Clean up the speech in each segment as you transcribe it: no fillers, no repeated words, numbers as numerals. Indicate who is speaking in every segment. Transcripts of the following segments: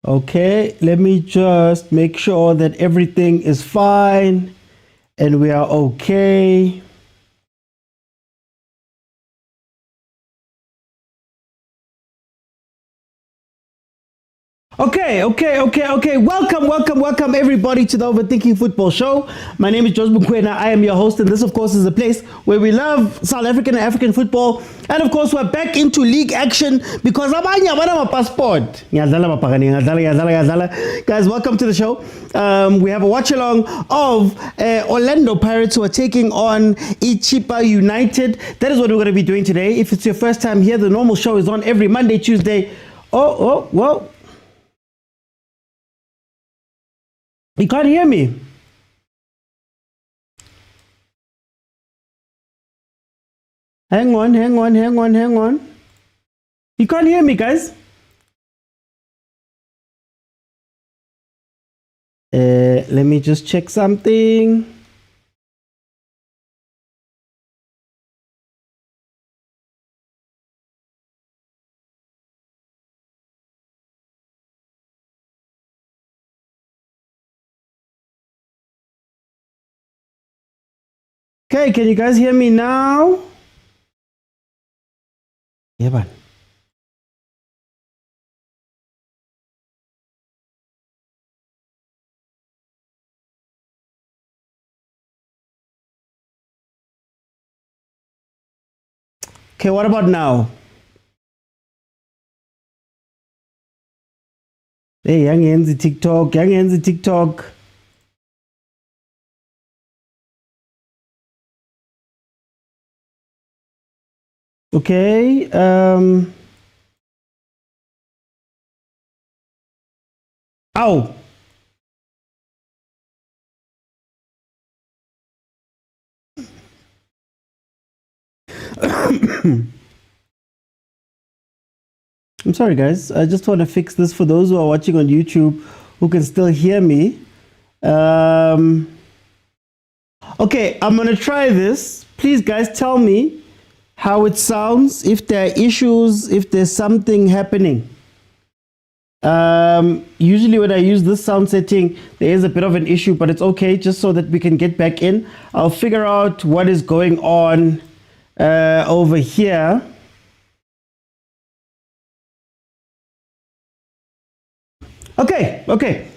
Speaker 1: Okay, let me just make sure that everything is fine and we are okay. Okay. Welcome everybody to the Overthinking Football Show. My name is Mokwena. I am your host, and this, of course, is a place where we love South African and African football. And of course, we're back into league action because abanye abana passport. Guys, welcome to the show. We have a watch along of Orlando Pirates who are taking on CHIPPA United. That is what we're going to be doing today. If it's your first time here, the normal show is on every Monday, Tuesday. Well. You can't hear me. Hang on. You can't hear me, guys. Let me just check something. Okay, can you guys hear me now? Yeah, man. Okay, what about now? Hey, young hands TikTok. Okay, ow. I'm sorry, guys. I just want to fix this for those who are watching on YouTube who can still hear me. Okay, I'm going to try this. Please, guys, tell me how it sounds, if there are issues, if there's something happening. Usually when I use this sound setting, there is a bit of an issue, but it's okay, just so that we can get back in. I'll figure out what is going on over here. Okay.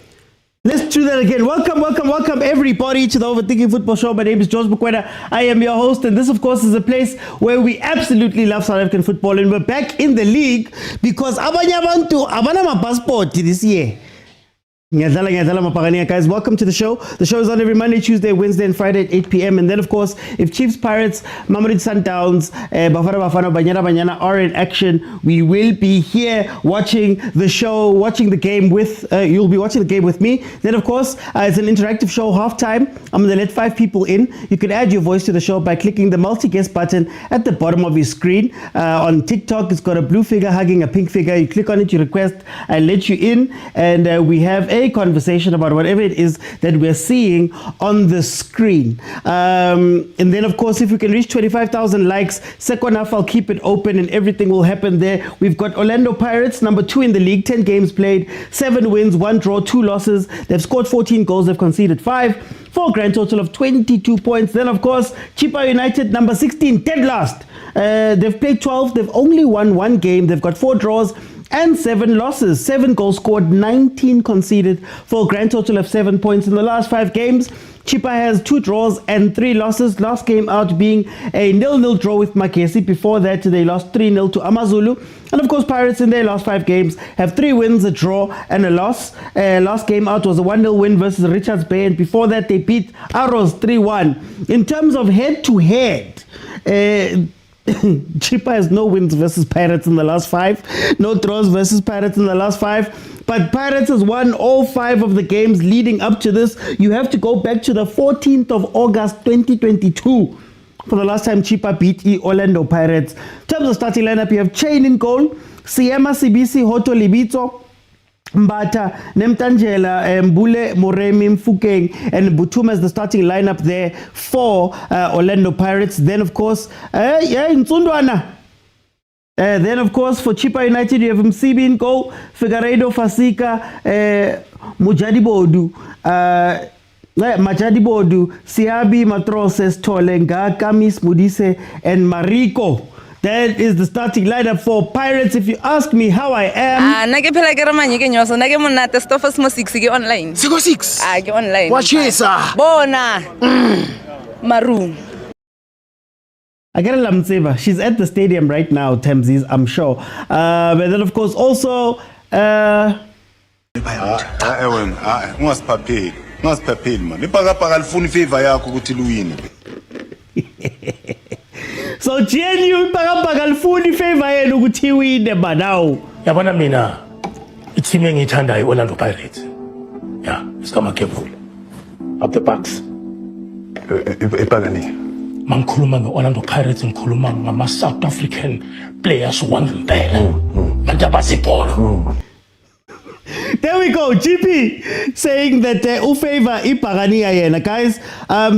Speaker 1: Let's do that again. Welcome everybody to the Overthinking Football Show. My name is Mokwena. I am your host, and this, of course, is a place where we absolutely love South African football, and we're back in the league because abanye abantu abana ma passport this year. Guys, welcome to the show. The show is on every Monday, Tuesday, Wednesday, and Friday at 8 p.m. And then, of course, if Chiefs, Pirates, Mamelodi Sundowns, bafana, banyana are in action, we will be here watching the show, watching the game with, you'll be watching the game with me. Then, of course, it's an interactive show, halftime. I'm going to let 5 people in. You can add your voice to the show by clicking the multi-guest button at the bottom of your screen. On TikTok, it's got a blue figure hugging a pink figure. You click on it, you request, I let you in, and we have a conversation about whatever it is that we're seeing on the screen. And then, of course, if we can reach 25,000 likes, second half, I'll keep it open and everything will happen there. We've got Orlando Pirates, number 2 in the league, 10 games played, 7 wins, 1 draw, 2 losses. They've scored 14 goals, they've conceded 5, for a grand total of 22 points. Then, of course, CHIPPA United, number 16, dead last. They've played 12, they've only won 1 game, they've got 4 draws and 7 losses, 7 goals scored, 19 conceded, for a grand total of 7 points in the last 5 games. CHIPPA has 2 draws and 3 losses. Last game out being a 0-0 draw with Makesi. Before that, they lost 3-0 to Amazulu. And of course, Pirates in their last 5 games have 3 wins, a draw, and a loss. Last game out was a 1-0 win versus Richards Bay, and before that, they beat Arrows 3-1. In terms of head-to-head, CHIPPA has no wins versus Pirates in the last 5, no draws versus Pirates in the last 5, but Pirates has won all 5 of the games leading up to this. You have to go back to the 14th of August 2022 for the last time CHIPPA beat Orlando Pirates. In terms of starting lineup, you have Chain in goal, Siema Sibisi, Hoto Libito, Mbata, Nemtangela, Mbule, Moremi, Mfukeng, and Butuma as the starting lineup there for Orlando Pirates. Then, of course, in Sundwana, Then, of course, for CHIPPA United, you have Msibi in goal, Figueiredo, Fasika, Mujadibodu, Majadibodu, Siabi, Matroses, Tolenga, Kamis, Mudise, and Mariko. That is the starting lineup for Pirates. If you ask me how I am,
Speaker 2: nake phela ke re manye ke nyoso nake monate stuff mo 6 ke online.
Speaker 3: Siko 6.
Speaker 2: Ke online.
Speaker 3: Wachisa.
Speaker 2: Bona. Maroon.
Speaker 1: I get a Lamtseva. She's at the stadium right now, Temzis, I'm sure. But then, of course, also.
Speaker 4: Ungasipapheli man ipaka alifuna ifavor yakho ukuthi luwine.
Speaker 1: So GNU ipaka alifuna ifavor yenu ukuthi iwine banawo.
Speaker 5: Yabona mina i-team engiyithandayo Orlando Pirates. Yeah, Stomach careful. Up the backs.
Speaker 4: Ipakani.
Speaker 5: Mangikhuluma nge-Orlando Pirates ngikhuluma ngama-South African players wangempela. Bantu abasibhola.
Speaker 1: There we go, GP saying that ufavor ipagania yena. Guys,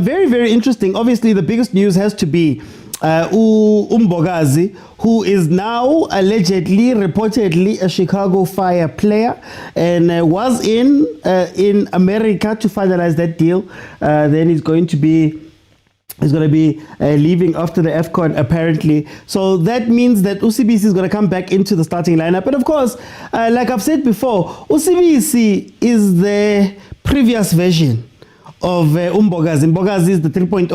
Speaker 1: very, very interesting. Obviously, the biggest news has to be Mbogazi, who is now allegedly, reportedly a Chicago Fire player and was in America to finalize that deal. Then he's going to be leaving after the AFCON apparently. So that means that UCBC is going to come back into the starting lineup. And of course, like I've said before, UCBC is the previous version of Mbogazi. Mbogazi is the 3.0,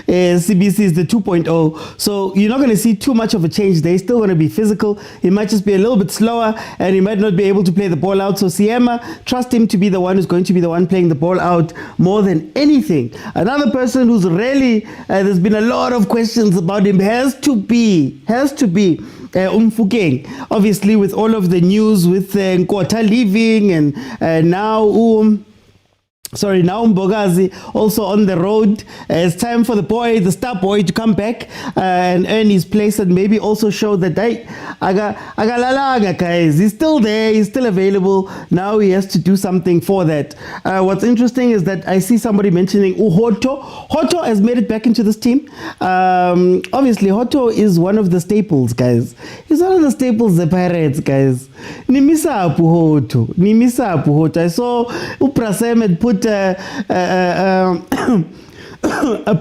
Speaker 1: CBC is the 2.0. So you're not going to see too much of a change. They're still going to be physical. He might just be a little bit slower and he might not be able to play the ball out. So Siema, trust him to be the one who's going to be the one playing the ball out more than anything. Another person who's really, there's been a lot of questions about him, has to be Mfukeng. Obviously with all of the news with Nkota leaving and now Mbogazi also on the road. It's time for the star boy to come back and earn his place and maybe also show that guys, he's still there, he's still available. Now he has to do something for that. What's interesting is that I see somebody mentioning Hoto. Hoto has made it back into this team. Obviously, Hoto is one of the staples, guys. He's one of the staples, the Pirates, guys. Nimisa Hoto. I saw Uprasem had put a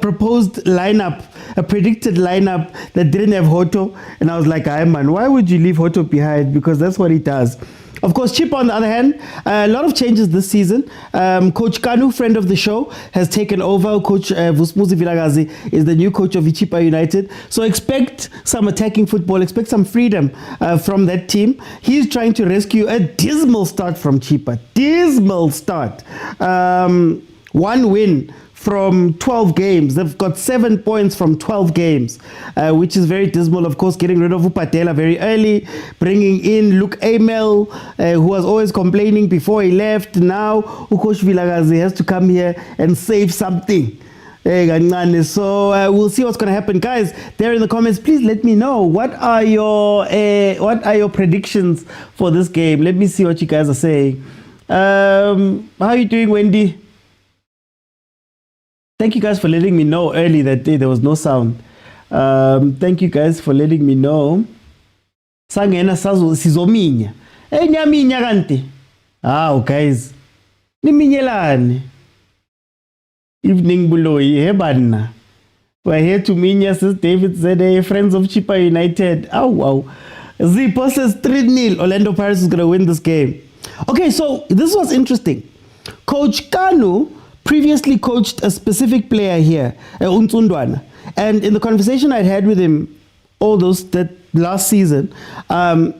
Speaker 1: proposed lineup, a predicted lineup that didn't have Hoto, and I was like, "Aye man, why would you leave Hoto behind? Because that's what he does." Of course, CHIPPA on the other hand, a lot of changes this season. Coach Kanu, friend of the show, has taken over. Coach Vusmuzi Vilakazi is the new coach of CHIPPA United. So expect some attacking football, expect some freedom from that team. He's trying to rescue a dismal start from CHIPPA. Dismal start. One win from 12 games. They've got 7 points from 12 games, which is very dismal. Of course, getting rid of Upatela very early, bringing in Luke Amel, who was always complaining before he left. Now, Coach Vilakazi has to come here and save something. So we'll see what's going to happen, guys. There in the comments, please let me know what are your predictions for this game. Let me see what you guys are saying. How are you doing, Wendy? Thank you guys for letting me know early that day there was no sound. Thank you guys for letting me know. Sangena sazo sizominya. Nyaminya kanti. Guys. Niminyelane. Evening Buloyi, Hebanna. We're here to minya, says David Zede, friends of CHIPPA United. Wow. Zipo says 3-0. Orlando Pirates is going to win this game. Okay, so this was interesting. Coach Kanu previously coached a specific player here, Untundwana. And in the conversation I'd had with him that last season,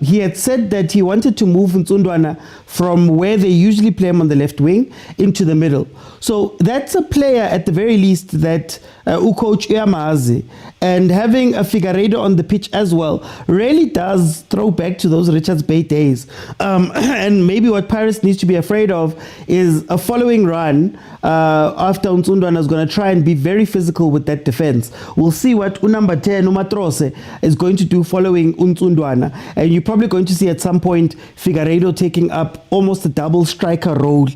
Speaker 1: he had said that he wanted to move Untundwana from where they usually play him on the left wing into the middle. So that's a player at the very least that coach Uyamazi, and having a Figueiredo on the pitch as well really does throw back to those Richards Bay days. And maybe what Paris needs to be afraid of is a following run after Untundwana is going to try and be very physical with that defense. We'll see what Unamba 10, Umatrose, is going to do following Untundwana. And you're probably going to see at some point Figueiredo taking up almost a double striker role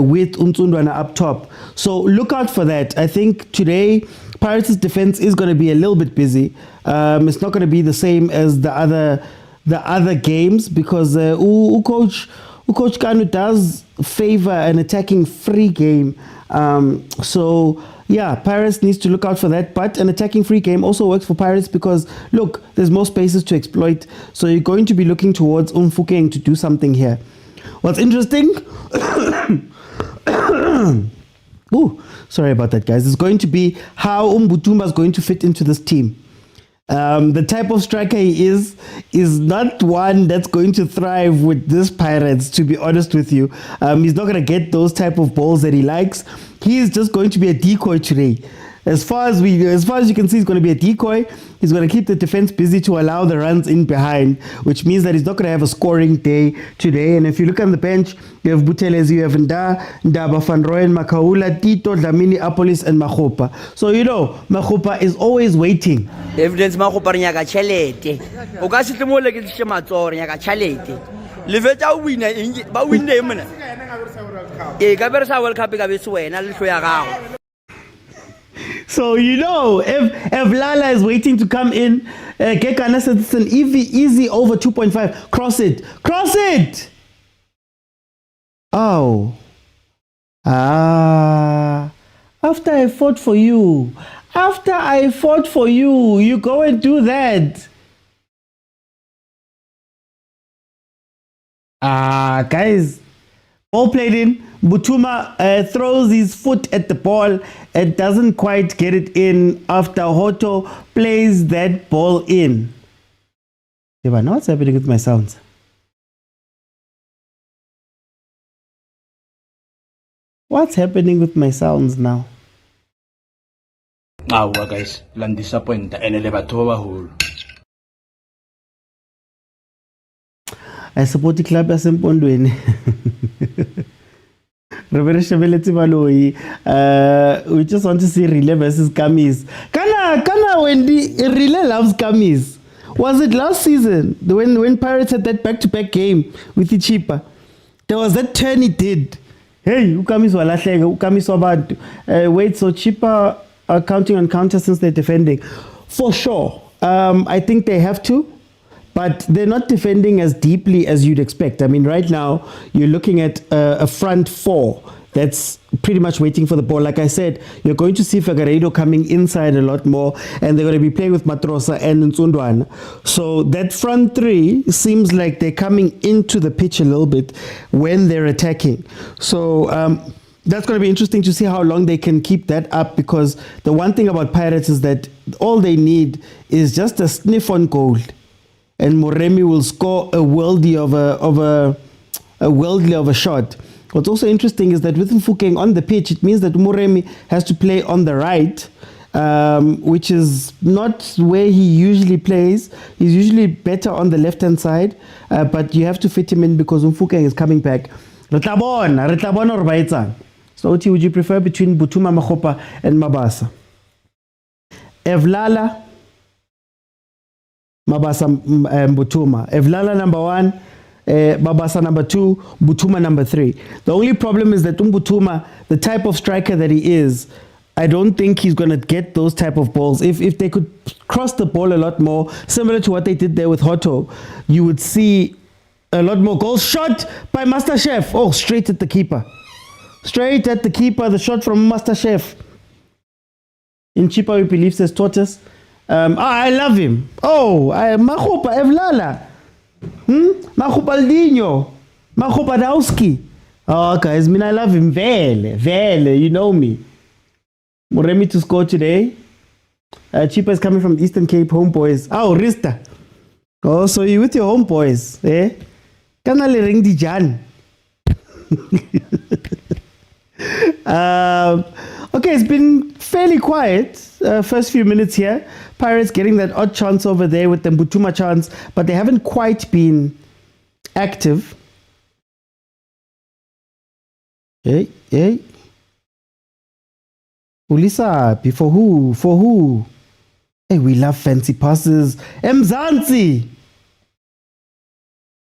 Speaker 1: with Untundwana up top. So look out for that. I think today Pirates' defense is going to be a little bit busy. It's not going to be the same as the other games because Coach Kanu does favor an attacking free game. So yeah, Pirates needs to look out for that. But an attacking free game also works for Pirates because look, there's more spaces to exploit. So you're going to be looking towards Mfukeng to do something here. What's interesting? Ooh, sorry about that, guys. It's going to be how Mbutuma is going to fit into this team. The type of striker he is not one that's going to thrive with this Pirates, to be honest with you. He's not going to get those type of balls that he likes. He is just going to be a decoy today. As far as you can see, he's going to be a decoy. He's going to keep the defense busy to allow the runs in behind, which means that he's not going to have a scoring day today. And if you look on the bench, you have Buthelezi, you have Ndaba, Van Rooyen, Makaula, Tito, Dlamini, Apolis, and Mahopa. So you know, Mahopa is always waiting.
Speaker 3: Evidence Mahopa nyaka chelete. O ka se tlemole ke tse matsoro nyaka chelete. Le veta winner ba win day mona. E ka bersa World Cup ka be se wena le hlo ya gago.
Speaker 1: So, you know, if Lala is waiting to come in, Kekana says it's an easy over 2.5. Cross it. Cross it! Oh. After I fought for you. After I fought for you, you go and do that. Guys. Ball played in. Butuma throws his foot at the ball and doesn't quite get it in after Hoto plays that ball in. I know what's happening with my sounds. What's happening with my sounds now?
Speaker 6: Guys, lang disappoint and elevatoa.
Speaker 1: I support the club as Mpondweni. We just want to see Relay versus Kamis. Kana Wendy Relay loves Kamis. Was it last season when Pirates had that back-to-back game with the CHIPPA? There was that turn he did. Hey, Ukamis walahleka, Ukamis wabantu. Wait, so CHIPPA are counting on counter since they're defending. For sure. I think they have to. But they're not defending as deeply as you'd expect. I mean, right now, you're looking at a front four that's pretty much waiting for the ball. Like I said, you're going to see Figueiredo coming inside a lot more, and they're going to be playing with Matrosa and Nsundwana. So that front three seems like they're coming into the pitch a little bit when they're attacking. So that's going to be interesting to see how long they can keep that up, because the one thing about Pirates is that all they need is just a sniff on goal. And Moremi will score a worldly of a shot. What's also interesting is that with Mfukeng on the pitch, it means that Moremi has to play on the right, which is not where he usually plays. He's usually better on the left-hand side, but you have to fit him in because Mfukeng is coming back. So, Oti, would you prefer between Butuma, Mahopa, and Mabasa? Evlala, Mabasa, Butuma. Evlala number 1, Mabasa number 2, Butuma number 3. The only problem is that Butuma, the type of striker that he is, I don't think he's going to get those type of balls. If they could cross the ball a lot more, similar to what they did there with Hoto, you would see a lot more goals. Shot by MasterChef. Oh, straight at the keeper. Straight at the keeper, the shot from MasterChef. In CHIPPA, we believe, says Tortoise. I love him. Oh, Mahopa Evlala. Mahopaldinho. Mahopadowski. Oh, guys, I love him. Vele, you know me. Moremi to score today. CHIPPA is coming from Eastern Cape, Homeboys. Oh, Rista. Oh, so you with your Homeboys, eh? Kanale ring di Jan. Okay, it's been fairly quiet first few minutes here. Pirates getting that odd chance over there with the Butuma chance, but they haven't quite been active. Hey. Ulisa, for who? Hey, we love fancy passes. Mzansi!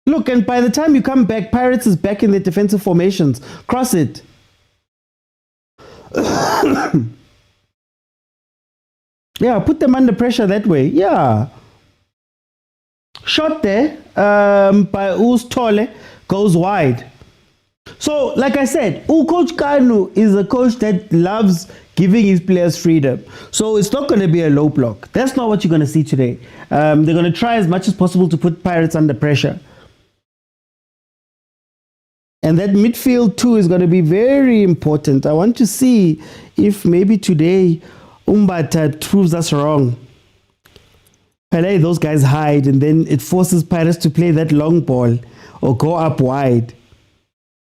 Speaker 1: Look, and by the time you come back, Pirates is back in their defensive formations. Cross it. Yeah, put them under pressure that way. Yeah. Shot there by Ustole goes wide. So, like I said, Coach Kanu is a coach that loves giving his players freedom. So it's not going to be a low block. That's not what you're going to see today. They're going to try as much as possible to put Pirates under pressure. And that midfield too is going to be very important. I want to see if maybe today Umbata proves us wrong. Pele, those guys hide, and then it forces Pirates to play that long ball or go up wide.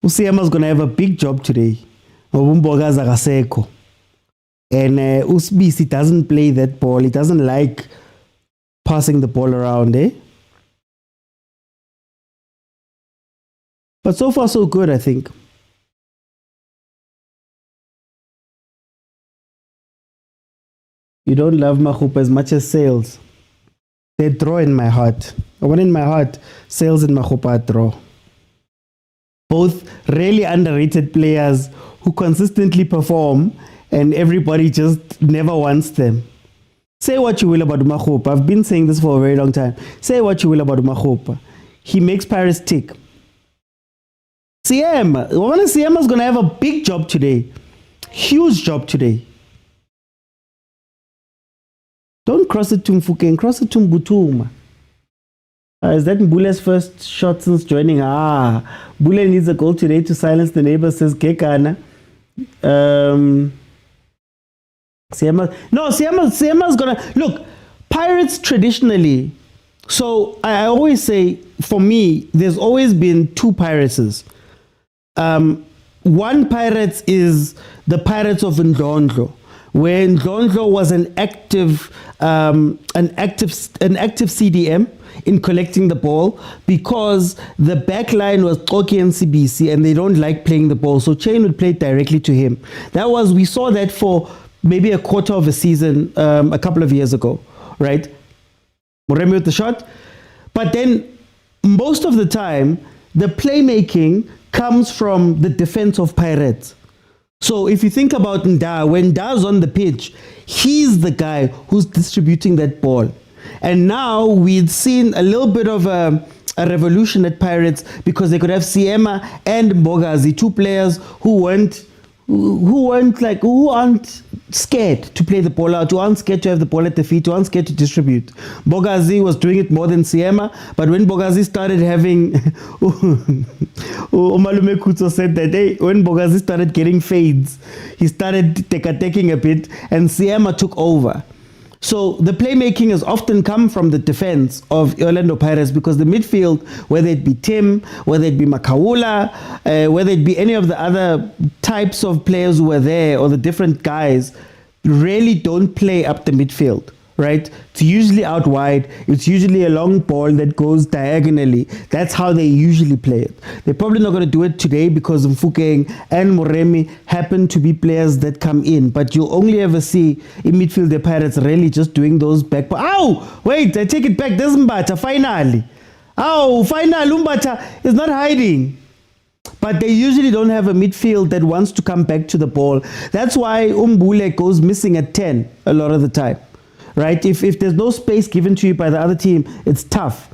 Speaker 1: Usiema's going to have a big job today. And Usbisi doesn't play that ball. He doesn't like passing the ball around, eh? But so far, so good, I think. You don't love Makhupa as much as Sales. They draw in my heart. I want in my heart, Sales and Makhupa draw. Both really underrated players who consistently perform and everybody just never wants them. Say what you will about Makhupa. I've been saying this for a very long time. Say what you will about Makhupa. He makes Paris tick. CM is going to have a big job today. Huge job today. Don't cross it to Mfukeng, cross it to Mbutuma. Is that Mbule's first shot since joining? Mbule needs a goal today to silence the neighbor, says Kekana. Siema's gonna look. Pirates traditionally, so I always say, for me, there's always been two Pirates. One Pirates is the Pirates of Ndondlo, where Ndondlo was an active CDM in collecting the ball, because the back line was Koki and CBC and they don't like playing the ball. So Chain would play directly to him. We saw that for maybe a quarter of a season a couple of years ago, right? Moremi with the shot. But then most of the time, the playmaking comes from the defense of Pirates. So if you think about Nda, when Nda's on the pitch, he's the guy who's distributing that ball. And now we've seen a little bit of a revolution at Pirates, because they could have Siema and Mbogazi, two players who aren't scared to play the ball out, who aren't scared to have the ball at the feet, who aren't scared to distribute. Bogazi was doing it more than Siema, but when Bogazi started having Umalume Kutso said that when Bogazi started getting fades, he started taking a bit, and Siema took over. So the playmaking has often come from the defense of Orlando Pirates, because the midfield, whether it be Tim, whether it be Makaula, whether it be any of the other types of players who were there, or the different guys, really don't play up the midfield, right? It's usually out wide. It's usually a long ball that goes diagonally. That's how they usually play it. They're probably not going to do it today because Mfukeng and Moremi happen to be players that come in. But you'll only ever see in midfield the Pirates really just doing those back. Ow! Wait, I take it back. There's Mbata, finally. Finally, Mbata is not hiding. But they usually don't have a midfield that wants to come back to the ball. That's why Umbule goes missing at 10 a lot of the time. Right? If there's no space given to you by the other team, it's tough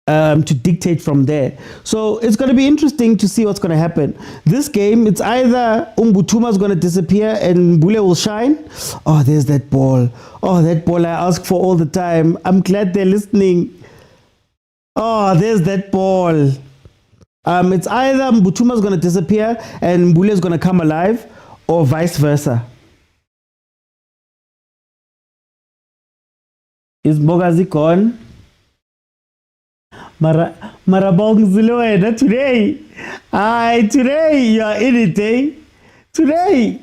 Speaker 1: to dictate from there. So it's going to be interesting to see what's going to happen. This game, it's either Umbutuma's going to disappear and Mbule will shine. Oh, there's that ball. Oh, that ball I ask for all the time. I'm glad they're listening. Oh, there's that ball. It's either Mbutuma's going to disappear and Mbule's going to come alive, or vice versa. Is Bogazi gone? Marabong today. Today you are in it, eh? Today.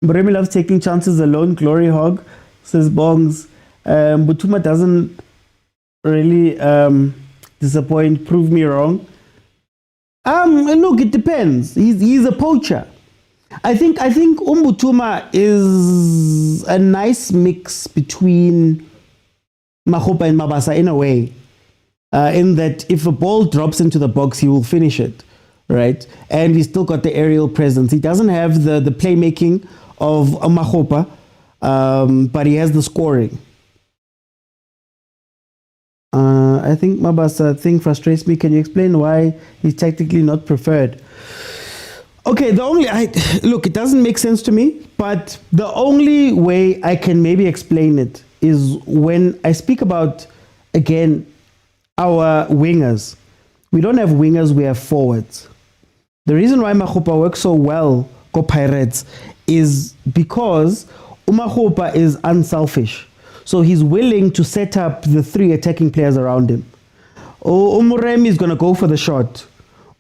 Speaker 1: Bremi loves taking chances alone. Glory Hog, says Bongs. Butuma doesn't really disappoint. Prove me wrong. Look, it depends. He's a poacher. I think Umbutuma is a nice mix between Makhupa and Mabasa in a way, in that if a ball drops into the box, he will finish it, right? And he's still got the aerial presence. He doesn't have the playmaking of Makgopa, but he has the scoring. I think Mabasa thing frustrates me. Can you explain why he's tactically not preferred? Okay, look, it doesn't make sense to me, but the only way I can maybe explain it is when I speak about, again, our wingers. We don't have wingers, we have forwards. The reason why Makgopa works so well, Go Pirates, is because Makgopa is unselfish. So he's willing to set up the three attacking players around him. Umuremi is going to go for the shot.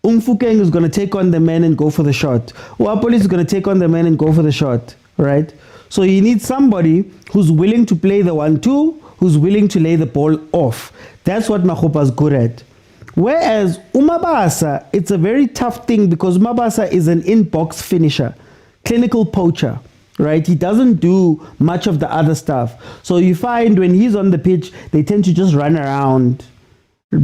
Speaker 1: Umfukeng is going to take on the man and go for the shot. Uapoli is going to take on the man and go for the shot, right? So you need somebody who's willing to play the 1-2, who's willing to lay the ball off. That's what Makgopa is good at. Whereas Umabasa, it's a very tough thing because Umabasa is an in-box finisher, clinical poacher, right? He doesn't do much of the other stuff. So you find when he's on the pitch, they tend to just run around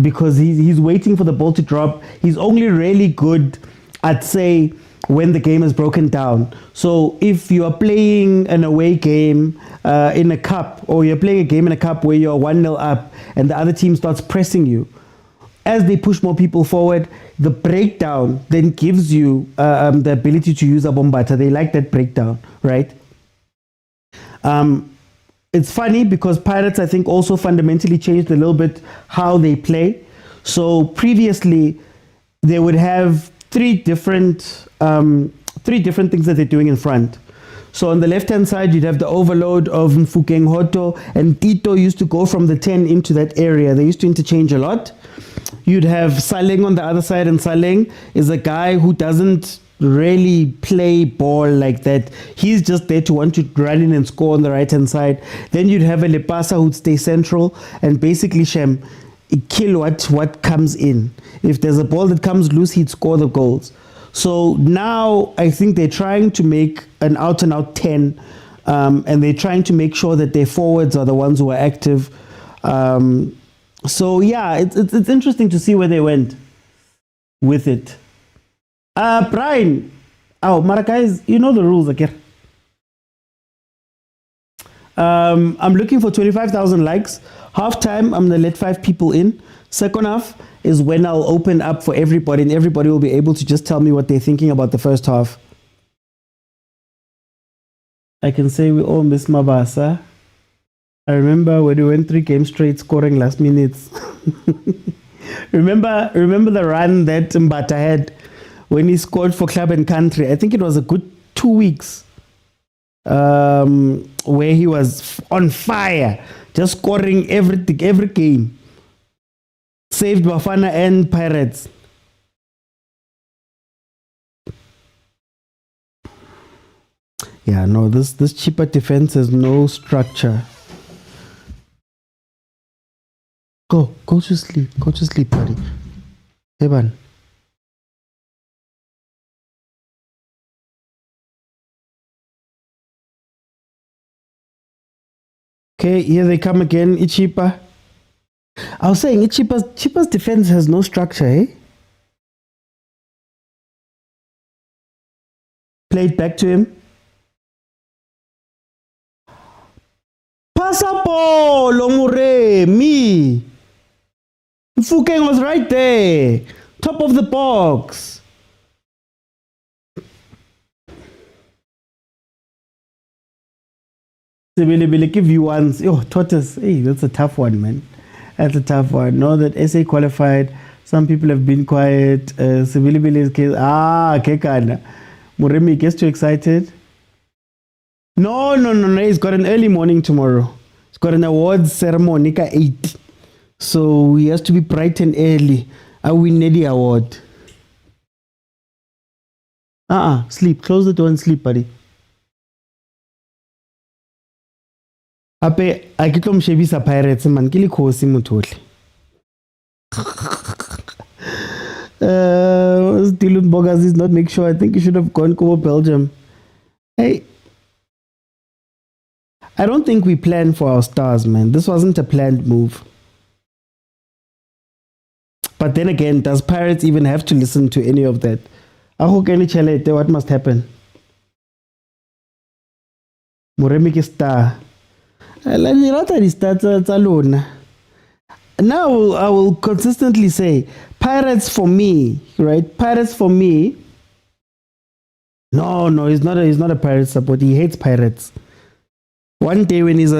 Speaker 1: because he's waiting for the ball to drop. He's only really good at, say, when the game is broken down. So if you are playing an away game in a cup, or you're playing a game in a cup where you're 1-0 up and the other team starts pressing you, as they push more people forward, the breakdown then gives you the ability to use a bombata. They like that breakdown, right? It's funny because Pirates, I think, also fundamentally changed a little bit how they play. So previously, they would have three different things that they're doing in front. So on the left-hand side, you'd have the overload of Mfukeng Hoto, and Tito used to go from the 10 into that area. They used to interchange a lot. You'd have Saleng on the other side, and Saleng is a guy who doesn't really play ball like that. He's just there to want to run in and score on the right-hand side. Then you'd have a Lepasa who'd stay central and basically kill what comes in. If there's a ball that comes loose, he'd score the goals. So now I think they're trying to make an out-and-out 10, and they're trying to make sure that their forwards are the ones who are active. So yeah, it's interesting to see where they went with it. Brian, guys, you know the rules, okay? I'm looking for 25,000 likes. Half time, I'm gonna let 5 people in. Second half is when I'll open up for everybody, and everybody will be able to just tell me what they're thinking about the first half. I can say we all miss Mabasa. I remember when we went 3 games straight scoring last minutes. remember the run that Mbata had when he scored for club and country. I think it was a good 2 weeks where he was on fire, just scoring everything, every game. Saved Bafana and Pirates. Yeah, no, this CHIPPA defense has no structure. Go to sleep, buddy. Hey, man. Okay, here they come again, CHIPPA. I was saying, CHIPPA's defense has no structure, eh? Play it back to him. Pasapo, Lomure, me. Mfukeng was right there. Top of the box. Give you ones. Oh, Tortoise. Hey, that's a tough one, man. That's a tough one. Know that SA qualified. Some people have been quiet. Sibilibili's case. Kekana. Muremi gets too excited. No. He's got an early morning tomorrow. He's got an awards ceremony at 8. So he has to be bright and early. I win the award. Sleep. Close the door and sleep, buddy. Ape, akitlo mshebisa Pirates man kili khosi mothohle. Dylan Bogas is not make sure. I think he should have gone over Belgium. Hey, I don't think we planned for our stars, man. This wasn't a planned move. But then again, does Pirates even have to listen to any of that? What must happen? Moremi ke star. La ni rata di star tsa lona. Now I will consistently say Pirates for me, right? Pirates for me. No, he's not a Pirates supporter. He hates Pirates. One day when he's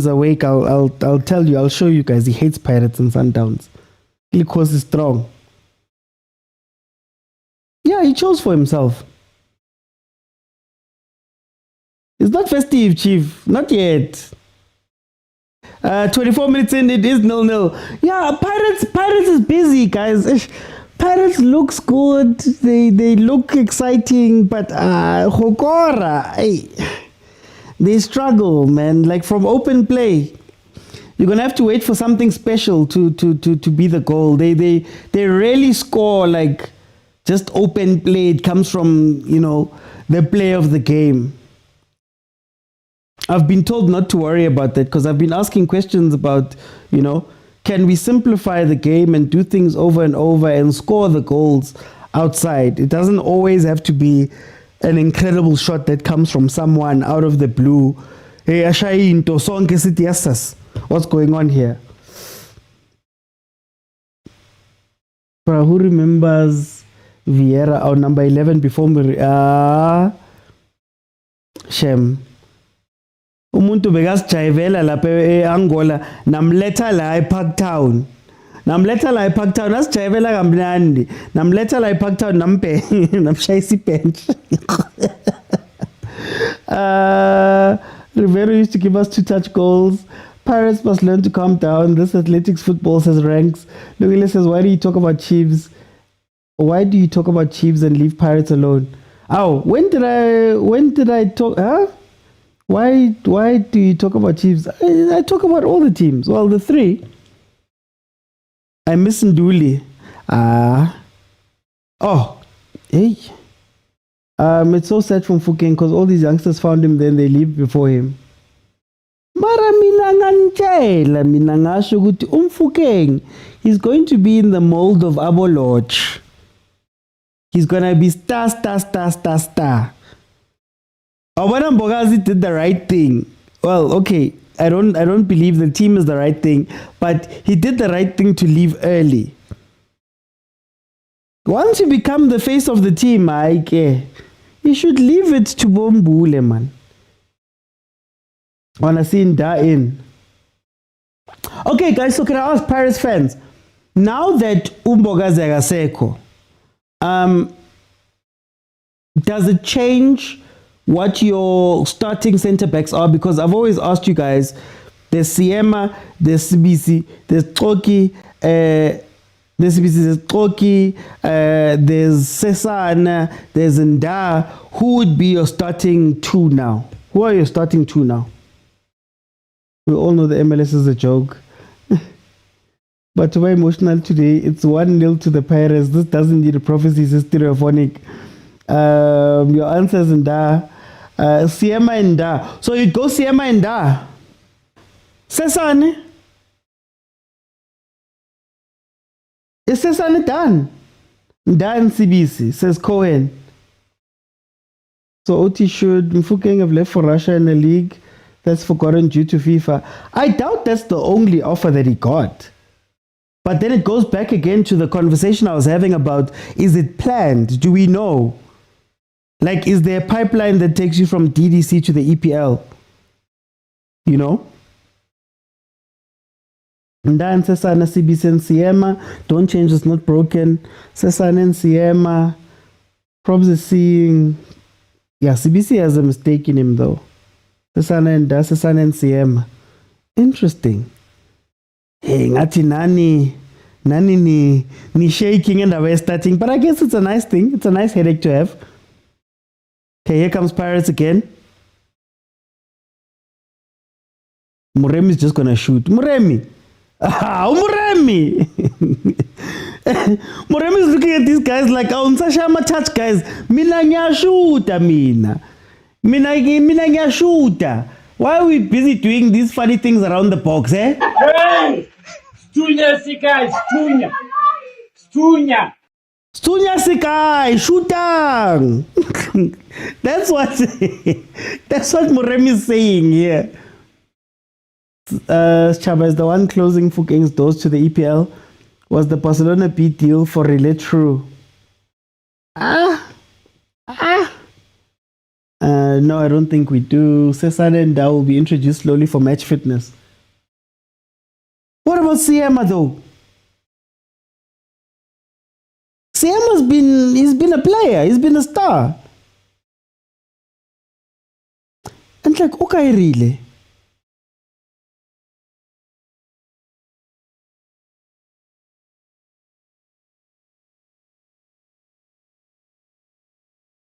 Speaker 1: awake, I'll tell you. I'll show you guys. He hates Pirates and Sundowns because he's strong. Yeah, he chose for himself. It's not festive, Chief. Not yet. 24 minutes in, it is 0-0. Yeah, Pirates is busy, guys. Pirates looks good. They look exciting, but Hokora, they struggle, man. Like from open play, you're gonna have to wait for something special to be the goal. They rarely score like just open play. It comes from the play of the game. I've been told not to worry about that because I've been asking questions about, can we simplify the game and do things over and over and score the goals outside? It doesn't always have to be an incredible shot that comes from someone out of the blue. Hey, Ashainto, sonke sithi yasas. What's going on here? But who remembers Vieira, our number 11 before Shem? Umuntu bekasijayivela lapha eAngola namletha la eParktown. Asijayivela kamnandi. Namletha la eParktown namshayisa ibench. Rivero used to give us 2-touch goals. Pirates must learn to calm down. This athletics football says ranks. Lugile says, why do you talk about Chiefs? Why do you talk about Chiefs and leave Pirates alone? When did I talk? Huh? Why do you talk about Chiefs? I talk about all the teams. Well, the three. I miss Nduli. It's so sad from Fukeng because all these youngsters found him, then they leave before him. Mara mina ngasho ukuthi Fukeng, he's going to be in the mold of Aboloch. He's gonna be star. Obana Mbogazi did the right thing. Well, okay, I don't believe the team is the right thing, but he did the right thing to leave early. Once you become the face of the team, you should leave it to Bombule, man. Wanna see Nda in. Okay, guys, so can I ask Pirates fans, now that Umbogazi Agaseko, does it change what your starting centre backs are? Because I've always asked you guys, there's Siema, there's CBC, there's Toki, there's Sesana, there's Nda. Who would be your starting two now? Who are your starting two now? We all know the MLS is a joke. But to be emotional today, it's 1-0 to the Pirates. This doesn't need a prophecy, it's stereophonic. Your answer is Nda. Siema and Da. So you go Siema and Da. Sesane. Is Sesane done? Da and CBC, says Cohen. So OT should Mfukeng have left for Russia in the league that's forgotten due to FIFA. I doubt that's the only offer that he got. But then it goes back again to the conversation I was having about, is it planned? Do we know? Like, is there a pipeline that takes you from DDC to the EPL? Ndan Sesana, CBC and Siema. Don't change, it's not broken. Sesana and Siema. Probably seeing... Yeah, CBC has a mistake in him though. Sesana and Siema. Interesting. Hey, ngati nani ni shaking and away starting. But I guess it's a nice thing. It's a nice headache to have. Okay, here comes Pirates again. Muremi is just gonna shoot. Muremi! Muremi! Muremi is looking at these guys like, unsashama touch guys. Mina ngiyashuta mina. Mina ngiyashuta. Why are we busy doing these funny things around the box, eh?
Speaker 7: Hey! Stunya, guys! Stunya!
Speaker 1: Sunya Sikai, Shutang. That's what Moremi is saying here. Chaba is the one closing Fukeng's doors to the EPL. Was the Barcelona B deal for Relay true? No, I don't think we do. Cesare and Dow will be introduced slowly for match fitness. What about Siema though? Siema's he's been a player, he's been a star. And like, okay, really?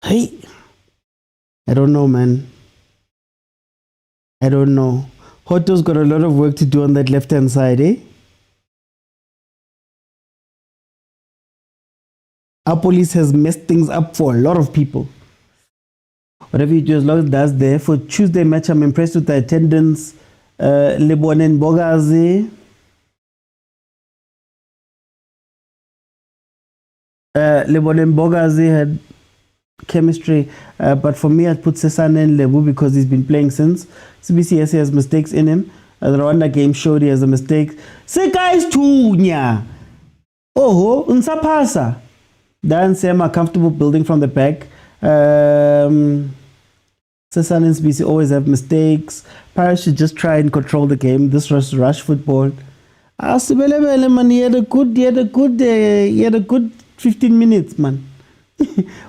Speaker 1: Hey, I don't know, man. I don't know. Hoto's got a lot of work to do on that left-hand side, eh? Our police has messed things up for a lot of people. Whatever you do, as long as that's there. For Tuesday match, I'm impressed with the attendance. Lebonen Bogazi. Lebonen Bogazi had chemistry, but for me I'd put Sesane and Lebu because he's been playing since. CBCS has mistakes in him. The Rwanda game showed he has a mistake. Seka is Tunya. Oh, Unsapasa. Dan Sema comfortable building from the back. Sesane and CBC always have mistakes. Paris should just try and control the game. This was rush football. He had a good 15 minutes, man.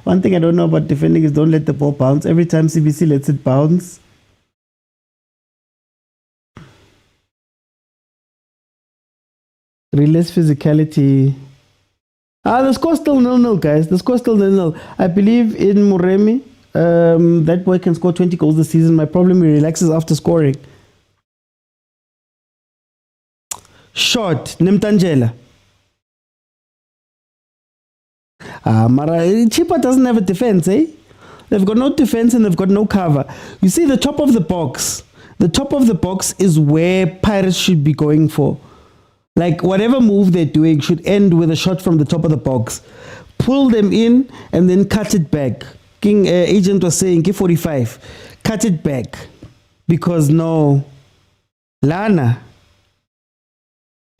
Speaker 1: One thing I don't know about defending is don't let the ball bounce. Every time CBC lets it bounce. Release physicality. The score's still 0-0, guys. The score's still 0-0. I believe in Moremi. That boy can score 20 goals this season. My problem, he relaxes after scoring. Shot. Nimtangela. Mara, CHIPPA doesn't have a defense, eh? They've got no defense and they've got no cover. You see the top of the box. The top of the box is where Pirates should be going for. Like whatever move they're doing should end with a shot from the top of the box. Pull them in and then cut it back. King Agent was saying, K45, cut it back. Because no, Lana.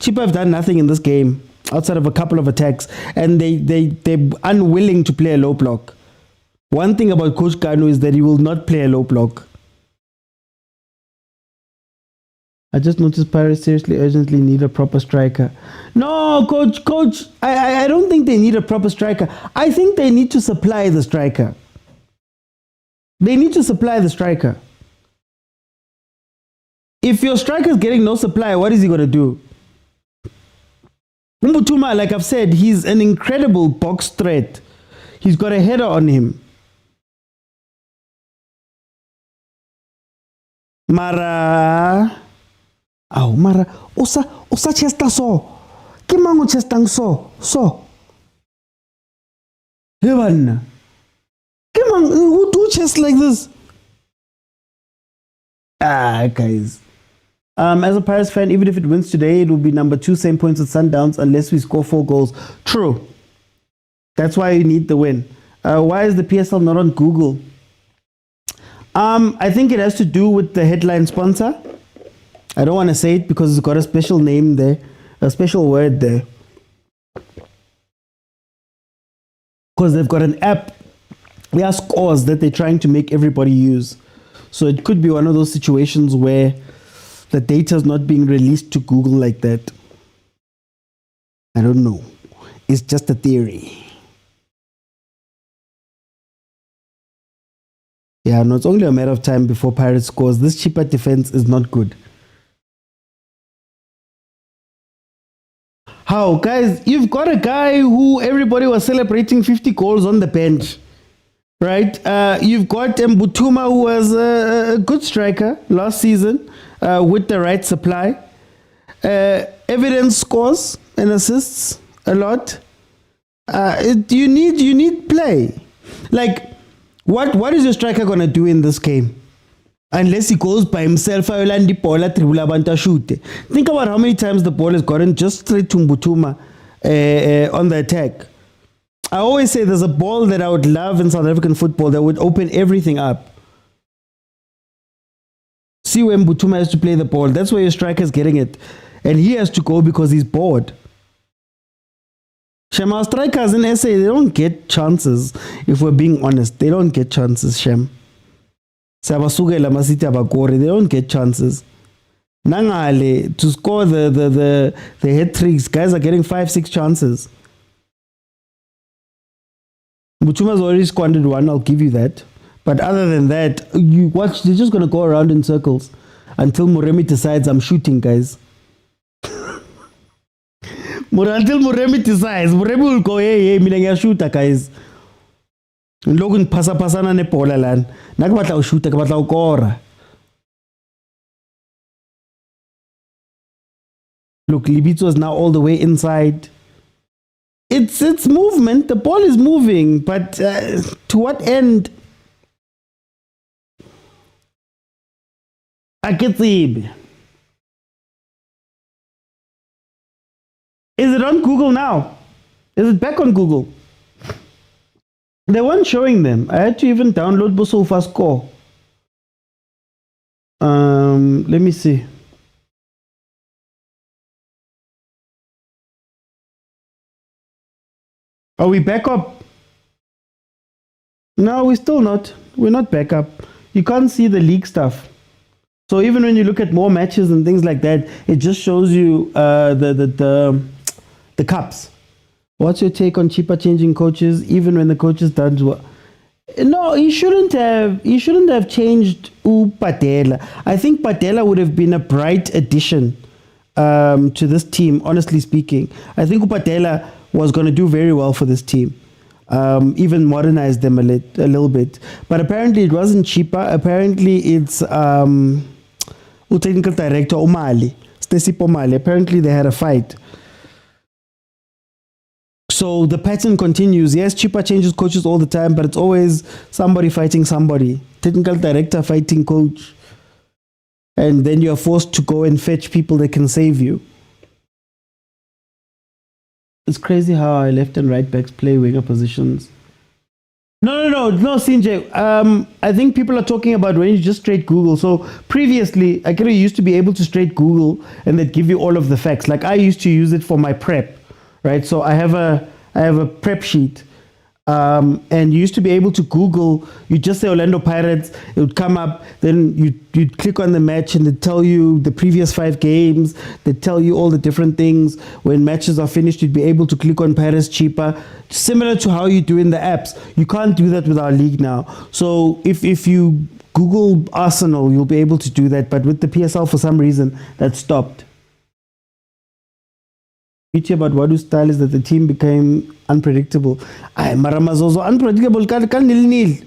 Speaker 1: CHIPPA have done nothing in this game outside of a couple of attacks, and they're unwilling to play a low block. One thing about Coach Kanu is that he will not play a low block. I just noticed Pirates seriously urgently need a proper striker. No, coach, I don't think they need a proper striker. I think they need to supply the striker. They need to supply the striker. If your striker is getting no supply, what is he going to do? Mbutuma, like I've said, he's an incredible box threat. He's got a header on him. Mara. Oh, Mara. Osa chesta so. Kimango chestang so. Heaven. Kimang, who do chest like this? Guys. As a Pirates fan, even if it wins today, it will be number 2, same points with Sundowns, unless we score 4 goals. True. That's why you need the win. Why is the PSL not on Google? I think it has to do with the headline sponsor. I don't want to say it because it's got a special name there, a special word there. Because they've got an app. There are scores that they're trying to make everybody use. So it could be one of those situations where the data is not being released to Google like that. I don't know. It's just a theory. Yeah, no, it's only a matter of time before Pirates scores. This CHIPPA defense is not good. How? Guys, you've got a guy who everybody was celebrating 50 goals on the bench. Right? You've got Mbutuma, who was a good striker last season with the right supply. Evidence scores and assists a lot. You need play. Like, what is your striker going to do in this game? Unless he goes by himself, think about how many times the ball has gotten just straight to Mbutuma on the attack. I always say there's a ball that I would love in South African football that would open everything up. See when Butuma has to play the ball. That's where your striker's getting it. And he has to go because he's bored. Shem, our strikers in SA, they don't get chances. If we're being honest, they don't get chances, Shem. Sabasugela Masita Bakori, they don't get chances. Nangale, to score the head tricks, guys are getting 5-6 chances. Buchuma's already squandered one, I'll give you that. But other than that, you watch, they're just going to go around in circles until Muremi decides I'm shooting, guys. Until Muremi decides, Muremi will go, hey, mina ngiyashuta, guys. Loku ngiphasa-phasana nebhola lana. Nakubatla ushuta, kubatla ukora. Look, Libitzo is now all the way inside. It's movement. The ball is moving, but to what end? Akitsib. Is it on Google now? Is it back on Google? They weren't showing them. I had to even download Bosofa Score. Let me see. Are we back up? No, we're still not. We're not back up. You can't see the league stuff. So even when you look at more matches and things like that, it just shows you the cups. What's your take on CHIPPA changing coaches, even when the coaches done well? No, he shouldn't have changed Patela. I think Patela would have been a bright addition to this team, honestly speaking. I think Patela was going to do very well for this team. Even modernize them a little bit. But apparently it wasn't CHIPPA. Apparently it's technical director Omali, Stacey Pomali. Apparently they had a fight. So the pattern continues. Yes, CHIPPA changes coaches all the time, but it's always somebody fighting somebody. Technical director fighting coach. And then you're forced to go and fetch people that can save you. It's crazy how our left and right backs play winger positions. No, Sinjay. I think people are talking about when you just straight Google. So previously, I kind of used to be able to straight Google and they'd give you all of the facts. Like I used to use it for my prep, right? So I have a prep sheet. And you used to be able to Google, you just say Orlando Pirates, it would come up, then you'd click on the match and they'd tell you the previous 5 games, they'd tell you all the different things. When matches are finished, you'd be able to click on Pirates CHIPPA, similar to how you do in the apps. You can't do that with our league now. So if you Google Arsenal, you'll be able to do that, but with the PSL, for some reason, that stopped. Beauty about Wadu's style is that the team became unpredictable. Maramazozo unpredictable, can nil.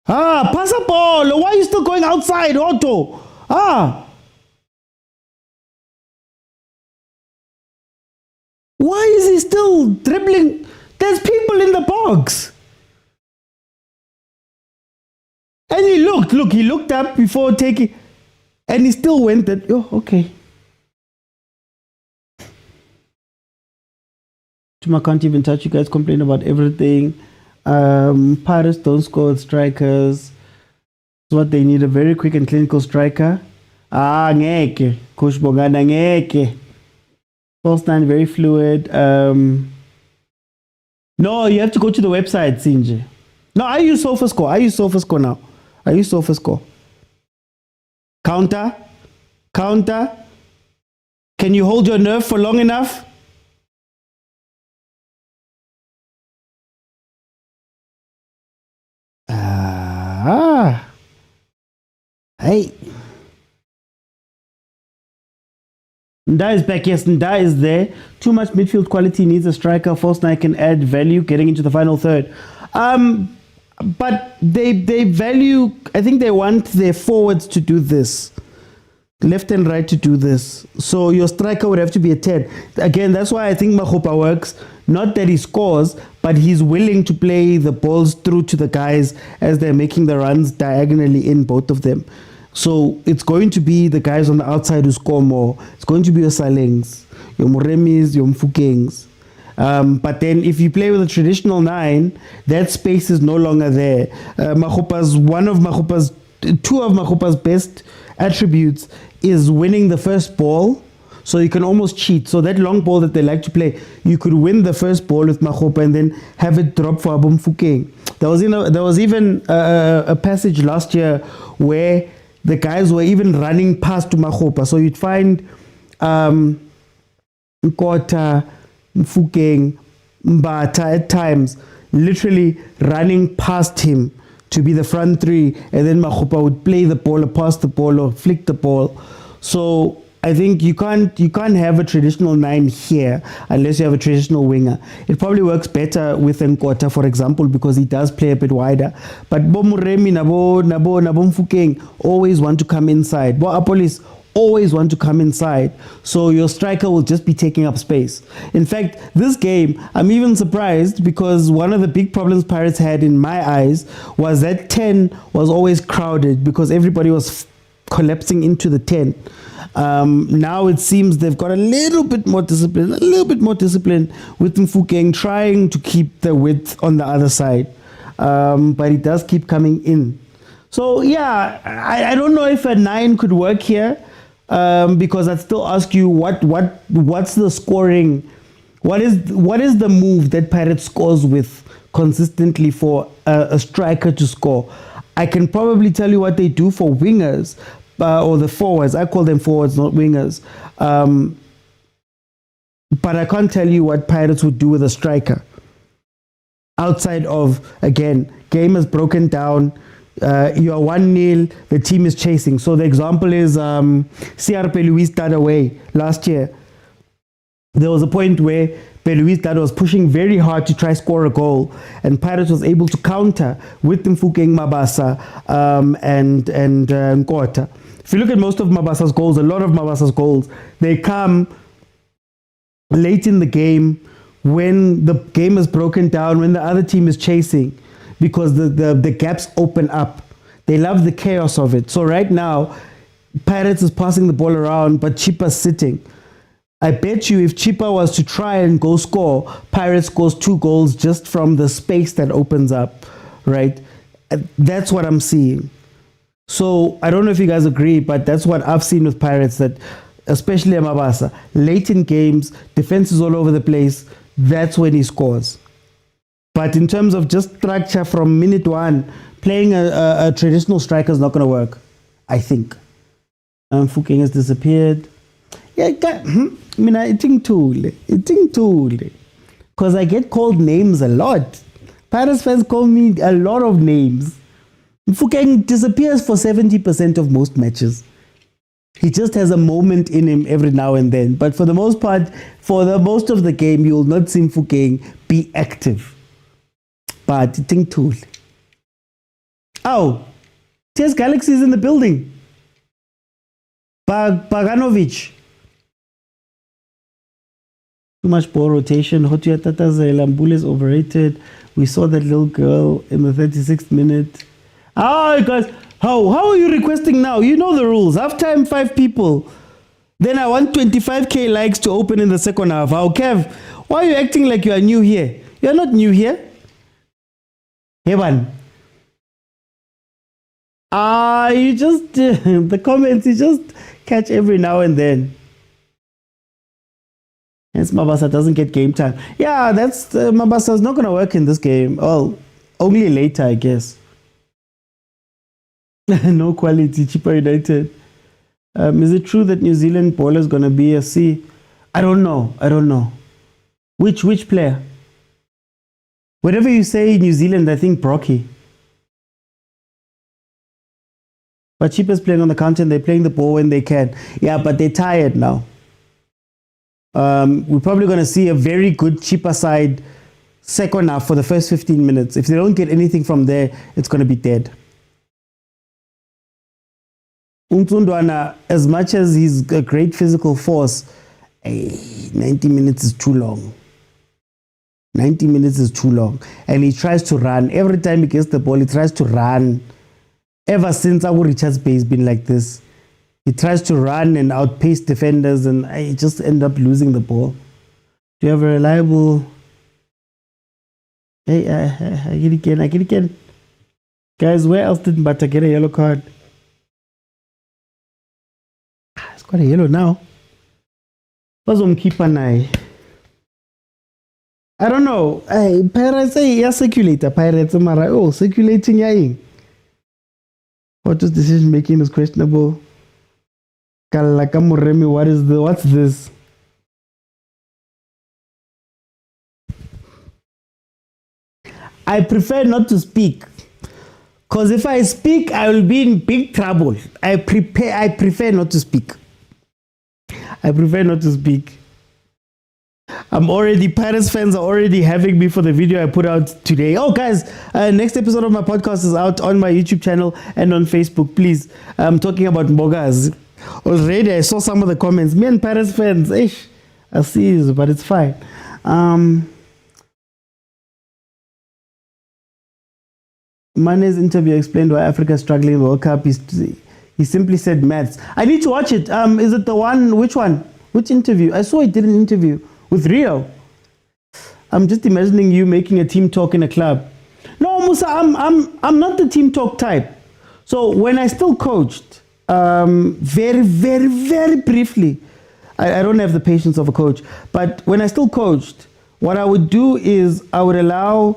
Speaker 1: Pass a ball. Why are you still going outside, Otto? Why is he still dribbling? There's people in the box. And he looked up before taking. And he still went that, okay. I can't even touch. You guys complain about everything. Pirates don't score with strikers. That's what they need, a very quick and clinical striker. Ngeke. Coach Bongana, ngeke. False 9, very fluid. No, you have to go to the website, Sinje. No, I use SofaScore now. Counter. Can you hold your nerve for long enough? Hey. Nda is back. Yes, Nda is there. Too much midfield quality, needs a striker. False 9 can add value getting into the final third. But they value, I think they want their forwards to do this. Left and right to do this. So your striker would have to be a 10. Again, that's why I think Makgopa works. Not that he scores, but he's willing to play the balls through to the guys as they're making the runs diagonally in, both of them. So it's going to be the guys on the outside who score more. It's going to be your Salings, your Moremis, your Mfukengs. But then if you play with a traditional 9, that space is no longer there. Two of Makopa's best attributes is winning the first ball. So you can almost cheat. So that long ball that they like to play, you could win the first ball with Makopa and then have it drop for Abum Fukeng. There was even a passage last year where the guys were even running past to Makopa. So you'd find Nkota, Mfukeng, Mbata at times literally running past him to be the front three, and then Makopa would play the ball or pass the ball or flick the ball. So I think you can't have a traditional 9 here unless you have a traditional winger. It probably works better with Nkota, for example, because he does play a bit wider. But Bo Muremi, Nabo Mfukeng always want to come inside. Bo Apolis always want to come inside. So your striker will just be taking up space. In fact, this game, I'm even surprised because one of the big problems Pirates had in my eyes was that 10 was always crowded because everybody was collapsing into the 10. Now it seems they've got a little bit more discipline with Mfukeng trying to keep the width on the other side. But it does keep coming in. So yeah, I don't know if a 9 could work here because I'd still ask you what's the scoring? What is the move that Pirates scores with consistently for a striker to score? I can probably tell you what they do for wingers. Or the forwards. I call them forwards, not wingers. But I can't tell you what Pirates would do with a striker. Outside of, again, game is broken down. You are 1-0, the team is chasing. So the example is CR Peluis Dad away last year. There was a point where Peluis Dad was pushing very hard to try score a goal, and Pirates was able to counter with Mfukeng, Mabasa, and Nkota. If you look at most of Mabasa's goals, a lot of Mabasa's goals, they come late in the game when the game is broken down, when the other team is chasing, because the gaps open up. They love the chaos of it. So right now, Pirates is passing the ball around, but CHIPPA's sitting. I bet you if CHIPPA was to try and go score, Pirates scores 2 goals just from the space that opens up, right? That's what I'm seeing. So I don't know if you guys agree, but that's what I've seen with Pirates, that especially Mabasa, late in games, defense is all over the place, that's when he scores. But in terms of just structure from minute 1, playing a traditional striker is not going to work, I think. Fukeng has disappeared. Yeah, I think too. Because I get called names a lot. Pirates fans call me a lot of names. Mfukeng disappears for 70% of most matches. He just has a moment in him every now and then. But for the most part, for the most of the game, you will not see Mfukeng be active. But I think too. Oh, TS Galaxy is in the building. Paganovic. Too much ball rotation. Hotia Tatazela Mbule is overrated. We saw that little girl in the 36th minute. Oh, guys, how are you requesting now? You know the rules. Halftime, 5 people. Then I want 25k likes to open in the second half. How, Kev? Why are you acting like you are new here? You're not new here. Heaven. You just the comments you just catch every now and then. Hence Mabasa doesn't get game time. Yeah, that's Mabasa's not gonna work in this game. Oh, only later, I guess. No quality, CHIPPA United. Is it true that New Zealand bowler is gonna be a C? I don't know. Which player? Whenever you say New Zealand, I think Brocky. But CHIPPA's playing on the counter and they're playing the ball when they can. Yeah, but they're tired now. We're probably going to see a very good CHIPPA side second half for the first 15 minutes. If they don't get anything from there, it's going to be dead. Untundwana, as much as he's a great physical force, 90 minutes is too long. 90 minutes is too long. And he tries to run. Every time he gets the ball, he tries to run. Ever since Abu Richards Bay has been like this. He tries to run and outpace defenders, and I just end up losing the ball. Do you have a reliable? Hey, I get it again. Guys, where else did Mbata get a yellow card? It's got a yellow now. What's on keeper now? I don't know. Hey, Pirates, yeah, circulator. Pirates, circulating, yeah. What is decision making is questionable. Kalakamuremi, what's this? I prefer not to speak. Because if I speak, I will be in big trouble. I prefer not to speak. I prefer not to speak. Pirates fans are already having me for the video I put out today. Oh, guys, next episode of my podcast is out on my YouTube channel and on Facebook. Please, I'm talking about Mbogas. Already, I saw some of the comments. Me and Pirates fans, I see you, but it's fine. Mane's interview explained why Africa is struggling in the World Cup. He simply said maths. I need to watch it. Is it the one? Which one? Which interview? I saw he did an interview with Rio. I'm just imagining you making a team talk in a club. No, Musa, I'm not the team talk type. So when I still coached, very, very, very briefly, I don't have the patience of a coach, but when I still coached, what I would do is I would allow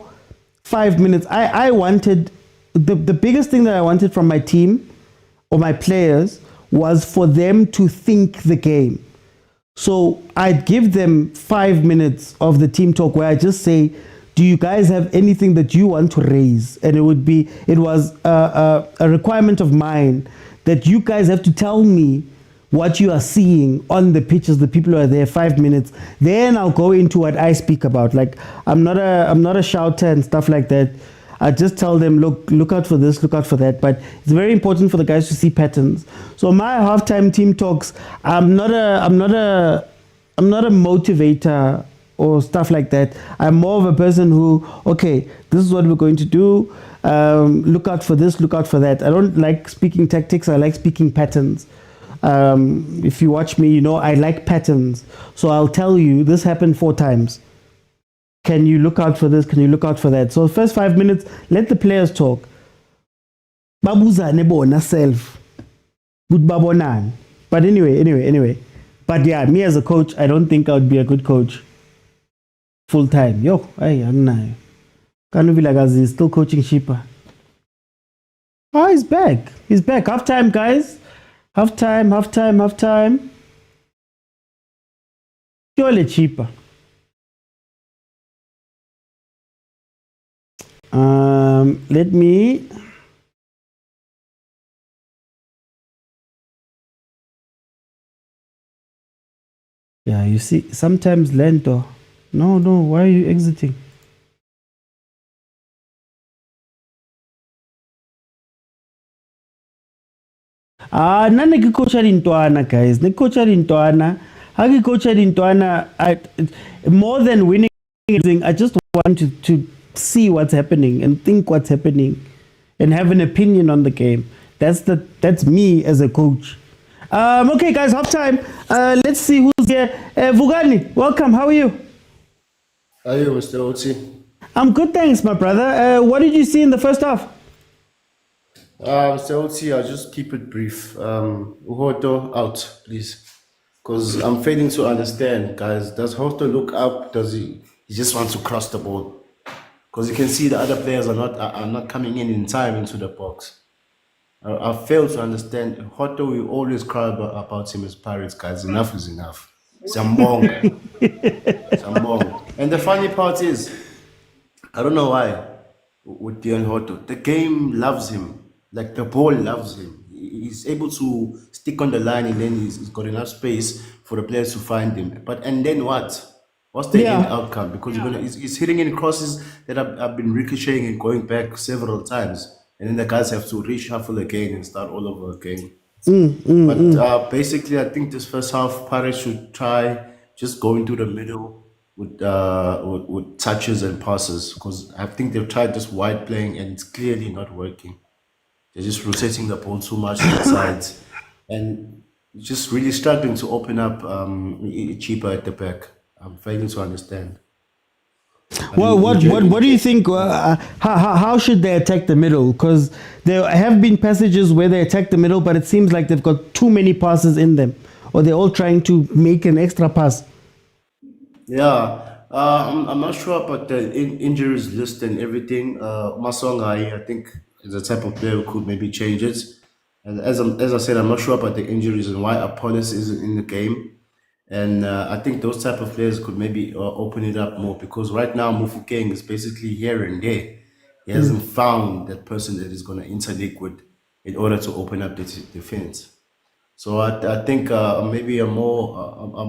Speaker 1: 5 minutes. I wanted, the biggest thing that I wanted from my team or my players was for them to think the game. So I'd give them 5 minutes of the team talk where I just say, do you guys have anything that you want to raise? And it was a requirement of mine that you guys have to tell me what you are seeing on the pitches, the people who are there, 5 minutes. Then I'll go into what I speak about. Like I'm not a shouter and stuff like that. I just tell them, look out for this, look out for that. But it's very important for the guys to see patterns. So my halftime team talks, I'm not a motivator or stuff like that. I'm more of a person who, okay, this is what we're going to do. Look out for this, look out for that. I don't like speaking tactics. I like speaking patterns. If you watch me, you know I like patterns. So I'll tell you, this happened 4 times. Can you look out for this? Can you look out for that? So the first 5 minutes, let the players talk. Babuza nebona self. Good babonan. But anyway. But yeah, me as a coach, I don't think I would be a good coach full time. Yo, I don't know. Kanu Vilakazi is still coaching CHIPPA. Oh, he's back. He's back. Half time, guys. Half time. Surely CHIPPA. Let me. Yeah, you see, sometimes lento. No, why are you exiting? Nana ki coach Intwana, guys. Ne coach Intwana. Hagi coach Intwana. More than winning, I just want to see what's happening and think what's happening and have an opinion on the game. That's me as a coach. Okay, guys, half time. Let's see who's here. Vugani, welcome. How are you?
Speaker 7: How are you, Mr. Oti?
Speaker 1: I'm good, thanks, my brother. What did you see in the first half?
Speaker 7: Mr. Oti, I'll just keep it brief. Uhoto out, please. Because I'm failing to understand, guys. Does Hoto look up? Does he just wants to cross the ball? Because you can see the other players are not coming in time into the box. I fail to understand. Hoto, we always cry about him as Pirates, guys. Enough is enough. Sambong. And the funny part is, I don't know why, with Dion Hoto, the game loves him. Like the ball loves him. He's able to stick on the line and then he's got enough space for the players to find him. And then what? What's the end outcome? Because he's hitting in crosses that have been ricocheting and going back several times. And then the guys have to reshuffle again and start all over again. But basically, I think this first half, Pirates should try just going to the middle with touches and passes. Because I think they've tried this wide playing and it's clearly not working. They're just rotating the ball too much to the sides. and just really struggling to open up CHIPPA at the back. I'm failing to understand.
Speaker 1: Well, what do you think? How should they attack the middle? Because there have been passages where they attack the middle, but it seems like they've got too many passes in them, or they're all trying to make an extra pass.
Speaker 7: Yeah, I'm not sure about the injuries list and everything. Masongai, I think, is the type of player who could maybe change it. And as I said, I'm not sure about the injuries and why Apollos isn't in the game. And I think those type of players could maybe open it up more, because right now Mufukeng is basically here and there. He hasn't found that person that is going to interlink with in order to open up the defense. So I think maybe a more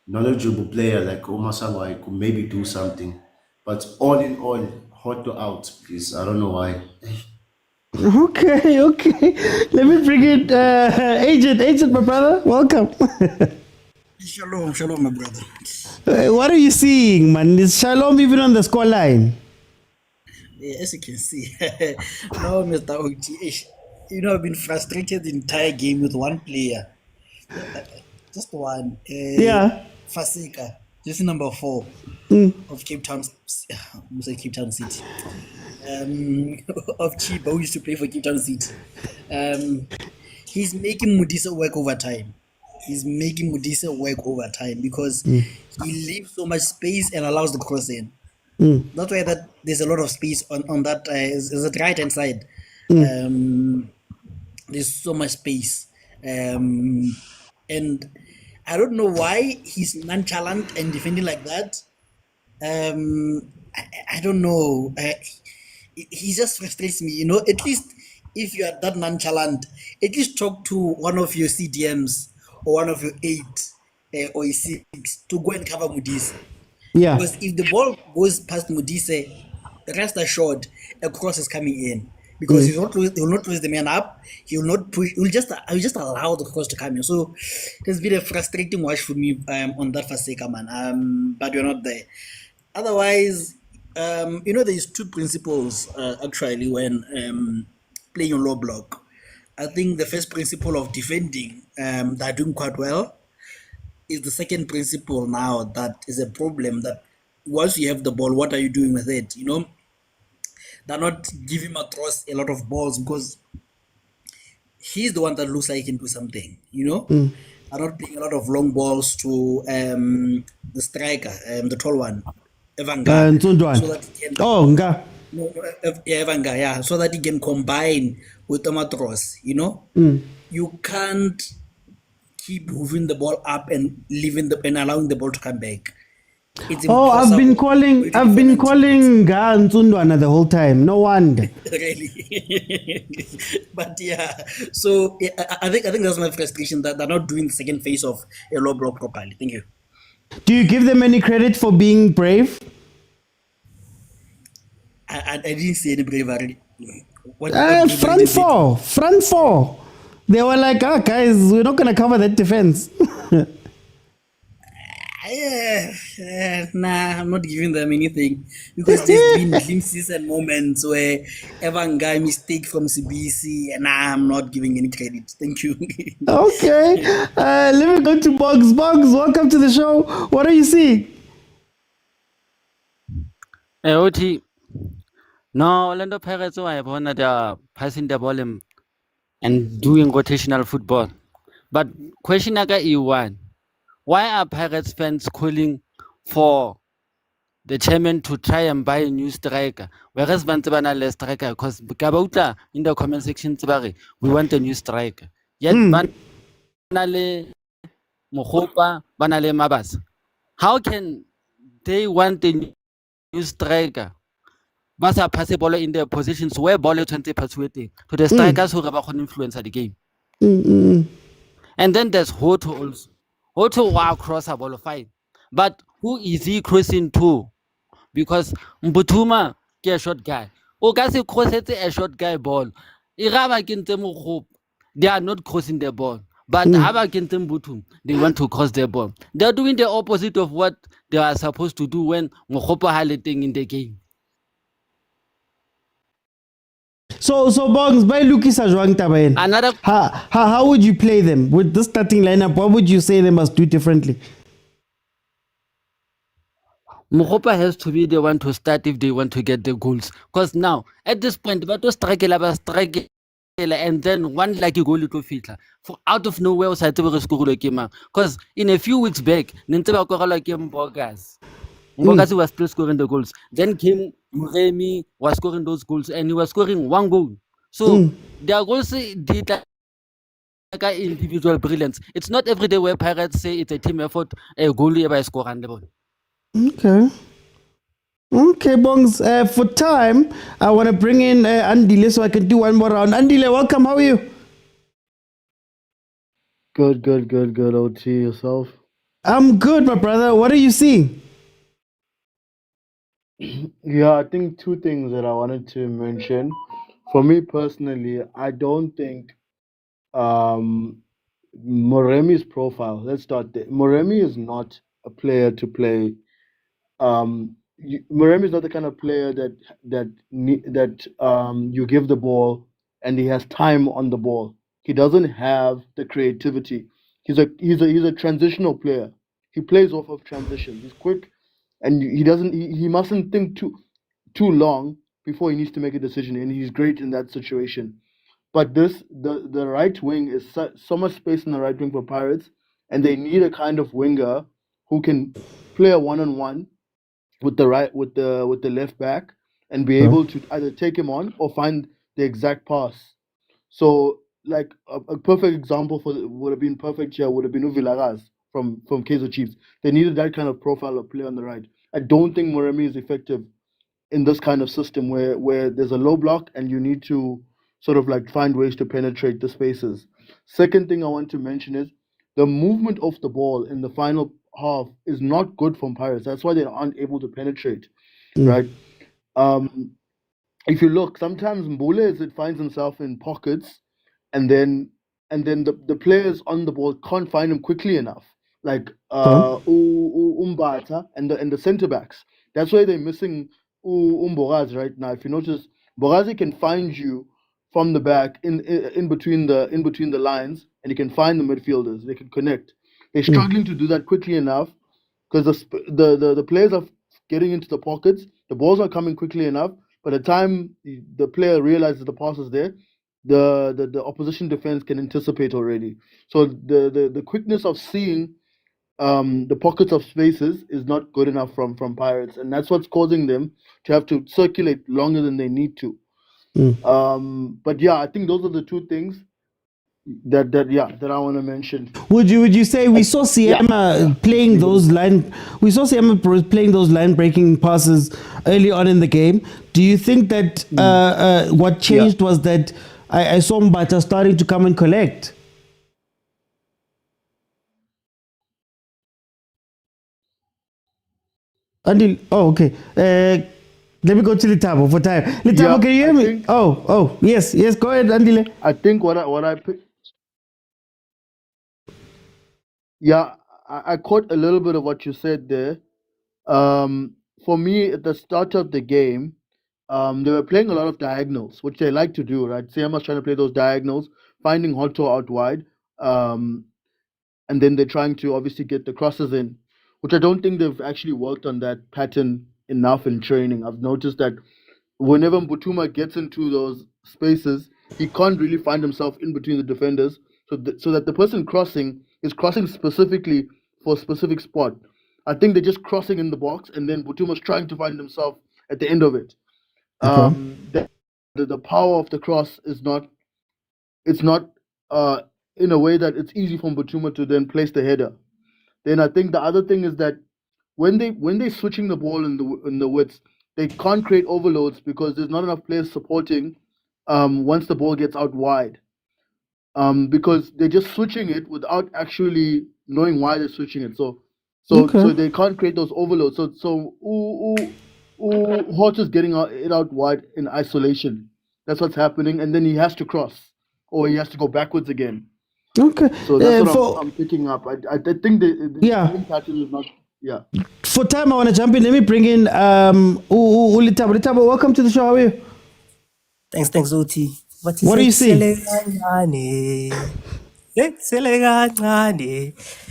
Speaker 7: knowledgeable player like Omasangwai could maybe do something. But all in all, Hoto out, please. I don't know why.
Speaker 1: Okay. Let me bring it. Agent, my brother, welcome.
Speaker 8: Shalom, my brother.
Speaker 1: What are you seeing, man? Is Shalom even on the scoreline?
Speaker 8: Yeah, as you can see, no, Mr. OG, I've been frustrated the entire game with one player. Just one. Fasika, just number 4 of Cape Town. I'm say Cape Town City. Of CHIPPA, who used to play for Cape Town City. He's making Modise work overtime. Because he leaves so much space and allows the cross in. That's why that there's a lot of space on that is the right hand side. There's so much space, and I don't know why he's nonchalant and defending like that. I don't know. He just frustrates me, At least if you are that nonchalant, at least talk to one of your CDMs or one of your 8 or your 6 to go and cover Modise.
Speaker 1: Yeah.
Speaker 8: Because if the ball goes past Modise, rest assured, a cross is coming in. Because he will not lose the man up. He will not push. He will just allow the cross to come in. So it's been a frustrating watch for me on that Faseka, man. But we're not there. Otherwise, there's 2 principles actually when playing on low block. I think the first principle of defending, they're doing quite well. Is the second principle now that is a problem, that once you have the ball, what are you doing with it? They're not giving Matros a lot of balls because he's the one that looks like he can do something, They're not playing a lot of long balls to the striker, the tall one, Evanga. So that he can,
Speaker 1: Nga.
Speaker 8: Evanga, yeah. So that he can combine with the Matros, You can't keep moving the ball up and allowing the ball to come back.
Speaker 1: I've been calling Nsundwana the whole time. No wonder.
Speaker 8: Really. But yeah, so I think that's my frustration, that they're not doing the second phase of a low block properly. Thank you.
Speaker 1: Do you give them any credit for being brave?
Speaker 8: I didn't see any bravery.
Speaker 1: Front four. They were like, guys, we're not going to cover that defense.
Speaker 8: Nah, I'm not giving them anything, because there's been glimpses and moments where Evanga mistake from CBC, and I'm not giving any credit. Thank you.
Speaker 1: Okay. Let me go to Boggs. Boggs, welcome to the show. What are you seeing?
Speaker 9: OT. No, Orlando Pirates, I have that they are passing the ball and doing rotational football. But question I got you one. Why are Pirates fans calling for the chairman to try and buy a new striker? Whereas Bantabana striker, because Kabauta in the comment section, we want a new striker. Yet Banale Mohopa, Banale Mabas. How can they want a new striker? Basa pass the ball in their positions where ball 20 persuading to the strikers who can influence the game. And then there's Hoto also. Hoto will cross a ball fine. But who is he crossing to? Because Mbutuma is a short guy. Ogasi crosses a short guy ball. They are not crossing the ball. But Mbutum, they want to cross the ball. They are doing the opposite of what they are supposed to do when Mohopa highlighting in the game.
Speaker 1: So Bongs, by Lukisa Joang Tabayen.
Speaker 9: Another
Speaker 1: How would you play them with the starting lineup? What would you say they must do differently?
Speaker 9: Mokopa has to be the one to start if they want to get the goals. Because now, at this point, but to strike and then one lucky goal to fitla. For out of nowhere, was because in a few weeks back, Ninteba Korala came Bogas. Bogas was still scoring the goals. Then came Muremi, was scoring those goals, and he was scoring one goal. So their goals did like individual brilliance. It's not every day where Pirates say it's a team effort, a goalie by score and the ball.
Speaker 1: Okay, Bongs. For time, I want to bring in Andile so I can do one more round. Andile, welcome. How are you?
Speaker 10: Good. OT, yourself?
Speaker 1: I'm good, my brother. What are you seeing?
Speaker 10: Yeah, I think two things that I wanted to mention. For me personally, I don't think Moremi's profile. Let's start there. Moremi is not a player to play. Moremi is not the kind of player that you give the ball and he has time on the ball. He doesn't have the creativity. He's a transitional player. He plays off of transition. He's quick, and he mustn't think too long before he needs to make a decision, and he's great in that situation. But the right wing is so much space in the right wing for Pirates, and they need a kind of winger who can play a one-on-one with the left back and be able to either take him on or find the exact pass. So like a perfect example would have been vilakazi from Kaizer Chiefs. They needed that kind of profile of player on the right. I don't think Moremi is effective in this kind of system where there's a low block and you need to sort of like find ways to penetrate the spaces. Second thing I want to mention is the movement of the ball in the final half is not good from Pirates. That's why they aren't able to penetrate, right? If you look, sometimes Mbule finds himself in pockets, and then the players on the ball can't find him quickly enough, like Umbata and the centre backs. That's why they're missing Boraz right now. If you notice, Borazi can find you from the back in between the lines, and you can find the midfielders. They can connect. They're struggling to do that quickly enough because the players are getting into the pockets. The balls are coming quickly enough. By the time the player realizes the pass is there, the opposition defense can anticipate already. So the quickness of seeing the pockets of spaces is not good enough from Pirates, and that's what's causing them to have to circulate longer than they need to. But yeah, I think those are the two things that I want to mention.
Speaker 1: Would you say we saw Siema playing those line breaking passes early on in the game? Do you think that what changed was that I saw Mbata starting to come and collect? Okay. Let me go to Litabo for time. Litabo, can you hear me? Yes. Go ahead, Andile.
Speaker 10: I think what I picked. Yeah, I caught a little bit of what you said there. For me, at the start of the game, they were playing a lot of diagonals, which they like to do, right? Siema's trying to play those diagonals, finding Hotto out wide, and then they're trying to obviously get the crosses in, which I don't think they've actually worked on that pattern enough in training. I've noticed that whenever Mbutuma gets into those spaces, he can't really find himself in between the defenders, so that the person crossing is crossing specifically for a specific spot. I think they're just crossing in the box, and then Butuma's trying to find himself at the end of it. The power of the cross is not in a way that it's easy for Butuma to then place the header. Then I think the other thing is that when they're switching the ball in the widths, they can't create overloads because there's not enough players supporting once the ball gets out wide. Because they're just switching it without actually knowing why they're switching it. So they can't create those overloads. So Hort is getting it out wide in isolation. That's what's happening, and then he has to cross or he has to go backwards again.
Speaker 1: Okay.
Speaker 10: So that's what I'm picking up. I think the pattern is not. Yeah.
Speaker 1: For time, I want to jump in. Let me bring in Litabo. Litabo, welcome to the show. How are you?
Speaker 11: Thanks, OT.
Speaker 1: What do you see?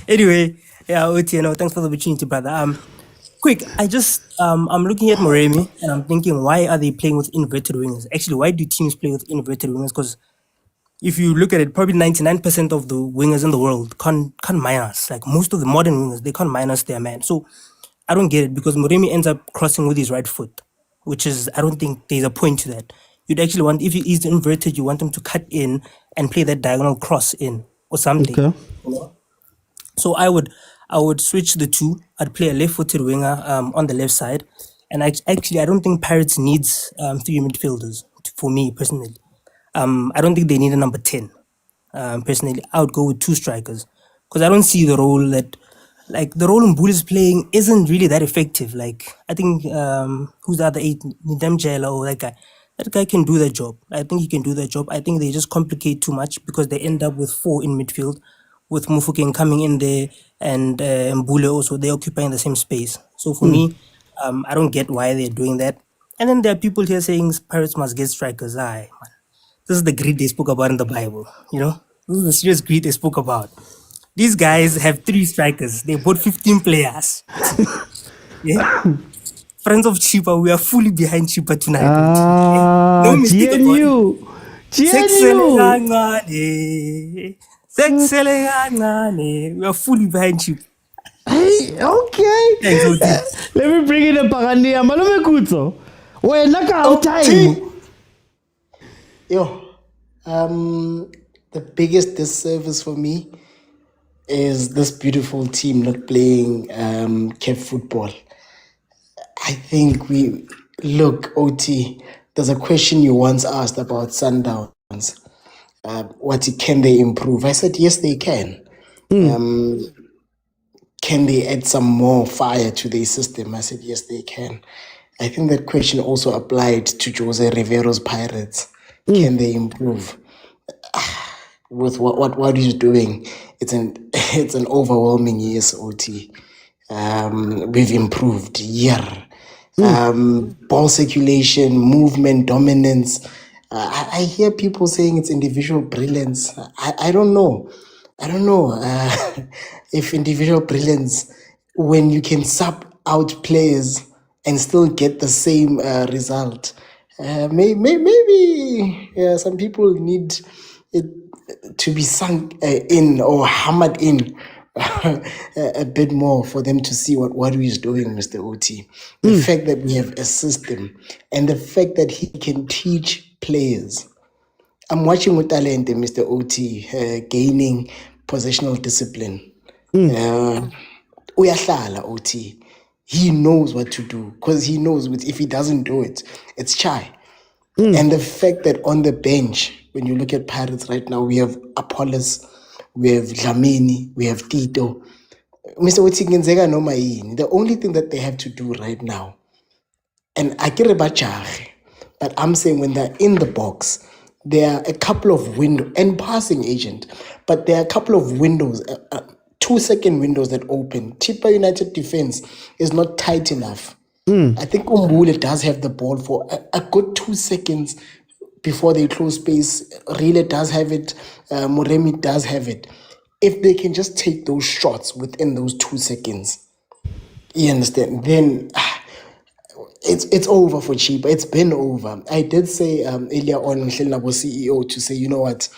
Speaker 11: Anyway, yeah, OT, thanks for the opportunity, brother. Quick, I'm looking at Moremi and I'm thinking, why are they playing with inverted wingers? Actually, why do teams play with inverted wingers? Because if you look at it, probably 99% of the wingers in the world can't minus. Like most of the modern wingers, they can't minus their man. So I don't get it, because Moremi ends up crossing with his right foot, which is, I don't think there's a point to that. You'd actually want, if he's inverted, you want him to cut in and play that diagonal cross in or something.
Speaker 1: Okay.
Speaker 11: So I would switch the two. I'd play a left-footed winger on the left side. And I don't think Pirates needs 3 midfielders, for me personally. I don't think they need a number 10. Personally, I would go with 2 strikers, because I don't see the role that, like, the role Mbulu is playing isn't really that effective. Like, I think, who's the other 8? Nidamjela or that guy. That guy can do that job. I think he can do that job. I think they just complicate too much, because they end up with 4 in midfield, with Mufokeng coming in there and Mbulu also, they're occupying the same space. So for me, I don't get why they're doing that. And then there are people here saying Pirates must get strikers. Aye, man. This is the greed they spoke about in the Bible, This is the serious greed they spoke about. These guys have 3 strikers. They bought 15 players. Yeah. Friends of CHIPPA, we are fully behind CHIPPA tonight. No mistake about it. We are fully behind CHIPPA.
Speaker 1: Hey, okay.
Speaker 11: Thanks,
Speaker 1: Let me bring in a Pagania. Malume Kutso. Well, look out time.
Speaker 12: The biggest disservice for me is this beautiful team not playing CAF football. I think OT, there's a question you once asked about Sundowns. Can they improve? I said, yes, they can. Can they add some more fire to their system? I said, yes, they can. I think that question also applied to Jose Rivero's Pirates. Can they improve? With what he's doing, it's an overwhelming yes, OT. We've improved. Ball circulation, movement, dominance. I hear people saying it's individual brilliance. I don't know. If individual brilliance, when you can sub out players and still get the same result. Maybe some people need it to be sunk in or hammered in a bit more for them to see what he's doing, Mr. OT. The fact that we have a system and the fact that he can teach players. I'm watching with talent, Mr. OT, gaining positional discipline. Uyahlala, OT. He knows what to do, because he knows if he doesn't do it, it's chai. And the fact that on the bench, when you look at Pirates right now, we have Apollos, we have Dlamini, we have Tito. Mr. OT, the only thing that they have to do right now, and I get about Chage, but I'm saying when they're in the box, there are a couple of windows, and passing agent, but there are a couple of windows, 2-second windows that open. CHIPPA United defense is not tight enough. I think Umbule does have the ball for a good 2 seconds before they close space. Rile does have it. Moremi does have it. If they can just take those shots within those 2 seconds, you understand, then it's over for CHIPPA. It's been over. I did say earlier on, Stellenbosch CEO, to say, you know what,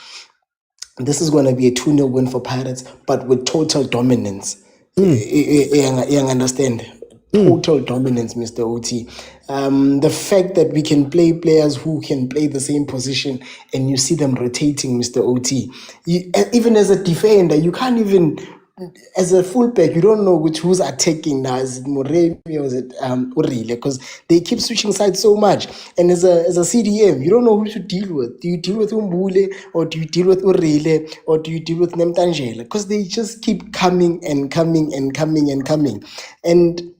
Speaker 12: this is going to be a 2-0 win for Pirates, but with total dominance. You understand? Total dominance, Mr. OT. The fact that we can play players who can play the same position and you see them rotating, Mr. OT. Even as a defender, you can't even, as a fullback, you don't know who's attacking now. Is it Moremi or is it Urile? Because they keep switching sides so much. And as a CDM, you don't know who to deal with. Do you deal with Umbule, or do you deal with Urile, or do you deal with Nemtangela? Because they just keep coming and coming and coming and coming. And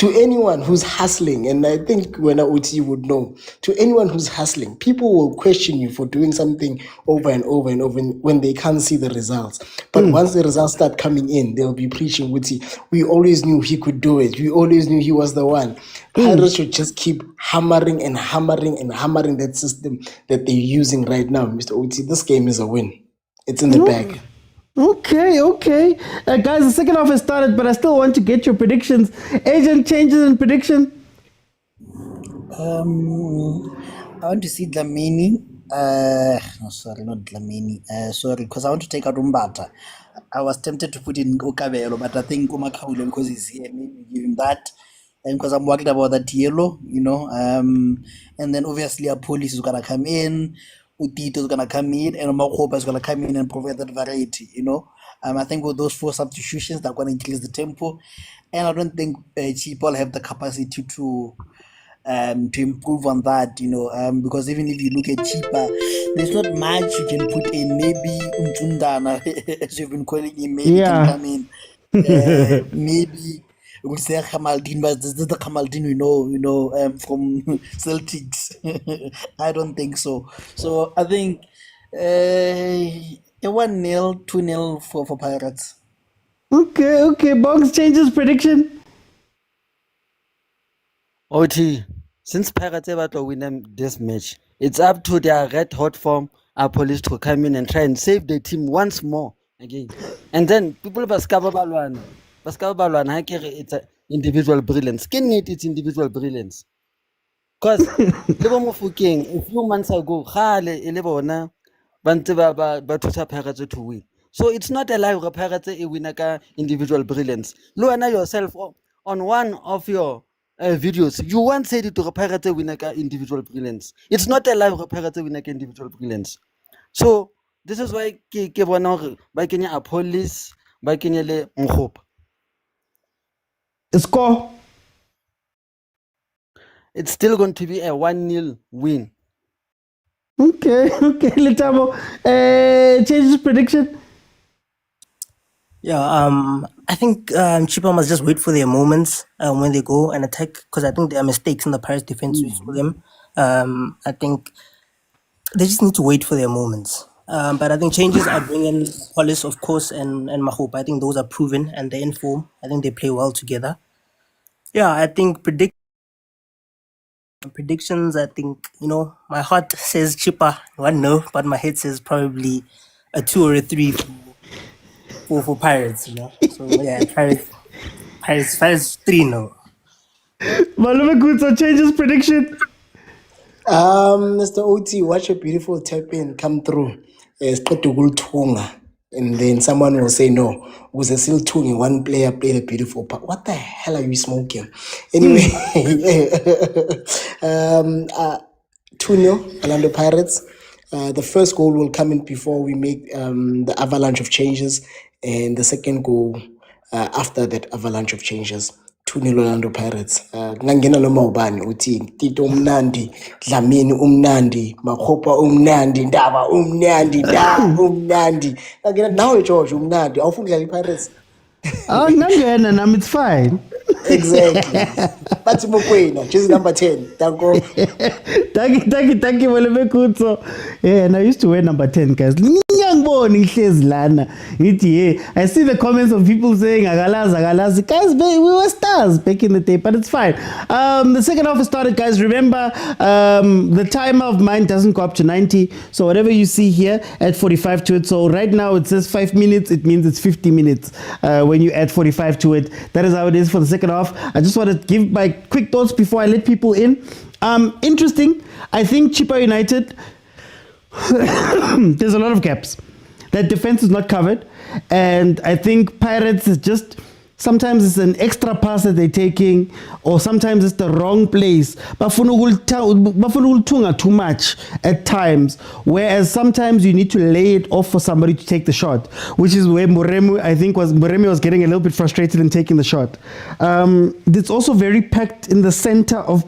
Speaker 12: to anyone who's hustling, and I think when OT would know, to anyone who's hustling, people will question you for doing something over and over and over when they can't see the results. But once the results start coming in, they'll be preaching Wuti. We always knew he could do it. We always knew he was the one. Pirates should just keep hammering and hammering and hammering that system that they're using right now, Mr. OT. This game is a win. It's in the bag.
Speaker 1: Okay. Guys, the second half has started, but I still want to get your predictions. Agent, changes in prediction?
Speaker 8: I want to see Dlamini. No, sorry, not Dlamini. Sorry, because I want to take out Umbata. I was tempted to put in Okavelo, but I think Umakaule, because he's here, maybe give him that. And because I'm worried about that yellow, and then obviously a police is going to come in, Utito is going to come in, and Makopa is going to come in and provide that variety, I think with those 4 substitutions, they're going to increase the tempo. And I don't think CHIPPA will have the capacity to improve on that, because even if you look at CHIPPA, there's not much you can put in. Maybe Umtundana, as you've been calling him, maybe can come in. Maybe we say Kamaldin, but this is the Kamaldin we know, from Celtics. I don't think so. So I think a 1-0, 2-0 for Pirates.
Speaker 1: Okay. Bongs, changes prediction?
Speaker 9: OT, since Pirates ever to win this match, it's up to their red hot form, our police to come in and try and save the team once more again. And then people Baskaba Balwan, it's an individual brilliance. Can it's individual brilliance. Because a few months ago, Pirates to win. So it's not a lie of Pirates a winner individual brilliance. Luana yourself on one of your videos, you once said it to a Pirates winner individual brilliance. It's not a lie of Pirates winner individual brilliance. So this is why by Kenya a police, by Kenya le Mkhop.
Speaker 1: Score?
Speaker 9: It's still going to be a 1-0 win.
Speaker 1: Okay, Letamo. Changes prediction?
Speaker 11: Yeah, I think CHIPPA must just wait for their moments when they go and attack, because I think there are mistakes in the Pirates defense for them. I think they just need to wait for their moments. But I think changes are bringing Hollis, of course, and Mahope. I think those are proven and they're in form. I think they play well together. Yeah, I think predictions, I think, my heart says CHIPPA 1-0, but my head says probably a 2 or a 3 for Pirates, So yeah, Pirates 3-0.
Speaker 1: Malume Kutso, changes prediction?
Speaker 12: Mr. OT, watch a beautiful tap in come through. And then someone will say no. Was a still tuning one player played a beautiful part. What the hell are you smoking? Anyway, 2-0 Orlando Pirates. The first goal will come in before we make the avalanche of changes, and the second goal after that avalanche of changes. 2-0 Orlando Pirates. Ngangena noma ubani uthi Tito umnandi, Dlamini umnandi, Makhopa umnandi, Ndaba umnandi, umnandi. Ngangena nawe George umnandi. Awufuni ukudlala iPirates?
Speaker 1: Ngangena nami, it's fine.
Speaker 12: Exactly. But mokwena, jersey number 10. Thank you,
Speaker 1: Malume Kutso. Yeah, and I used to wear number 10, guys. I see the comments of people saying Agalazi. Guys, we were stars back in the day, but it's fine. The second half has started, guys. Remember, the timer of mine doesn't go up to 90. So whatever you see here, add 45 to it. So right now it says 5 minutes. It means it's 50 minutes when you add 45 to it. That is how it is for the second half. I just want to give my quick thoughts before I let people in. Interesting. I think CHIPPA United, there's a lot of gaps. That defense is not covered. And I think Pirates is just, sometimes it's an extra pass that they're taking, or sometimes it's the wrong place. Bafana tunga too much at times, whereas sometimes you need to lay it off for somebody to take the shot, which is where Moremi was getting a little bit frustrated in taking the shot. It's also very packed in the center of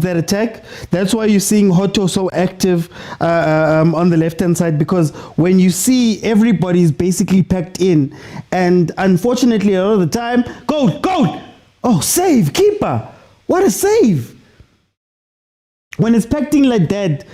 Speaker 1: that attack. That's why you're seeing Hoto so active on the left-hand side, because when you see everybody's basically packed in, and unfortunately a lot of the time, goal! Oh, save, keeper. What a save. When it's packed in like that,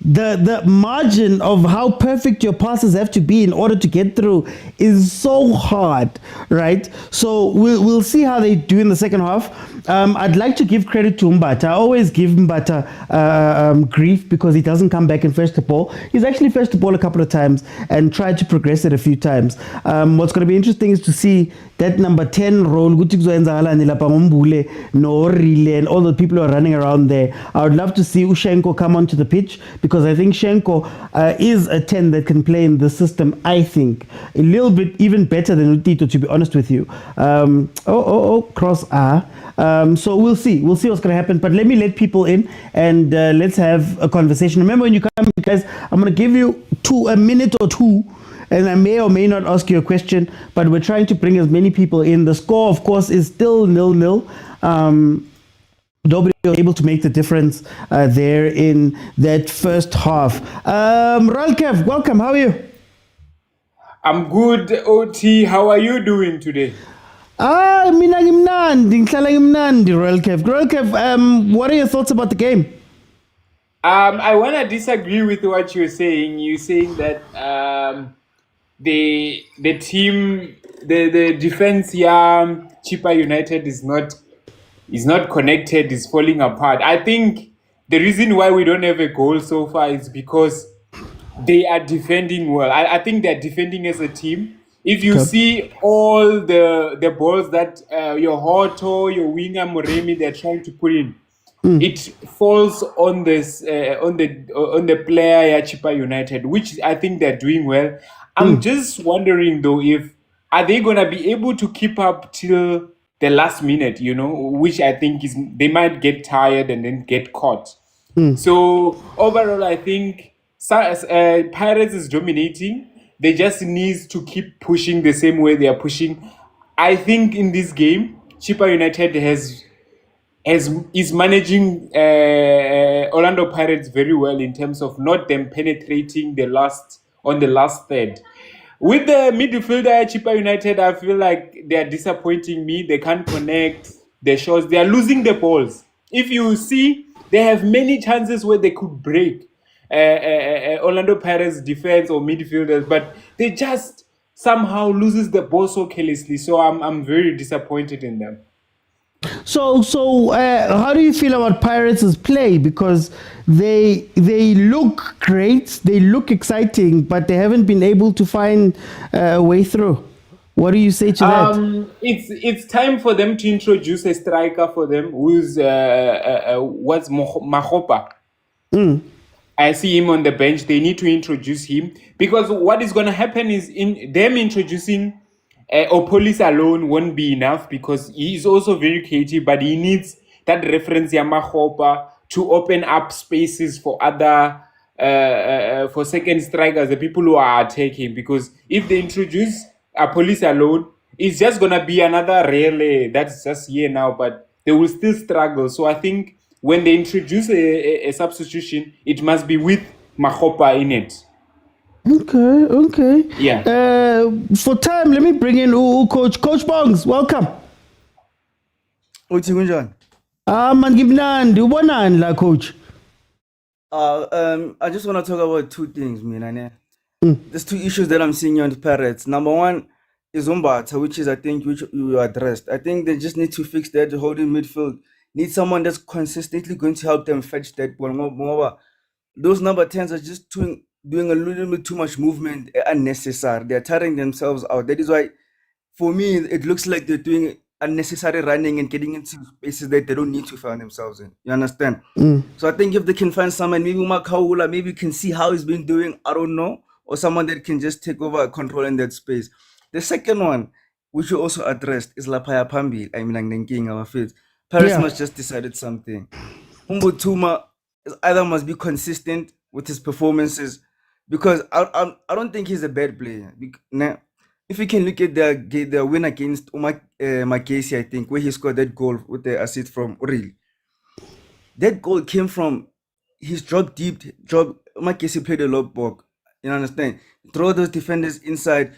Speaker 1: the margin of how perfect your passes have to be in order to get through is so hard, right? So we'll see how they do in the second half. I'd like to give credit to Mbata. I always give Mbata grief because he doesn't come back and fetch the ball. He's actually fetched the ball a couple of times and tried to progress it a few times. What's going to be interesting is to see that number 10 role, and all the people who are running around there. I would love to see Ushenko come onto the pitch because I think Shenko is a 10 that can play in the system, I think. A little bit even better than Utito, to be honest with you. Cross R. So we'll see. We'll see what's going to happen. But let me let people in and let's have a conversation. Remember, when you come, guys, I'm going to give you a minute or two. And I may or may not ask you a question, but we're trying to bring as many people in. The score, of course, is still 0-0. Nobody was able to make the difference there in that first half. Ralkev, welcome. How are you?
Speaker 13: I'm good, OT. How are you doing today?
Speaker 1: Mina ngimnandi, ngihlala ngimnandi, Ralkev. Ralkev, what are your thoughts about the game?
Speaker 13: I want to disagree with what you're saying. You're saying that the team, the defense here, CHIPPA United is not connected, is falling apart. I think the reason why we don't have a goal so far is because they are defending well. I think they're defending as a team. If you see all the balls that your Hoto, your winger Moremi, they're trying to put in, it falls on this on the player at CHIPPA United, which I think they're doing well. I'm just wondering though, are they gonna be able to keep up till the last minute, which I think is they might get tired and then get caught. So overall, I think Pirates is dominating. They just need to keep pushing the same way they are pushing. I think in this game, CHIPPA United is managing Orlando Pirates very well in terms of not them penetrating on the last third. With the midfielder CHIPPA United, I feel like they are disappointing me. They can't connect the shots. They are losing the balls. If you see, they have many chances where they could break Orlando Pirates defense or midfielders, but they just somehow loses the ball so carelessly. So I'm very disappointed in them.
Speaker 1: So how do you feel about Pirates' play? Because they look great, they look exciting, but they haven't been able to find a way through. What do you say to that?
Speaker 13: It's time for them to introduce a striker for them who's Mahopa. I see him on the bench. They need to introduce him because what is going to happen is in them introducing Opolis alone won't be enough because he is also very creative, but he needs that reference Yamahopa to open up spaces for other for second strikers, the people who are attacking. Because if they introduce Opolis alone, it's just gonna be another relay that's just here now, but they will still struggle. So I think when they introduce a substitution, it must be with Mahopa in it.
Speaker 1: Okay.
Speaker 13: Yeah.
Speaker 1: For time, let me bring in Coach Bongs. Welcome.
Speaker 3: Uthi kunjani?
Speaker 1: Man ngimnandi ubonani la coach?
Speaker 3: I just want to talk about two things, man. There's two issues that I'm seeing on the Pirates. Number one is Umbata, which I think you addressed. I think they just need to fix that holding midfield. Need someone that's consistently going to help them fetch that ball. Those number 10s are just doing a little bit too much movement, unnecessary. They're tiring themselves out. That is why, for me, it looks like they're doing unnecessary running and getting into spaces that they don't need to find themselves in. You understand? So I think if they can find someone, maybe Makaula, maybe you can see how he's been doing, I don't know, or someone that can just take over control in that space. The second one, which you also addressed, is Lapaya Pambi. I mean, I'm thinking our face. Paris must just decided something. Humbutuma either must be consistent with his performances, because I don't think he's a bad player. If you can look at the win against Makesi, I think, where he scored that goal with the assist from Uril. That goal came from his drop deep. Makesi played a low block. You understand? Throw those defenders inside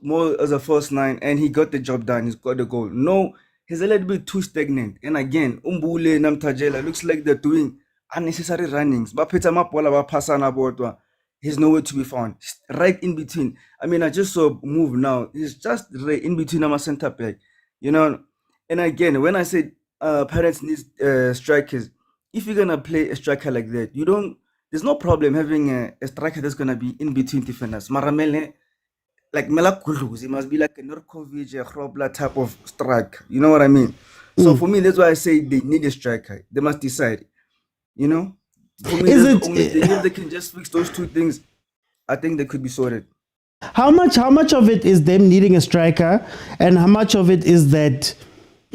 Speaker 3: more as a false nine, and he got the job done. He's got the goal. No he's a little bit too stagnant. And again, Umbule Namtajela looks like they're doing unnecessary runnings. Bapeta mapola bapasana bodwa. He's nowhere to be found. He's right in between. I mean, I just saw a move now. He's just right in between our center back. You know, and again, when I said Pirates need strikers, if you're gonna play a striker like that, there's no problem having a striker that's gonna be in between defenders. Maramele, like Melakuluzi, it must be like a Norkovic, a Hrobla type of striker. You know what I mean? So for me, that's why I say they need a striker. They must decide. You know, for me, if they can just fix those two things, I think they could be sorted.
Speaker 1: How much of it is them needing a striker, and how much of it is that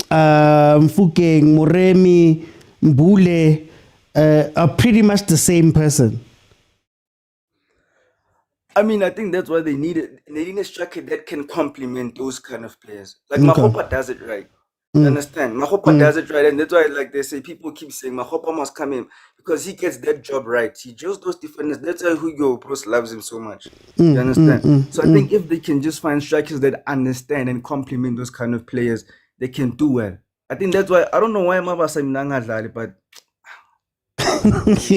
Speaker 1: Mfukeng, Moremi, Mbule are pretty much the same person?
Speaker 3: I mean, I think that's why they need a striker that can complement those kind of players. Like Mahopa does it right. You understand? Mahopa does it right, and that's why, like they say, people keep saying Mahopa must come in because he gets that job right. He just those defenders. That's why Hugo Bros loves him so much. You understand? So I think if they can just find strikers that understand and complement those kind of players, they can do well. I think that's why I don't know why Mabasa Nangadali, but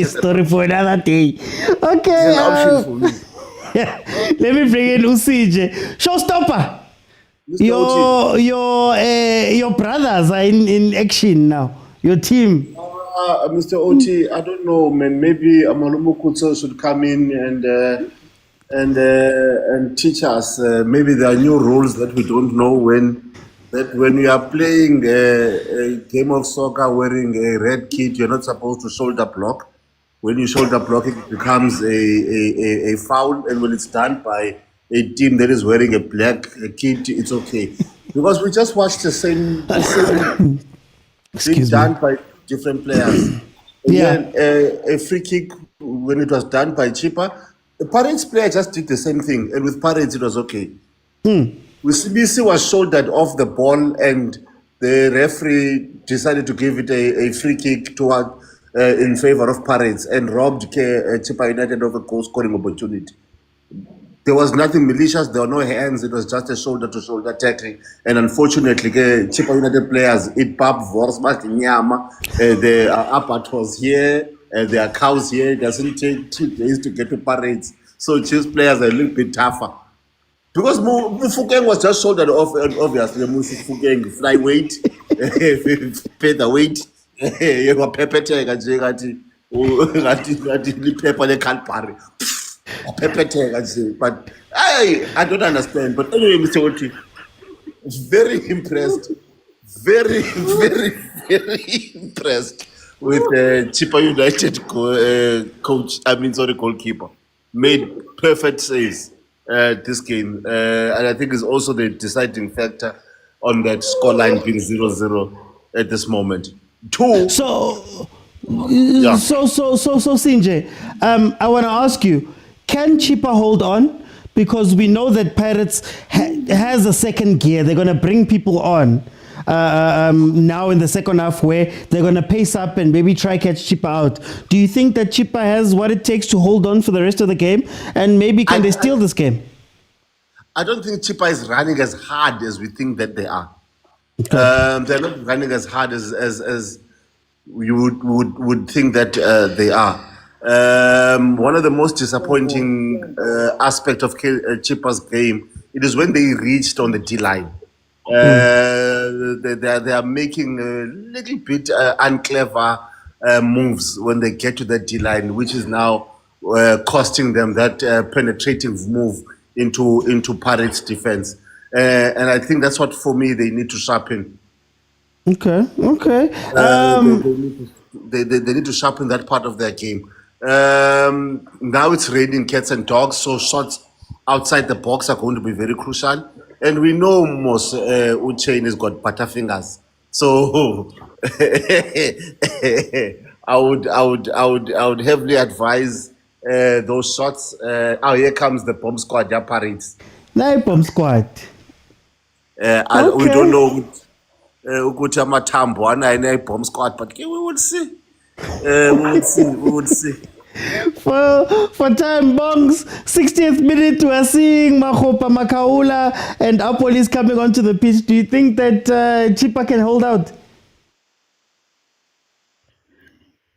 Speaker 1: story for another day. Okay,
Speaker 3: it's an option for me.
Speaker 1: Let me bring in Usije. Showstopper. Your brothers are in action now. Your team.
Speaker 10: Mr. Oti, I don't know, man. Maybe Amalumu Kutso should come in and teach us. Maybe there are new rules that we don't know when you are playing a game of soccer wearing a red kit, you're not supposed to shoulder block. When you shoulder block, it becomes a foul, and when it's done by a team that is wearing a black kit, it's okay. Because we just watched the same thing done by different players. Again, a free kick, when it was done by CHIPPA, the Pirates player just did the same thing, and with Pirates, it was okay. CBC was shouldered off the ball, and the referee decided to give it a free kick toward in favor of Pirates and robbed CHIPPA United of a goal-scoring opportunity. There was nothing malicious. There were no hands. It was just a shoulder-to-shoulder tackling. And unfortunately, CHIPPA United players eat pap, vorsmat, nyama. The abat was here. There are cows here. It doesn't take 2 days to get to Pirates. So Chiefs players are a little bit tougher. Because Mufukeng was just shouldered off, and obviously Mufukeng flyweight, featherweight. You got pepper tag and say pepper the Calpari. Pepper tag and say, but I don't understand. But anyway, Mr. Oti, very impressed, very impressed with CHIPPA United goalkeeper. Made perfect saves this game, and I think is also the deciding factor on that scoreline being 0-0 at this moment.
Speaker 1: So Sinje, I want to ask you, can CHIPPA hold on? Because we know that Pirates has a second gear. They're going to bring people on now in the second half, where they're going to pace up and maybe try catch CHIPPA out. Do you think that CHIPPA has what it takes to hold on for the rest of the game? And maybe can they steal this game?
Speaker 7: I don't think CHIPPA is running as hard as we think that they are. Okay. They're not running as hard as you would think that they are. One of the most disappointing aspects of CHIPPA's game, it is when they reached on the D-line. They are making a little bit unclever moves when they get to the D-line, which is now costing them that penetrative move into Pirates defense. And I think that's what, for me, they need to sharpen.
Speaker 1: Okay.
Speaker 7: They need to sharpen that part of their game. Now it's raining cats and dogs, so shots outside the box are going to be very crucial. And we know most Uchain has got butterfingers, so I would heavily advise those shots. Here comes the bomb squad, Pirates.
Speaker 1: No bomb squad.
Speaker 7: We don't know ukuthi amatambo anayo bomb squad, but we will see. We will see.
Speaker 1: For time bongs, 60th minute, we're seeing Makgopa, Makaula, and Apolis coming onto the pitch. Do you think that CHIPPA can hold out?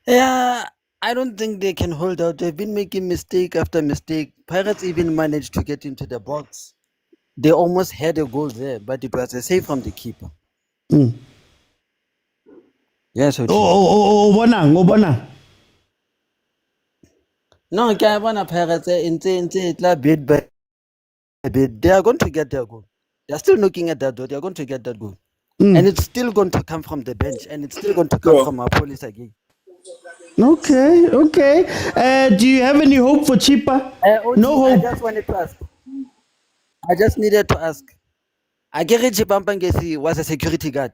Speaker 9: Yeah, I don't think they can hold out. They've been making mistake after mistake. Pirates even managed to get into the box. They almost had a goal there, but it was a save from the keeper. Yes,
Speaker 1: Bonang.
Speaker 9: No, Pirates in bit by bit. They are going to get their goal. They are still looking at that door. They are going to get that goal. And it's still going to come from the bench, and it's still going to come from our police again.
Speaker 1: Okay. Do you have any hope for CHIPPA? No hope.
Speaker 9: I just wanted to ask. I just needed to ask. Agere Chipampangesi was a security guard.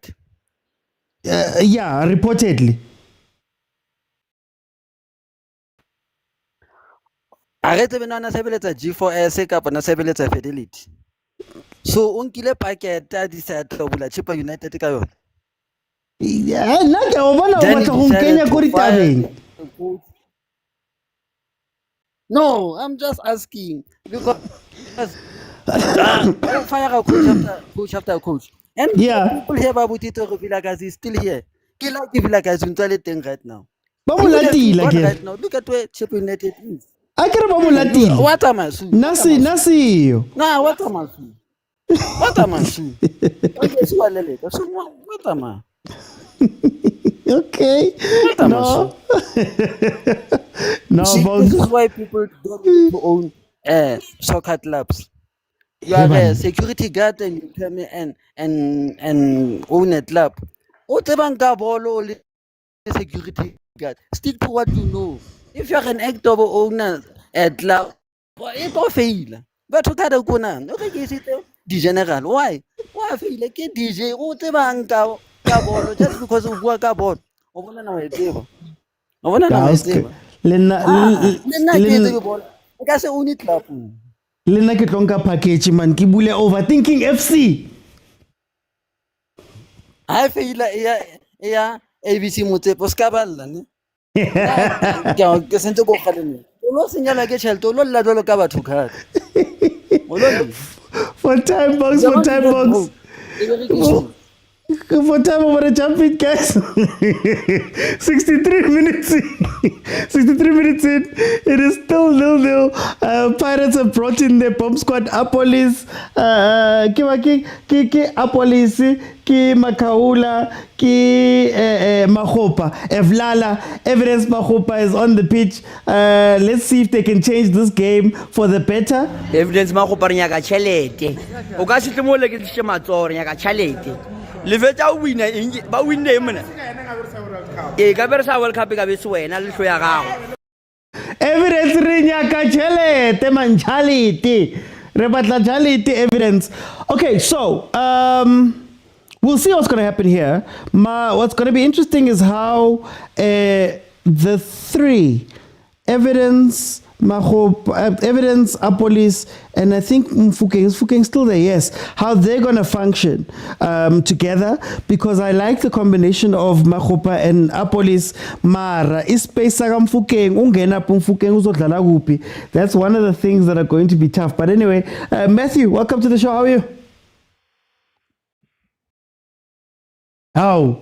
Speaker 1: Yeah, reportedly.
Speaker 9: Arete bena sebeletsa G4S kapa na sebeletsa Fidelity. So unkile packet a di sa tlobula CHIPPA United ka yona.
Speaker 1: Yeah, nna ke o bona o batla go nkenya ko ditabeng.
Speaker 9: No, I'm just asking because fire coach after coach. And people here about Tito Vilakazi is still here. Ke like Vilakazi ntse le teng right now.
Speaker 1: Ba mo latile ke.
Speaker 9: Right now, look at where CHIPPA United is.
Speaker 1: I can ba mo latile.
Speaker 9: What am I su?
Speaker 1: Nasi.
Speaker 9: Nah, what am I su? What am I su? Okay, so what am I?
Speaker 1: Okay. No. No,
Speaker 9: this is why people don't need to own soccer clubs. You are a security guard and you come and own a club. Security guard. Stick to what you know. If you are an actor or owner at club, it will fail. But to cut a kuna, okay, is it the general? Why fail? Like DJ, just because of work about. I want to know a table. I want to know a table. I say own it club.
Speaker 1: Lena ke tlonka package man ke bule overthinking FC.
Speaker 9: I feel like yeah ABC Motsepe ska balla ne. Ke sentse go kgalene. O lo senyala ke tšhelete o lo lla dolo ka batho kgale.
Speaker 1: For time box. For time over the jumping guys. 63 minutes in. It is still 0-0. Pirates have brought in their bomb squad. Apolis, Apolis, Makaula, Makgopa, Evlala. Evidence Makgopa is on the pitch. Let's see if they can change this game for the better.
Speaker 3: Evidence Makgopa nyaka chelete. O ka se tlemole ke tse matsoro nyaka chelete. Le vetsa o wina ba winne mona. Ka bersa World Cup ka beso wena le hlo ya gago.
Speaker 1: Evidence re nyaka chelete manchaliti. Re batla chaliti evidence. Okay, so we'll see what's going to happen here. What's going to be interesting is how the three evidence, evidence, Apolis, and I think Mfukeng still there, yes, how they're going to function together, because I like the combination of Makgopa and Apolis. Mara, that's one of the things that are going to be tough. But anyway, Matthew, welcome to the show. How are you? How?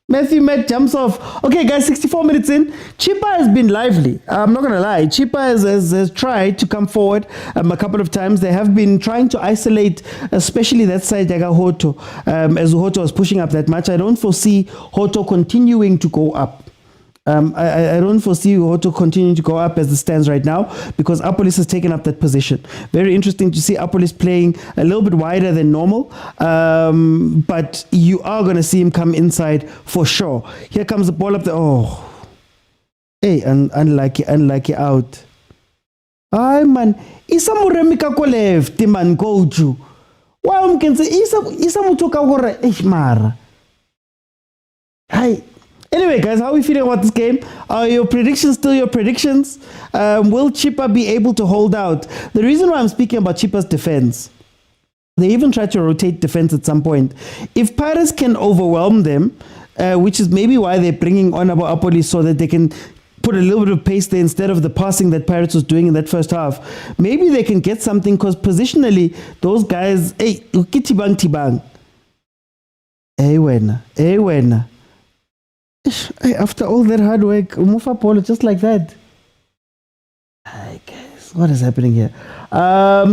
Speaker 1: Matthew jumps off. Okay, guys, 64 minutes in. CHIPPA has been lively. I'm not going to lie. CHIPPA has tried to come forward a couple of times. They have been trying to isolate, especially that side, Hoto, as Hoto was pushing up that much. I don't foresee Hoto continuing to go up. I don't foresee Hoto continuing to go up as it stands right now, because Apolis has taken up that position. Very interesting to see Apolis playing a little bit wider than normal, but you are going to see him come inside for sure. Here comes the ball up there. Oh, hey, unlucky out. Ay man, isa muremika ko left man coach. Why can say isa mutoka gore mara. Hi. Anyway, guys, how are we feeling about this game? Are your predictions still your predictions? Will CHIPPA be able to hold out? The reason why I'm speaking about CHIPPA's defense, they even tried to rotate defense at some point. If Pirates can overwhelm them, which is maybe why they're bringing on Apolis so that they can put a little bit of pace there instead of the passing that Pirates was doing in that first half. Maybe they can get something because positionally, those guys, hey, ukitibang tibang. Hey, when. After all that hard work, Mufa Polo just like that. Hi guys, what is happening here?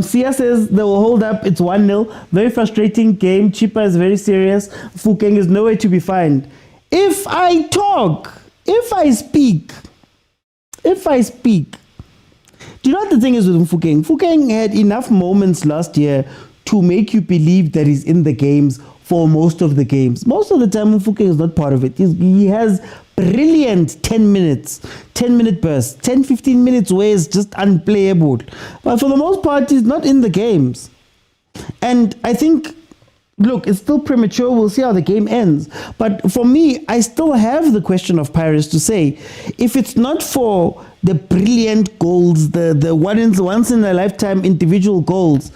Speaker 1: Sia says they will hold up. It's 1-0. Very frustrating game. CHIPPA is very serious. Fukeng is nowhere to be found. If I talk, if I speak, do you know what the thing is with Fukeng? Fukeng had enough moments last year to make you believe that he's in the games for most of the games. Most of the time, Fukeng is not part of it. He has brilliant 10-minute bursts, 10, 15 minutes where it's just unplayable. But for the most part, he's not in the games. And I think, look, it's still premature. We'll see how the game ends. But for me, I still have the question of Pirates to say, if it's not for the brilliant goals, the once in a lifetime individual goals,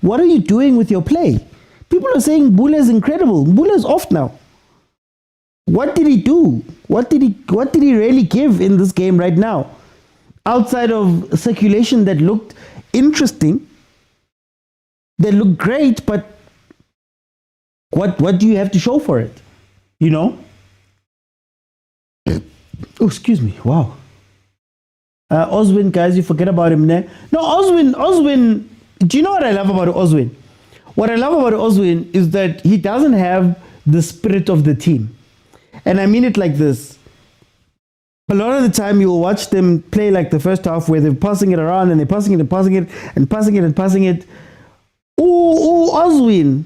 Speaker 1: what are you doing with your play? People are saying Bula is incredible. Bula is off now. What did he do? What did he really give in this game right now? Outside of circulation that looked interesting, that looked great, but what do you have to show for it? You know? Oh, excuse me. Wow. Oswin, guys, you forget about him there. No, Oswin, do you know what I love about Oswin? What I love about Oswin is that he doesn't have the spirit of the team. And I mean it like this. A lot of the time you'll watch them play like the first half where they're passing it around and they're passing it and passing it and passing it and passing it. Oswin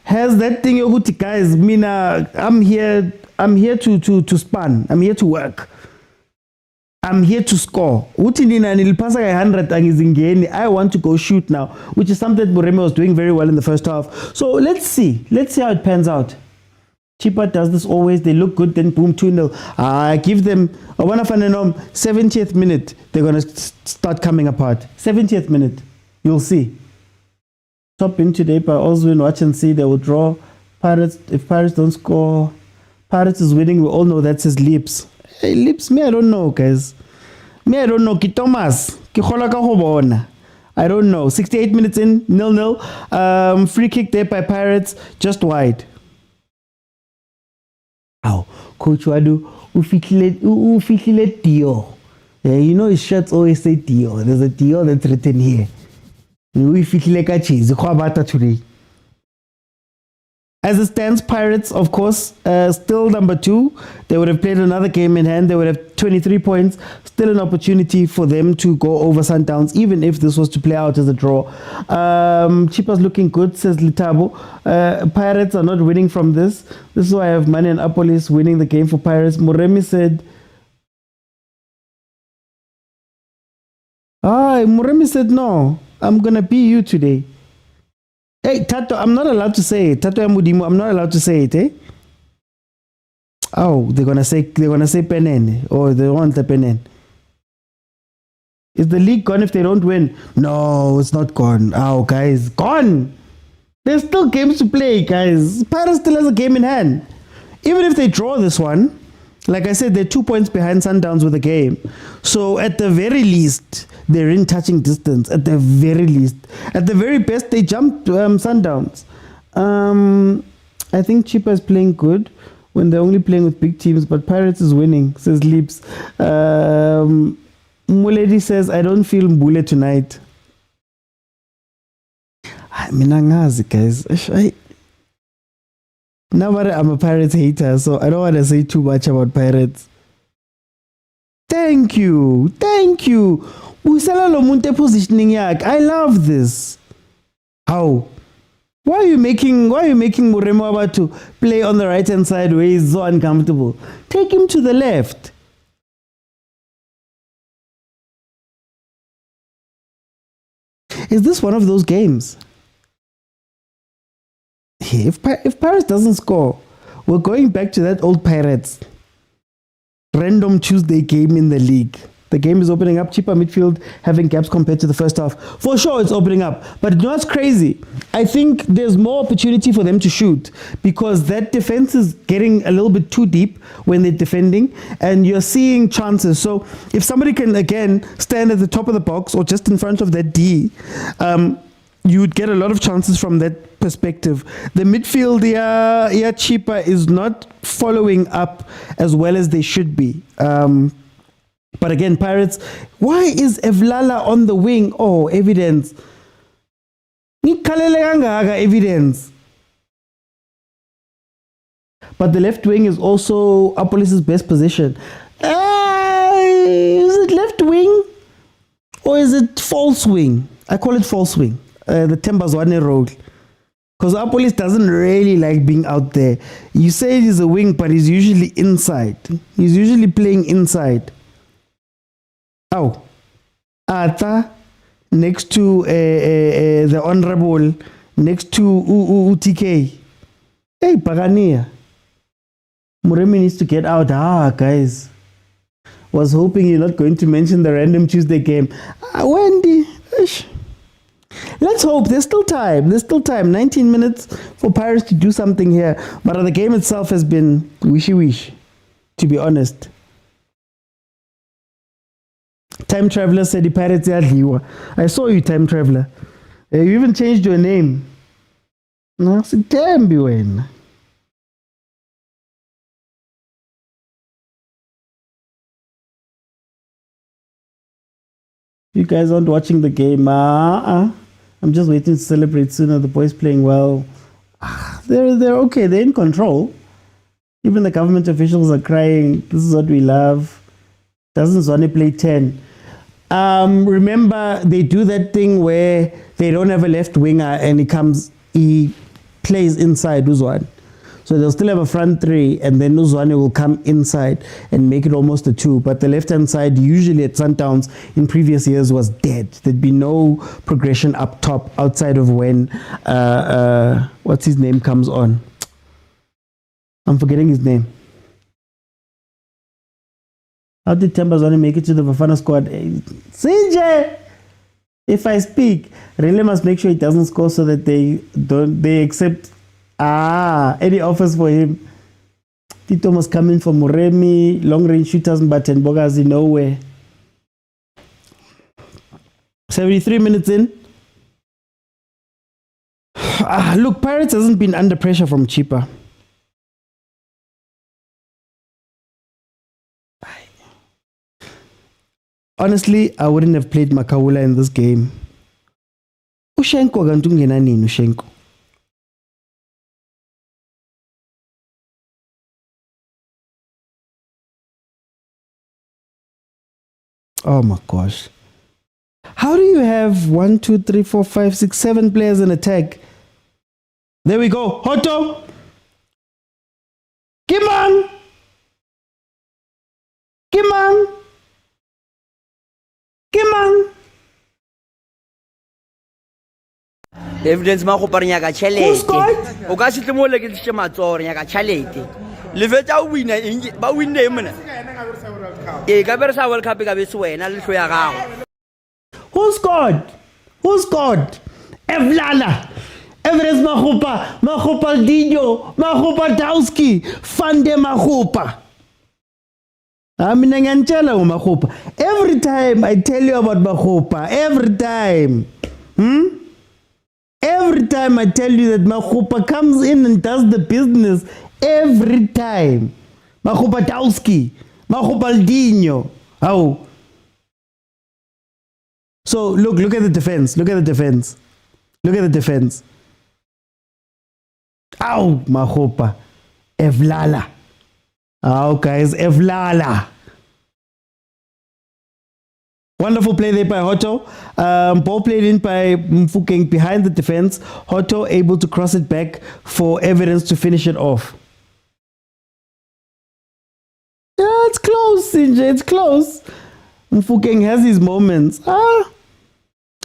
Speaker 1: has that thing, guys, Mina, I'm here to span. I'm here to work. I'm here to score. I want to go shoot now, which is something Bureme was doing very well in the first half. So let's see how it pans out. CHIPPA does this always. They look good, then boom, 2-0. I give them a 70th minute. They're going to start coming apart. 70th minute. You'll see. Top in today by Oswin. Watch and see. They will draw. Pirates. If Pirates don't score, Pirates is winning. We all know that's his lips. Hey, lips, me, I don't know, guys. Me, I don't know. Ki Thomas. Ki khola ka go bona. I don't know. 68 minutes in, 0-0. Free kick there by Pirates, just wide. Ow. Coach Wadu, ufihlile Dio. Yeah, you know his shirts always say Dio. There's a Dio that's written here. Ufihlile ka cheese. Khwabata today. As it stands, Pirates, of course, still number 2. They would have played another game in hand. They would have 23 points. Still an opportunity for them to go over Sundowns, even if this was to play out as a draw. CHIPPA's looking good, says Litabo. Pirates are not winning from this. This is why I have Mane and Apolis winning the game for Pirates. Moremi said... Moremi said, no, I'm going to be you today. Hey, Tato, I'm not allowed to say it. Tato Yamudimu, I'm not allowed to say it, eh? Oh, they're gonna say Penen, or they want the Penen. Is the league gone if they don't win? No, it's not gone. Oh, guys, gone. There's still games to play, guys. Pirates still has a game in hand. Even if they draw this one, like I said, they're 2 points behind Sundowns with the game. So at the very least, they're in touching distance. At the very least. At the very best, they jumped Sundowns. I think CHIPPA is playing good when they're only playing with big teams, but Pirates is winning, says Leaps. Muledi says, I don't feel Mbule tonight. Minangazi, guys. Now I'm a Pirates hater, so I don't want to say too much about Pirates. Thank you. Busela Lomunte positioning yak. I love this. How? Why are you making Muremo about to play on the right hand side where he's so uncomfortable? Take him to the left. Is this one of those games? If Pirates doesn't score, we're going back to that old Pirates random Tuesday game in the league. The game is opening up. CHIPPA midfield having gaps compared to the first half. For sure, it's opening up. But you know what's crazy? I think there's more opportunity for them to shoot because that defense is getting a little bit too deep when they're defending, and you're seeing chances. So if somebody can, again, stand at the top of the box or just in front of that D, you would get a lot of chances from that perspective. The midfield, CHIPPA is not following up as well as they should be. But again, Pirates, why is Evlala on the wing? Oh, evidence. Evidence. But the left wing is also Apolis's best position. Is it left wing or is it false wing? I call it false wing. The Tembazwane role. Because Apolis doesn't really like being out there. You say he's a wing, but he's usually inside. He's usually playing inside. Oh, Ata next to the Honorable, next to TK. Hey, Pagania. Muremi needs to get out. Guys. Was hoping you're not going to mention the random Tuesday game. Wendy. Let's hope. There's still time. 19 minutes for Pirates to do something here. But the game itself has been wishy-wish, to be honest. Time Traveler said the Pirates are. I saw you, Time Traveler. You even changed your name. No, I said, damn, Biwen. You guys aren't watching the game. I'm just waiting to celebrate sooner. The boys playing well. They're okay. They're in control. Even the government officials are crying. This is what we love. Doesn't Zwane play 10? Remember, they do that thing where they don't have a left winger and he plays inside Uzwane. So they'll still have a front three, and then Uzwane will come inside and make it almost a 2. But the left-hand side, usually at Sundowns in previous years, was dead. There'd be no progression up top outside of when, what's his name comes on. I'm forgetting his name. How did Tembazwane make it to the Bafana squad? CJ! If I speak, really must make sure he doesn't score so that they accept any offers for him. Tito must come in for Muremi, long range shooters, but Bogazi nowhere. 73 minutes in. Look, Pirates hasn't been under pressure from CHIPPA. Honestly, I wouldn't have played Makawula in this game. Ushenko gantungena nini Ushenko? Oh my gosh. How do you have 1, 2, 3, 4, 5, 6, 7 players in attack? There we go. Hoto! Kimang! Kimang! Kimang!
Speaker 3: Evidence ma go pa nyaka chelete. O ka se tle mo le ke tse matsoro nyaka chelete. Le vetsa winner ba winne mona. Ka bersa World Cup ka be se wena le hlo ya gago.
Speaker 1: Who scored? Who scored? Evlala. Everest Mahopa Dino, Mahopa Dowski, Fande Mahopa. Every time I tell you about Mahopa, every time I tell you that Mahopa comes in and does the business, every time. Mahopa Dowski, Mahopa Dino. Oh. So look at the defense. Look at the defense. Look at the defense. Ow, Mahopa. Evlala. Oh, guys, Evlala. Wonderful play there by Hoto. Ball played in by Mfukeng behind the defense. Hoto able to cross it back for Evidence to finish it off. Yeah, it's close, Sinja. It's close. Mfukeng has his moments.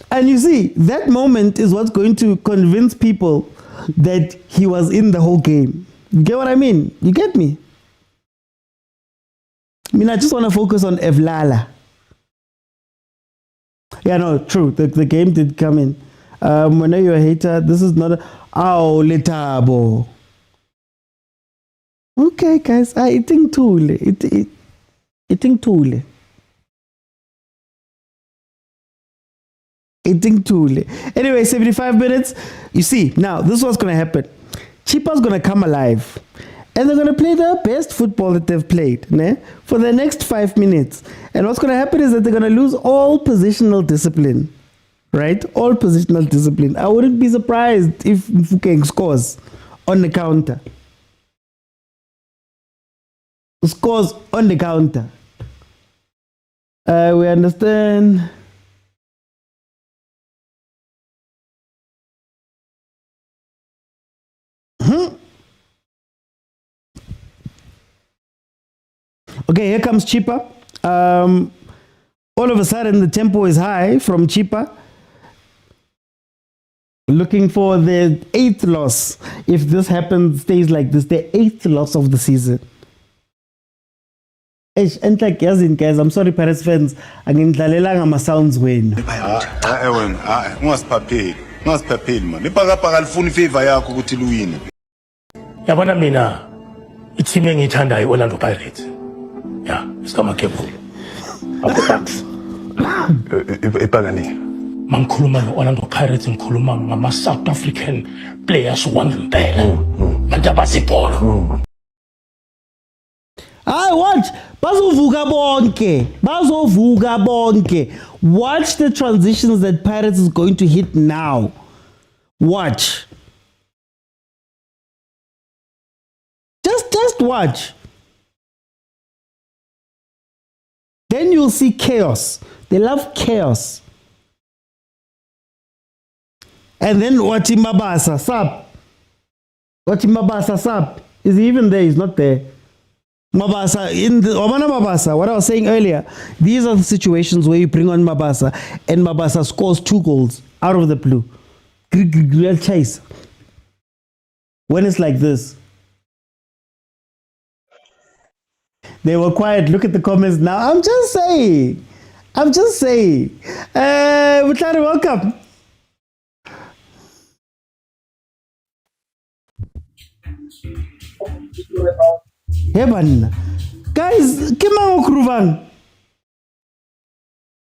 Speaker 1: And you see, that moment is what's going to convince people that he was in the whole game. You get what I mean? You get me? I mean, I just want to focus on Evlala. Yeah, no, true. The game did come in. When you're a hater, this is not a... Oh, Letabo. Okay, guys. I think too. I think too. Anyway, 75 minutes. You see, now this is what's going to happen. CHIPPA's going to come alive. And they're going to play the best football that they've played for the next 5 minutes. And what's going to happen is that they're going to lose all positional discipline. Right? All positional discipline. I wouldn't be surprised if Mfukeng scores on the counter. Scores on the counter. We understand... Okay, here comes CHIPPA. All of a sudden, the tempo is high from CHIPPA. Looking for the 8th loss. If this happens, stays like this, the 8th loss of the season. And like, guys, I'm sorry, Paris fans. Angindlalela ngama sounds wenu.
Speaker 4: Ungasiphapheli man. Ibhakabhaka alifuni favor yakho ukuthi luwine.
Speaker 5: Yabona mina i-team engiyithandayo i-Orlando Pirates. Yeah, isikama careful. Bucks.
Speaker 4: Ipakani.
Speaker 5: Mangikhuluma no-Orlando Pirates ngikhuluma ngama-South African players wangempela. Bantu abasibhola.
Speaker 1: I watch. Bazovuka bonke. Watch the transitions that Pirates is going to hit now. Watch. Just watch. Then you'll see chaos. They love chaos. And then Mabasa, Sab. Is he even there? He's not there. Mabasa, Mabasa, what I was saying earlier, these are the situations where you bring on Mabasa and Mabasa scores 2 goals out of the blue. Real chase. When it's like this. They were quiet. Look at the comments now. I'm just saying. Mutlari, welcome. Heaven. Guys, Kimang Okruvang.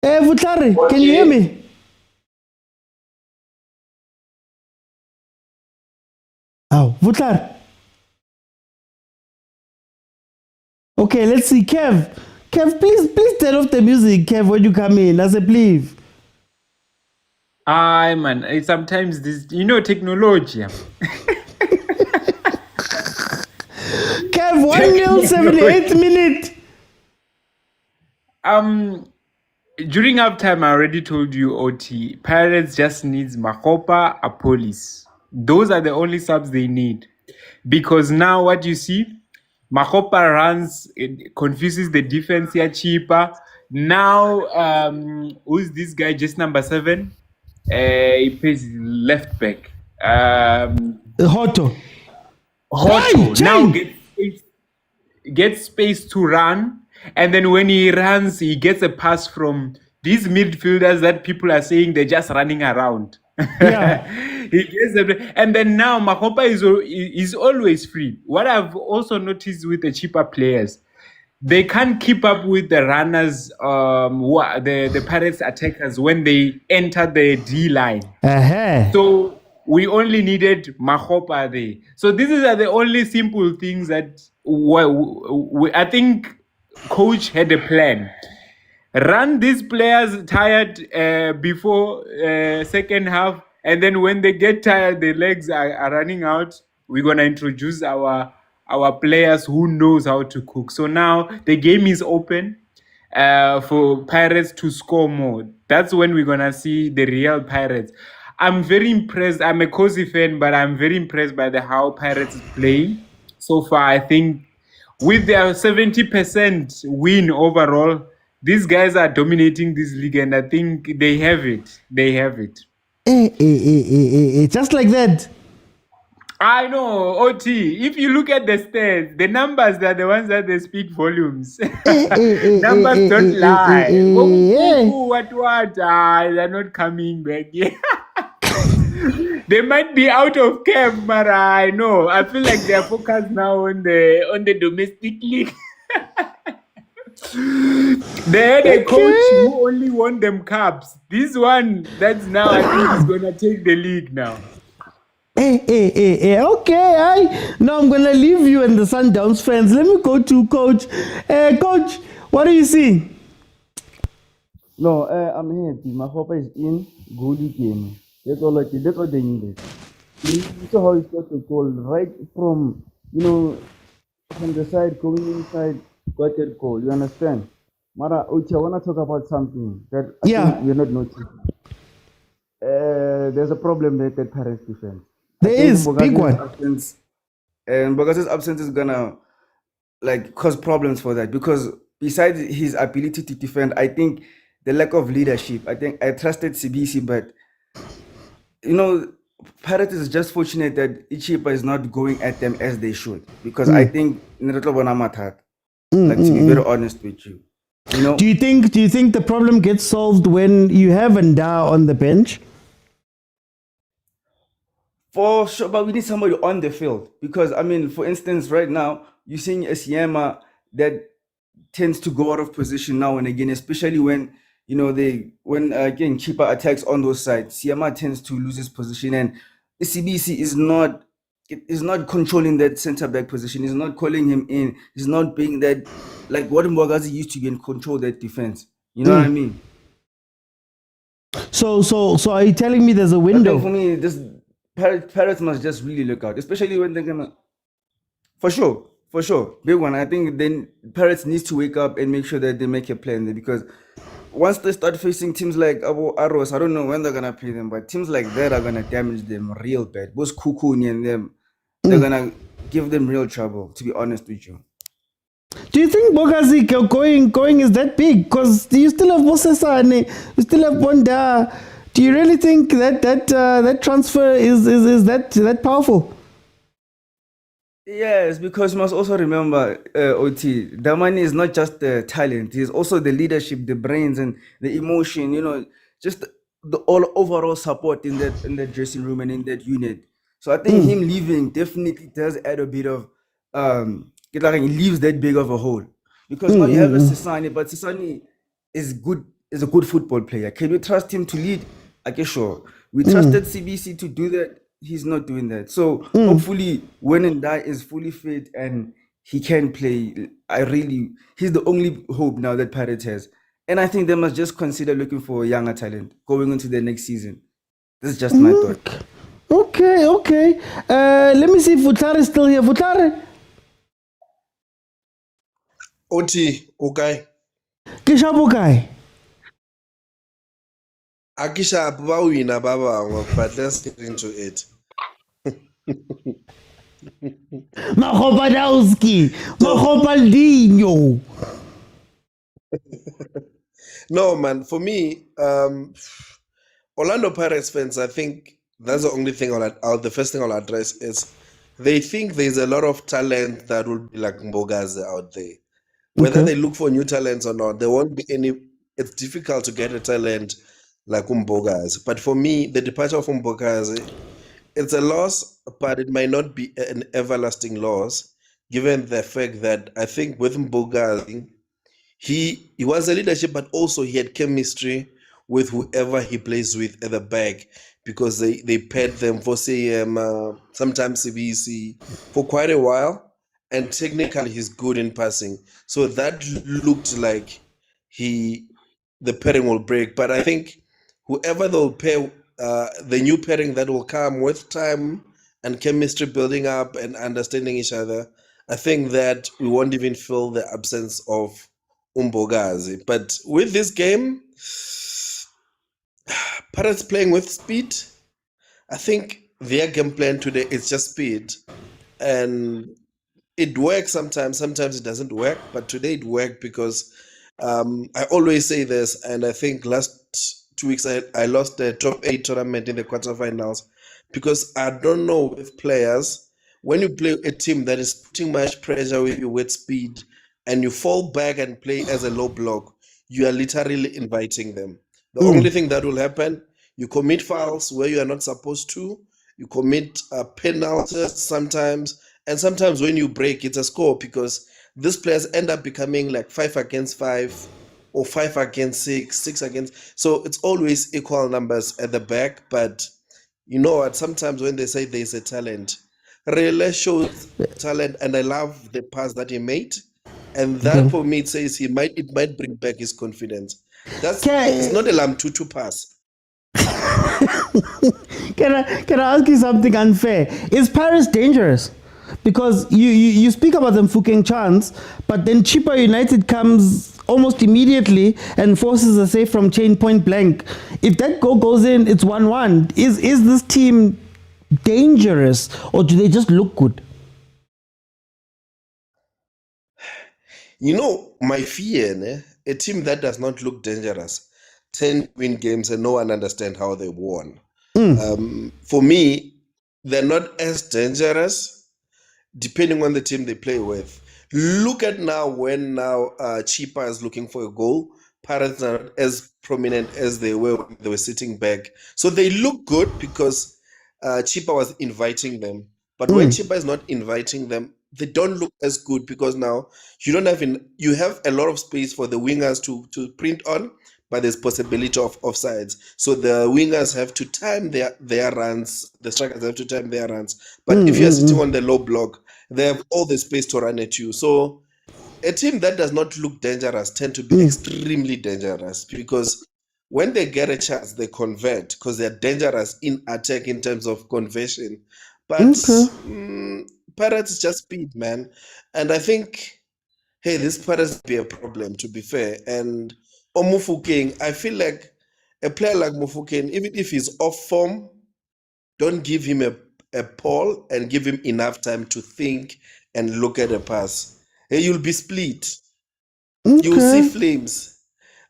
Speaker 1: Mutlari, can you hear me? Oh, Mutlari. Okay, let's see. Kev, please turn off the music, Kev, when you come in. I said, please.
Speaker 13: Aye, man. Sometimes this, technology.
Speaker 1: Kev, 1-0, 78th minute.
Speaker 13: During halftime, I already told you, OT, Pirates just needs Makopa, a police. Those are the only subs they need. Because now what you see, Makopa runs, it confuses the defense here, CHIPPA. Now, who's this guy, just number 7? He plays left back.
Speaker 1: Hoto.
Speaker 13: Now gets space to run. And then when he runs, he gets a pass from these midfielders that people are saying they're just running around.
Speaker 1: Yeah.
Speaker 13: He gets and then now Makopa is always free. What I've also noticed with the CHIPPA players, they can't keep up with the runners, the Pirates attackers when they enter the D line. So we only needed Makopa there. So these are the only simple things that I think coach had a plan. Run these players tired before second half, and then when they get tired, their legs are running out. We're gonna introduce our players who knows how to cook. So now the game is open for Pirates to score more. That's when we're gonna see the real Pirates. I'm very impressed. I'm a cozy fan, but I'm very impressed by how Pirates play so far. I think with their 70% win overall, these guys are dominating this league, and I think they have it. They have it.
Speaker 1: Just like that.
Speaker 13: I know, OT. If you look at the stats, the numbers are the ones that they speak volumes. Numbers don't lie. What? They're not coming back yet. They might be out of camp, but I know. I feel like they're focused now on the domestic league. They had a coach who only won them cups. This one, that's now, I think, is gonna take the league now.
Speaker 1: Okay, now I'm gonna leave you and the Sundowns fans. Let me go to Coach. Coach, what are you seeing?
Speaker 14: No, I'm happy. My hopper is in. Good game. That's all I did. That's all they needed. You saw how he got the goal right from, from the side going inside, got that goal. You understand? Mara, Uchi, I want to talk about something that I think we're not noticing. There's a problem there at Paris defense.
Speaker 1: There is big one.
Speaker 15: And Bogazi's absence is gonna cause problems for that, because besides his ability to defend, I think the lack of leadership. I think I trusted CBC, but Pirates is just fortunate that CHIPPA is not going at them as they should, because I think to be very honest with you.
Speaker 1: Do you think the problem gets solved when you have Nda on the bench?
Speaker 15: For sure, but we need somebody on the field, because for instance, right now you're seeing a Siema that tends to go out of position now and again, especially when again CHIPPA attacks on those sides. Siema tends to lose his position, and the CBC is not controlling that center back position. He's not calling him in. He's not being that like what Mbagazi used to be and control that defense. You know what I mean?
Speaker 1: So are you telling me there's a window?
Speaker 15: For me, this Pirates must just really look out, especially when they're gonna. For sure, big one. I think then Pirates needs to wake up and make sure that they make a plan there, because once they start facing teams like Abu Arrows, I don't know when they're gonna play them, but teams like that are gonna damage them real bad. Both Kukuni and them, they're gonna give them real trouble, to be honest with you.
Speaker 1: Do you think Bogazi going is that big? Because you still have Mosesane, you still have Bonda. Do you really think that transfer is that powerful?
Speaker 15: Yes, because you must also remember, OT, Damani is not just the talent, he's also the leadership, the brains, and the emotion, just the all overall support in that dressing room and in that unit. So I think him leaving definitely does add a bit of, he leaves that big of a hole. Because now you have a Sisani, but Sisani is a good football player. Can we trust him to lead? Okay, sure. We trusted CBC to do that. He's not doing that. So hopefully when Ndai is fully fit and he can play, he's the only hope now that Pirates has. And I think they must just consider looking for younger talent going into the next season. This is just my thought.
Speaker 1: Okay. Let me see if Futare is still here. Futare?
Speaker 16: OT, okay.
Speaker 1: Kisha Bokai.
Speaker 16: Akisha Bawina Baba, but let's get into it.
Speaker 1: Mahopadowski, Mahopaldinho.
Speaker 16: No, man, for me, Orlando Pirates fans, I think that's the only thing the first thing I'll address is they think there's a lot of talent that will be like Mbogazi out there. Whether they look for new talents or not, there won't be any. It's difficult to get a talent like Mbogazi. But for me, the departure of Mbogazi, it's a loss, but it might not be an everlasting loss, given the fact that I think with Mbogazi, he was a leadership, but also he had chemistry with whoever he plays with at the back, because they paired them for sometimes CBC for quite a while, and technically he's good in passing. So that looked like the pairing will break. But I think whoever they'll pair, the new pairing that will come with time and chemistry building up and understanding each other, I think that we won't even feel the absence of Mbogazi. But with this game, Pirates playing with speed. I think their game plan today is just speed. And it works sometimes it doesn't work, but today it worked because I always say this, and I think last 2 weeks I lost the top 8 tournament in the quarterfinals because I don't know with players, when you play a team that is putting much pressure with you with speed and you fall back and play as a low block, you are literally inviting them. The only thing that will happen, you commit fouls where you are not supposed to, you commit penalties sometimes, and sometimes when you break, it's a score because these players end up becoming like 5 against 5 or 5 against 6, 6 against. So it's always equal numbers at the back. But you know what? Sometimes when they say there's a talent, Rele shows talent, and I love the pass that he made. And that for me, it says it might bring back his confidence. It's not a Lam Tutu pass.
Speaker 1: Can I ask you something unfair? Is Paris dangerous? Because you speak about them fucking chance, but then CHIPPA United comes almost immediately and forces a save from chain point blank. If that goal goes in, it's 1-1. Is this team dangerous, or do they just look good?
Speaker 16: You know, my fear, a team that does not look dangerous, 10 win games and no one understand how they won. For me, they're not as dangerous depending on the team they play with. Look at now when CHIPPA is looking for a goal. Pirates are not as prominent as they were when they were sitting back. So they look good because CHIPPA was inviting them. But when CHIPPA is not inviting them, they don't look as good because now you have a lot of space for the wingers to print on, but there's possibility of offsides. So the wingers have to time their runs, the strikers have to time their runs. But if you're sitting on the low block, they have all the space to run at you. So a team that does not look dangerous tend to be extremely dangerous because when they get a chance, they convert because they're dangerous in attack in terms of conversion. But Pirates is just speed, man. And I think, hey, this Pirates be a problem, to be fair. And Mofokeng, I feel like a player like Mofokeng, even if he's off form, don't give him a ball and give him enough time to think and look at a pass. Hey, you'll be split. You'll see flames.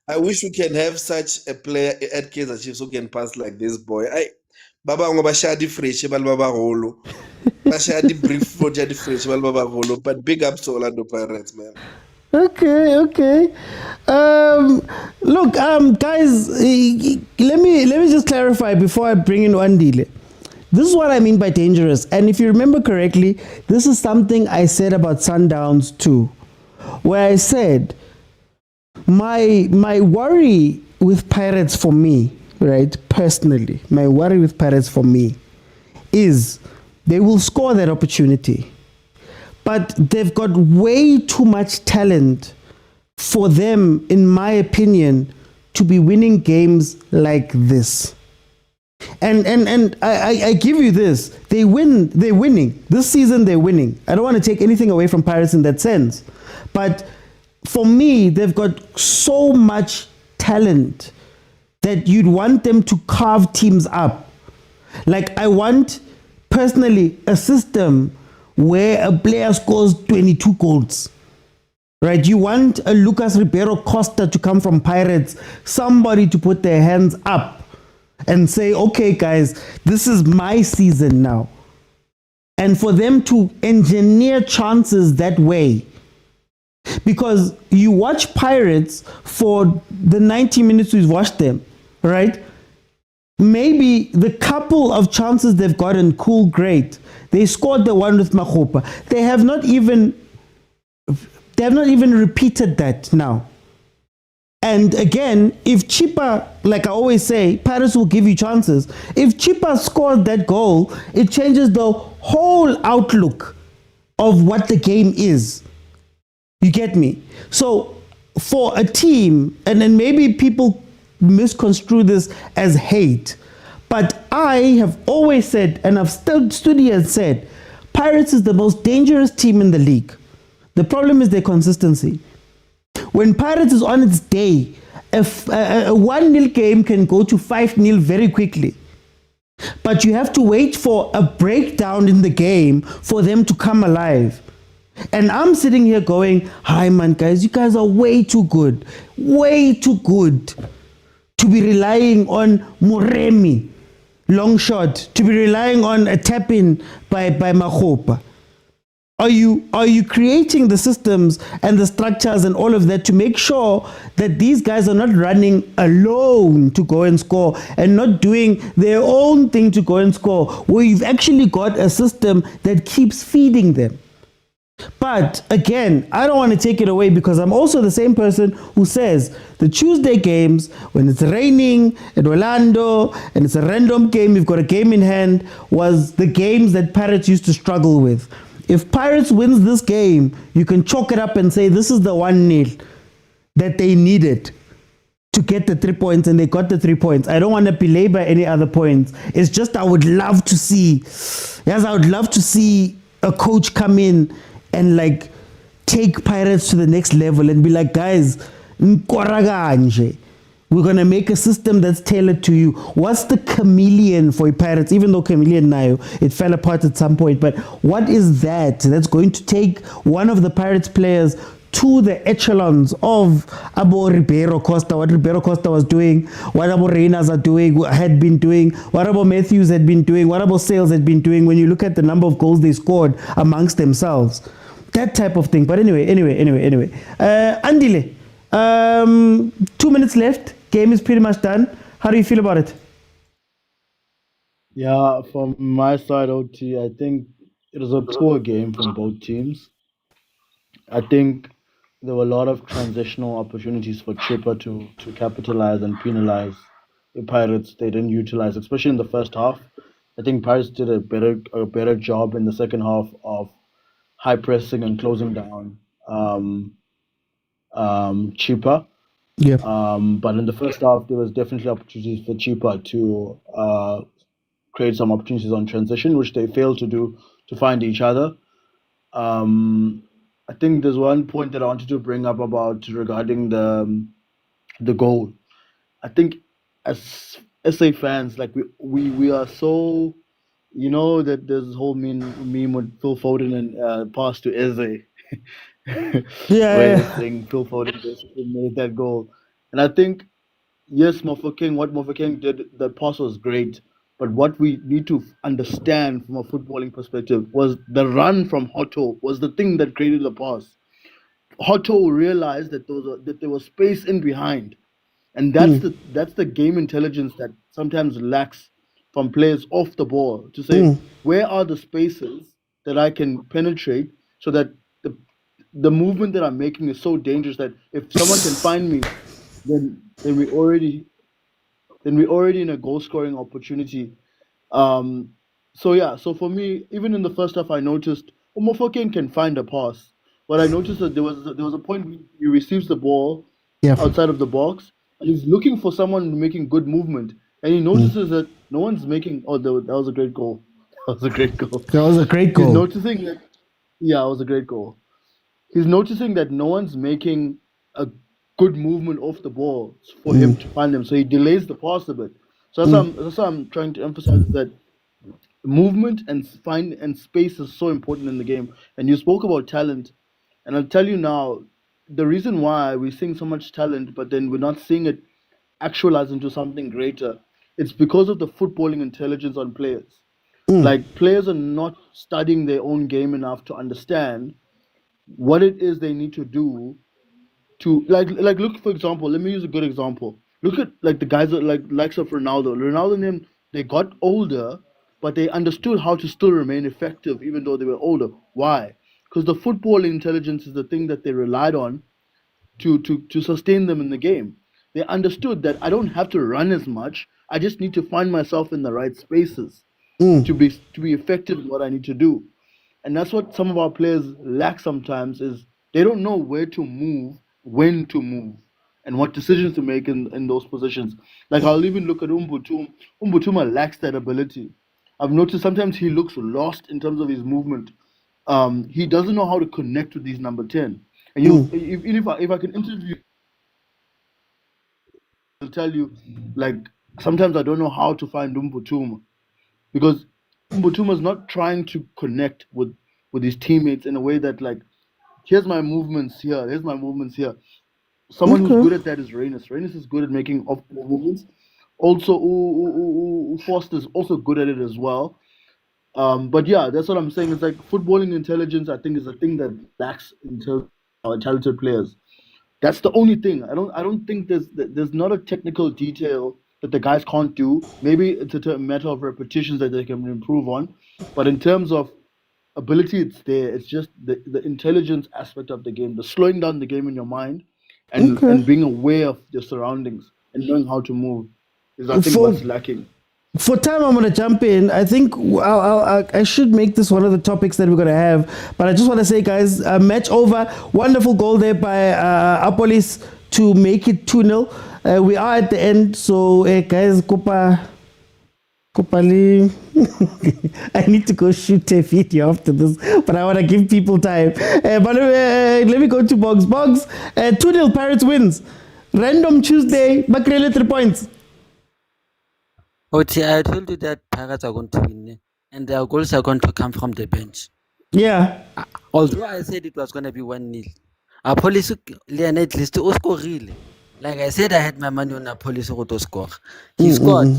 Speaker 16: I wish we can have such a player at Kaizer Chiefs who can pass like this boy. Baba ngoba shadi fresh baba holo. Bashadi brief for jadi fresh baba holo. But big up to Orlando Pirates, man.
Speaker 1: Okay. Look, guys, let me just clarify before I bring in Wandile. This is what I mean by dangerous. And if you remember correctly, this is something I said about Sundowns too, where I said my worry with Pirates for me, right, personally, my worry with Pirates for me is they will score that opportunity. But they've got way too much talent for them, in my opinion, to be winning games like this. And I give you this. They're winning. This season they're winning. I don't want to take anything away from Pirates in that sense. But for me, they've got so much talent that you'd want them to carve teams up. Like I want, personally, a system where a player scores 22 goals. Right? You want a Lucas Ribeiro Costa to come from Pirates, somebody to put their hands up and say, okay, guys, this is my season now. And for them to engineer chances that way. Because you watch Pirates for the 90 minutes we've watched them, right? Maybe the couple of chances they've gotten, cool, great. They scored the one with Makgopa. They have not even repeated that now. And again, if CHIPPA, like I always say, Pirates will give you chances. If CHIPPA scored that goal, it changes the whole outlook of what the game is. You get me? So for a team, and then maybe people misconstrue this as hate, but I have always said, and I've stood here and said, Pirates is the most dangerous team in the league. The problem is their consistency. When Pirates is on its day, a 1-0 game can go to 5-0 very quickly. But you have to wait for a breakdown in the game for them to come alive. And I'm sitting here going, hi man, guys, you guys are way too good to be relying on Moremi long shot, to be relying on a tap in by Makgopa? Are you creating the systems and the structures and all of that to make sure that these guys are not running alone to go and score and not doing their own thing to go and score, where you've actually got a system that keeps feeding them? But again, I don't want to take it away, because I'm also the same person who says the Tuesday games, when it's raining in Orlando and it's a random game, you've got a game in hand, was the games that Pirates used to struggle with. If Pirates wins this game, you can chalk it up and say this is the 1-0 that they needed to get the 3 points, and they got the 3 points. I don't want to belabor any other points. It's just I would love to see a coach come in and like take Pirates to the next level and be like, guys, nkoraganje. We're going to make a system that's tailored to you. What's the chameleon for Pirates? Even though chameleon now, it fell apart at some point. But what is that that's going to take one of the Pirates players to the echelons of Abo Ribeiro Costa, what Ribeiro Costa was doing, what Abo Reynas had been doing, what Abo Matthews had been doing, what Abo Sales had been doing, when you look at the number of goals they scored amongst themselves. That type of thing. But anyway. Andile, 2 minutes left. Game is pretty much done. How do you feel about it?
Speaker 10: Yeah, from my side, OT, I think it was a poor game from both teams. I think there were a lot of transitional opportunities for CHIPPA to capitalize and penalize the Pirates. They didn't utilize, especially in the first half. I think Pirates did a better job in the second half of high pressing and closing down CHIPPA.
Speaker 1: Yeah.
Speaker 10: But in the first half, there was definitely opportunities for CHIPPA to create some opportunities on transition, which they failed to do, to find each other. I think there's one point that I wanted to bring up regarding the goal. I think as SA fans, like we are so, that there's this whole meme with Phil Foden and pass to Eze. Where saying Phil Foden basically made that goal. And I think, yes, what Mofokeng did, that pass was great. But what we need to understand from a footballing perspective was the run from Hotto was the thing that created the pass. Hotto realized that there was space in behind. And that's the game intelligence that sometimes lacks from players off the ball, to say, where are the spaces that I can penetrate so that the movement that I'm making is so dangerous that if someone can find me, then we already in a goal scoring opportunity. So for me, even in the first half, I noticed Mofokeng can find a pass, but I noticed that there was a point where he receives the ball outside of the box, and he's looking for someone making good movement, and he notices that no one's making. Oh, that was a great goal. That was a great goal. He's noticing that. Yeah, it was a great goal. He's noticing that no one's making a good movement off the ball for him to find them. So he delays the pass a bit. So that's what I'm trying to emphasize, that movement and space is so important in the game. And you spoke about talent. And I'll tell you now, the reason why we're seeing so much talent, but then we're not seeing it actualize into something greater, it's because of the footballing intelligence on players. Like, players are not studying their own game enough to understand what it is they need to do to like look, for example, let me use a good example. Look at like the guys that likes of Ronaldo and them, they got older, but they understood how to still remain effective even though they were older. Why? Because the football intelligence is the thing that they relied on to sustain them in the game. They understood that I don't have to run as much, I just need to find myself in the right spaces to be effective in what I need to do. And that's what some of our players lack sometimes, is they don't know where to move, when to move, and what decisions to make in those positions. Like, I'll even look at Umbutuma. Umbutuma lacks that ability. I've noticed sometimes he looks lost in terms of his movement. He doesn't know how to connect with these number 10. And if I can interview, I'll tell you, like, sometimes I don't know how to find Umbutuma, because Mbutuma is not trying to connect with his teammates in a way that, like, here's my movements here. Someone who's good at that is Reynes. Reynes is good at making off-ball movements. Also, Foster's also good at it as well. But yeah, that's what I'm saying. It's like footballing intelligence, I think, is a thing that lacks in terms of talented players. That's the only thing. I don't think there's not a technical detail that the guys can't do. Maybe it's a matter of repetitions that they can improve on. But in terms of ability, it's there. It's just the intelligence aspect of the game, the slowing down the game in your mind, and being aware of your surroundings and knowing how to move is, I think, what's lacking.
Speaker 1: For time, I'm going to jump in. I think I should make this one of the topics that we're going to have. But I just want to say, guys, match over. Wonderful goal there by Apolis to make it 2-0. We are at the end. So, guys, Kopali. I need to go shoot a video after this. But I want to give people time. But let me go to Boggs. Boggs, 2-0 Pirates wins. Random Tuesday, Makrele 3 points.
Speaker 9: Oti, I told you that Pirates are going to win, and their goals are going to come from the bench.
Speaker 1: Yeah.
Speaker 9: Although I said it was going to be 1-0. Police at least score really. Like I said, I had my money on Police to score. He scored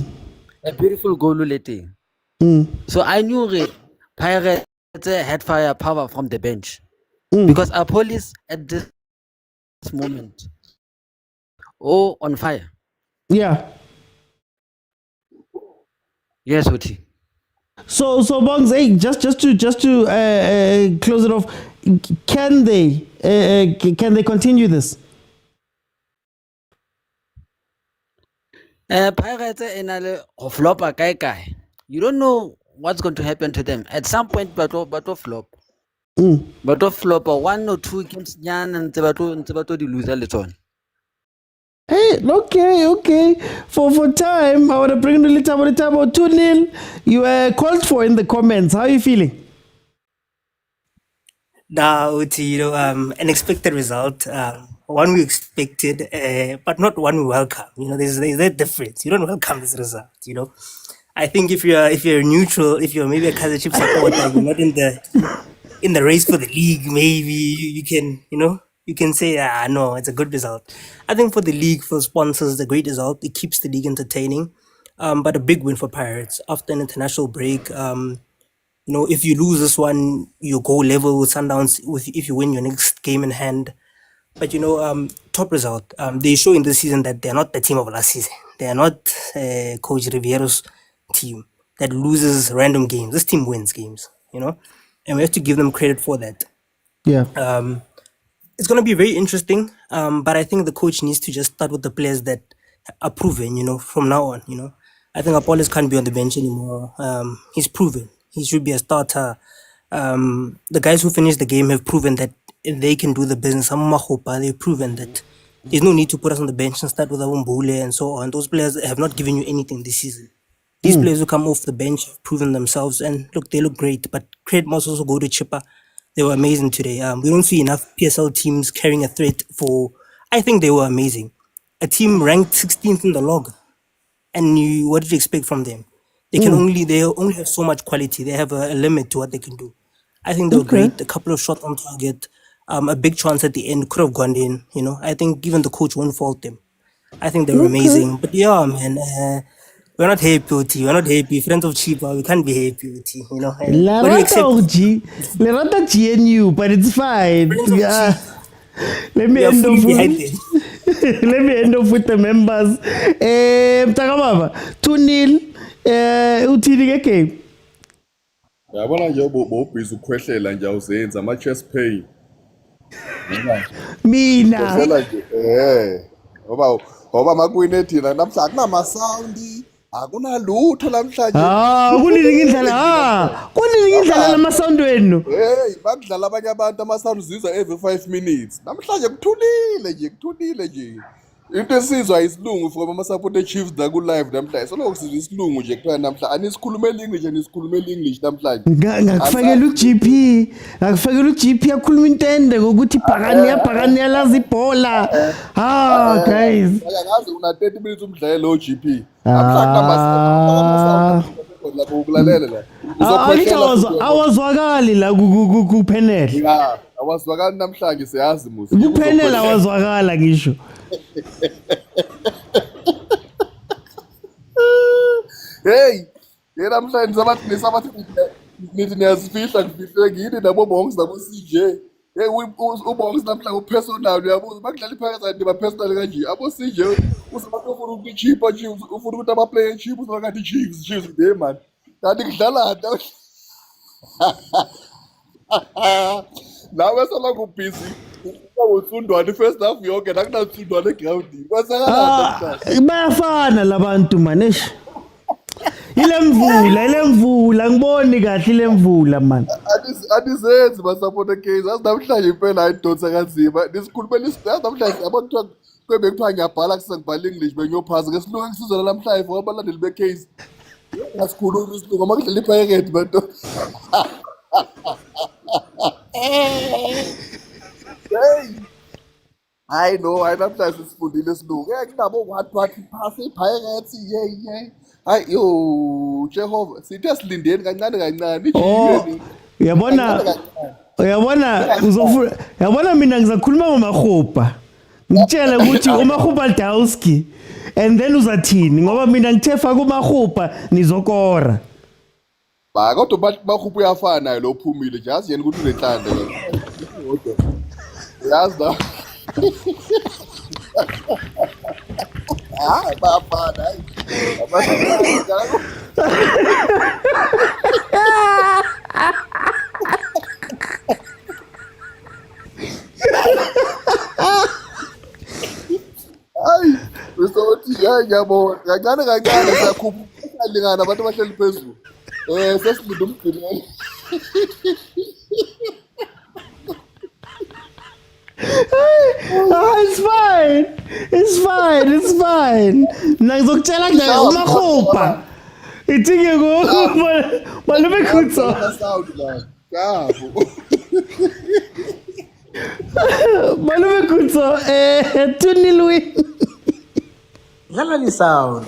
Speaker 9: a beautiful goal later. So I knew Pirates had firepower from the bench. Because Police at this moment, on fire.
Speaker 1: Yeah.
Speaker 9: Yes, Oti.
Speaker 1: So Bongs, hey, just to close it off, can they continue this?
Speaker 9: Pirates in a flop guy. You don't know what's going to happen to them. At some point, but flop. But flop 1 or 2 games, and Tebato the loser later.
Speaker 1: Hey, okay. For time, I want to bring the little about 2-0. You were called for in the comments. How are you feeling?
Speaker 11: Nah, Uti, an expected result. One we expected, but not one we welcome. There's that difference. You don't welcome this result. I think if you're neutral, if you're maybe a Kaizer Chiefs supporter, you're not in the race for the league. Maybe you can, you can say, no, it's a good result. I think for the league, for sponsors, a great result. It keeps the league entertaining. But a big win for Pirates after an international break. If you lose this one, you go level with Sundowns if you win your next game in hand. But, top result. They show in this season that they're not the team of last season. They are not Coach Riviero's team that loses random games. This team wins games, and we have to give them credit for that.
Speaker 1: Yeah.
Speaker 11: It's going to be very interesting, but I think the coach needs to just start with the players that are proven, from now on, I think Apollos can't be on the bench anymore. He's proven. He should be a starter. The guys who finished the game have proven that they can do the business. They've proven that there's no need to put us on the bench and start with Abumbule and so on. Those players have not given you anything this season. These players who come off the bench have proven themselves, and look, they look great. But credit must also go to CHIPPA. They were amazing today. We don't see enough PSL teams carrying a threat for. I think they were amazing. A team ranked 16th in the log, and what did you expect from them? They only have so much quality. They have a limit to what they can do. I think they were great. A couple of shots on target, a big chance at the end could have gone in. I think even the coach won't fault them. I think they were amazing. But yeah, man, we're not happy, We're not happy. Friends of CHIPPA, we can't be happy,
Speaker 1: La Rata GNU, but it's fine. Yeah. Let me end off with the members. Mtakababa, 2-0. Uthini game.
Speaker 17: Yabona nje bobhiza ukhwehlela nje awuzenza ama chest pain.
Speaker 1: Mina.
Speaker 17: Ngoba makwini thina namhlanje kunama sound, akunalutho namhlanje.
Speaker 1: Kuningi indlela. Kuningi indlela lama sound wenu.
Speaker 17: Hey, bakudlala abanye abantu ama sound zizwa every 5 minutes. Namhlanje kuthulile nje. Into esizwa isilungu from ama-support e-Chiefs da ku-live namhlanje. Soloko sizwa isilungu nje kuphela namhlanje. Anisikhulumela English, anisikhulumela English namhlanje.
Speaker 1: Ngakufakela u-GP akhuluma intende ngokuthi bhakani yalazi ibhola. Guys.
Speaker 17: Ngaze una 30 minutes umdlalo lo GP. Namhlanje lapho ukulalela la.
Speaker 1: Awazwakali la kuphenela.
Speaker 17: Yeah, awazwakali namhlanje siyazi musi.
Speaker 1: Kuphenela awazwakala ngisho.
Speaker 17: Hey, namhlanje sabathi nithi niyazifihla kufihle ngini nabo bonke nabo CJ. Hey ubonke namhlanje upersonal uyabuza bakudlala iphakathi kanti ba-personal kanje. Abo CJ usabantu ufuna ukuthi i-CHIPPA Chiefs ufuna ukuthi abaplaye i-Chiefs usakathi Chiefs there man. Kanti kudlala nawe sala kubhizi usundwane first half yonke nakunasundwane egrawundini kwasakalani
Speaker 1: bayafana labantu manesh ile mvula ngiboni kahle ile mvula man
Speaker 17: anizenzi basapota case asinamhlanje impela ayidonsa kanzima nisikhulumela isiyazi namhlanje abantu kwebe kuthiwa ngiyabhala kusengibhala English bengiyophasa ngesilungu engisizwa namhlanje for abalandeli becase ngasikhuluma isilungu ama kudlala iphayeketi bantu hey I know namhlanje sifundile isilungu kunabo what phasa iphayeketi yeah hayi yo Jehova sithi asilindeni kancane
Speaker 1: uyabona mina ngizakhuluma ngomakhupa ngitshela ukuthi umakhupa Dowski and then uzathini ngoba mina ngithe faka umakhupa nizokora
Speaker 17: ba kodwa bathi makhupa uyafana naye lo phumile nje yazi yena ukuthi unenhlanda yazi da bafana hayi usothi yabo kancane siyakhupha lingana abantu abahleli phezulu sesilinde umgcinelo
Speaker 1: it's fine ngizokutshela nje umakhupa ithike go malume khutso malume khutso tunilwe
Speaker 12: dlala ni sound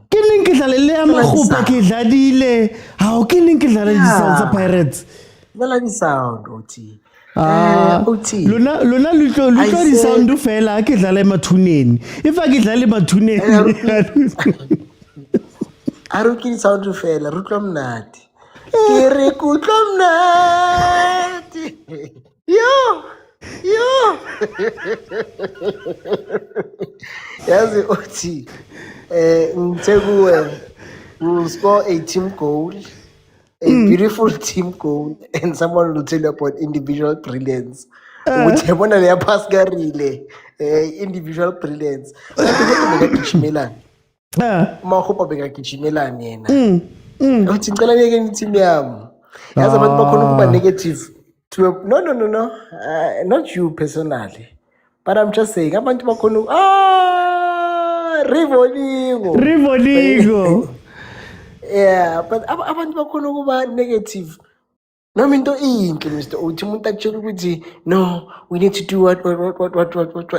Speaker 1: ke neng ke dlalele amakhupa ke dladile hawo ke neng ke dlalele sound sa Pirates
Speaker 12: dlala ni sound uthi
Speaker 1: lona lutlo di sound fela ke dlala emathuneni ifa ke dlala emathuneni
Speaker 12: aruki sound fela rutlo mnati ke re kutlo mnati yo yazi uthi ngithe will score a team goal, a beautiful team goal, and someone will tell you about individual brilliance. Which I want to pass garile individual brilliance. Makhupa bekagijimela yena. Uthi ngicela ngeke ngithi yami. Yazi abantu bakhona ukuba negative to no. Not you personally. But I'm just saying abantu bakhona Rivoligo. Yeah, but abantu bakhona ukuba negative. Noma into inhle Mr. Uthi umuntu akutshela ukuthi no, we need to do what.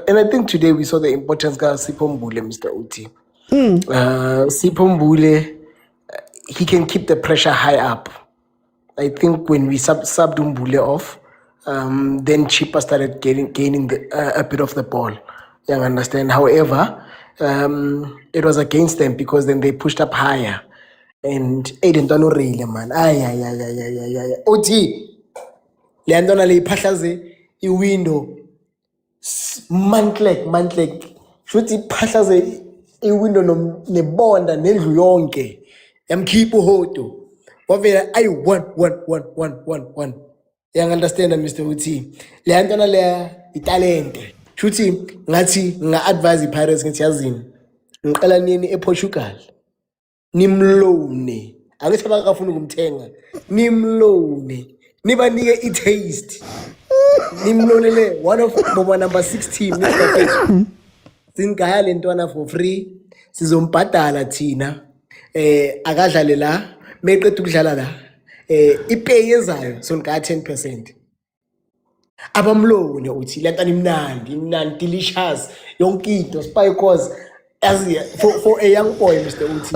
Speaker 12: And I think today we saw the importance of Sipho Mbule, Mr. Uthi. Sipho Mbule, he can keep the pressure high up. I think when we subbed Mbule off, then CHIPPA started gaining a bit of the ball. You understand? However, it was against them because then they pushed up higher. And Aiden don't really man. Oti Leandona le pashaze I window mantlek shuthi pashaze I window no ne bonda nendlu yonke yamkhipha uhoto wavela I one. You understand Mr. Uti Leandona le italente shuthi ngathi nga advise iPirates ngithi yazini ngiqala nini ePortugal nimlone angithi abakafuna ukumthenga nimlone nibanike I-taste nimlonele one of boba number 16 Mr. Singaya lentwana for free sizombhadala thina akadlale la meqeda ukudlala la ipay yezayo sonika 10% abamlone uthi lento imnandi delicious yonke into spy cause as for a young boy Mr. Uti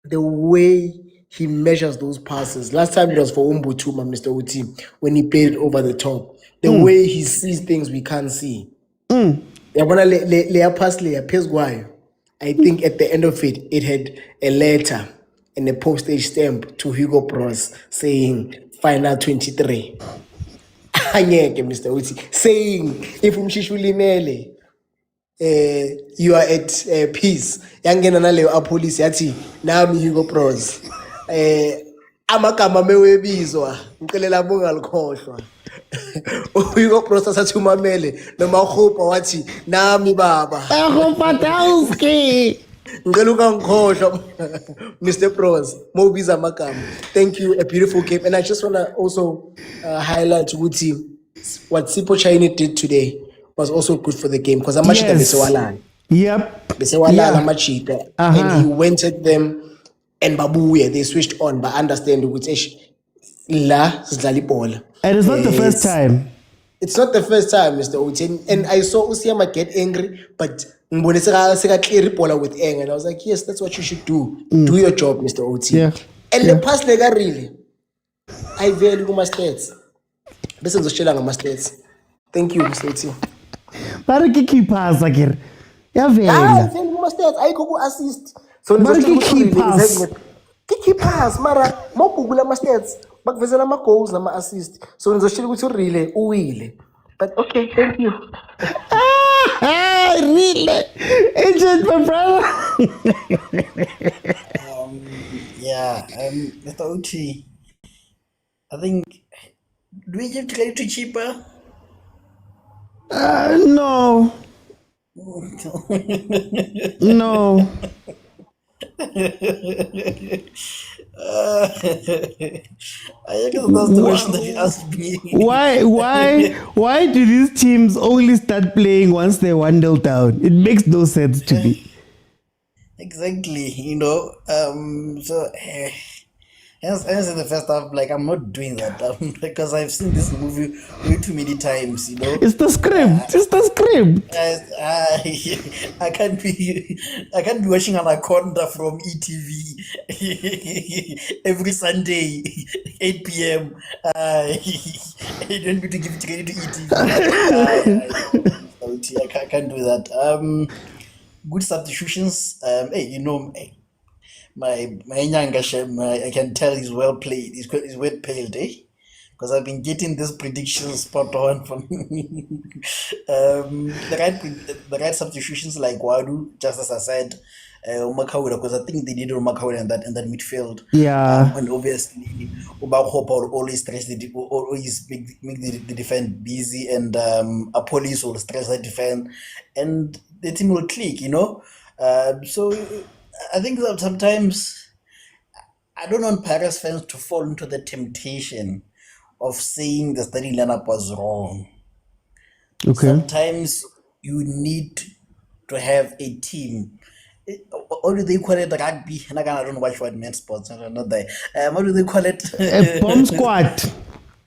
Speaker 12: the way he measures those passes last time it was for Umbutuma Mr. Uti when he played over the top the way he sees things we can't see yabona le pass le phezukwayo I think at the end of it, it had a letter and a postage stamp to Hugo Bros saying final 23. Angeke, Mr. Uti, saying if umshishulimele, you are at peace. Yangena naleyo apolice yathi nami Hugo Bros. Amagama mewebizwa ngicela bungalikhohlwa. Hugo Bros asathi umamele noma uhopa wathi nami baba. Patowski. Ngicela ungangikhohlwa Mr. Bros. Mobiza amagama. Thank you, a beautiful game. And I just want to also highlight ukuthi what Sipo Chaini did today was also good for the game because amachita besewalala.
Speaker 1: Yep.
Speaker 12: Besewalala amachita and he went at them and babuye they switched on but understand ukuthi la sidlala ibhola.
Speaker 1: And it's not the first time.
Speaker 12: It's not the first time, Mr. Oten. And I saw Usiama get angry, but ngibone seka-clear ibhola with anger. And I was like, yes, that's what you should do. Do your job, Mr. Oten.
Speaker 1: Yeah.
Speaker 12: And the pass lega really. I value kuma stats. Bese ngizositshela ngama stats. Thank you, Mr. Oten.
Speaker 1: Mara ke pass akere.
Speaker 12: I
Speaker 1: Yavela.
Speaker 12: value kuma stats. Ayikho ku assist. So
Speaker 1: Mara ke pass.
Speaker 12: Key pass mara mawubhukula ama stats bakuvezela ama goals nama assist. So ngizositshela ukuthi really uwile. But okay, thank you.
Speaker 1: Really? Agent, my brother.
Speaker 8: Mr. Uchi, I think, do we give credit to CHIPPA?
Speaker 1: No. No.
Speaker 8: I guess that's the question that you asked me.
Speaker 1: Why do these teams only start playing once they're 1-0 down? It makes no sense to me.
Speaker 8: Exactly, so hence in the first half, like I'm not doing that because I've seen this movie way too many times,
Speaker 1: It's the script. It's the script.
Speaker 8: I can't be watching Anaconda from ETV every Sunday 8 p.m. You don't need to give credit to ETV. I can't do that. Good substitutions. My younger Shem, I can tell he's well played. He's well played, because I've been getting this prediction spot on from the right substitutions like Wadu, just as I said, Umakawira, because I think they needed Umakawira in that midfield.
Speaker 1: Yeah.
Speaker 8: And obviously, Ubahopa will always stress always make the defense busy, and Apolis will stress the defense, and the team will click. So I think that sometimes I don't want Paris fans to fall into the temptation of saying the starting lineup was wrong.
Speaker 1: Okay.
Speaker 8: Sometimes you need to have a team. Or do they call it rugby? And again, I don't watch what men's sports. I'm not there. What do they call it?
Speaker 1: A bomb squad.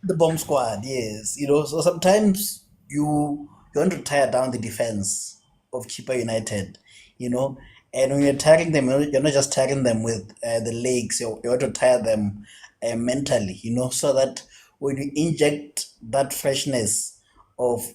Speaker 8: The bomb squad, yes. So sometimes you want to tear down the defense of CHIPPA United, And when you're tiring them, you're not just tiring them with the legs, you want to tire them mentally, so that when you inject that freshness of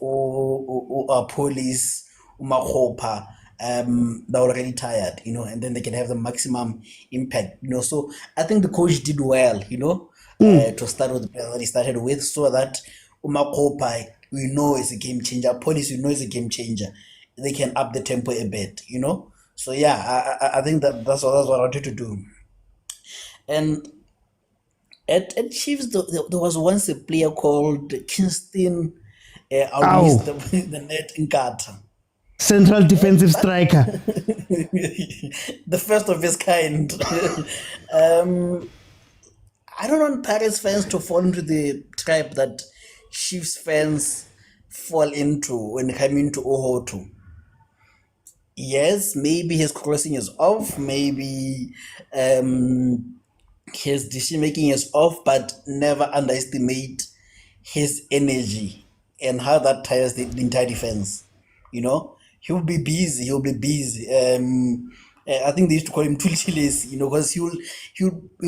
Speaker 8: police, Umahopa, they're already tired, and then they can have the maximum impact, So I think the coach did well, to start with the player that he started with, so that Umahopa, we know is a game changer. Police, we know is a game changer. They can up the tempo a bit, So yeah, I think that's what I wanted to do. And at Chiefs, there was once a player called Kingston the net in Qatar.
Speaker 1: Central defensive striker.
Speaker 8: The first of his kind. I don't want Paris fans to fall into the trap that Chiefs fans fall into when coming to Ohoto. Yes, maybe his crossing is off, maybe his decision making is off, but never underestimate his energy and how that tires the entire defense. He'll be busy. I think they used to call him Tulchiles, because he'll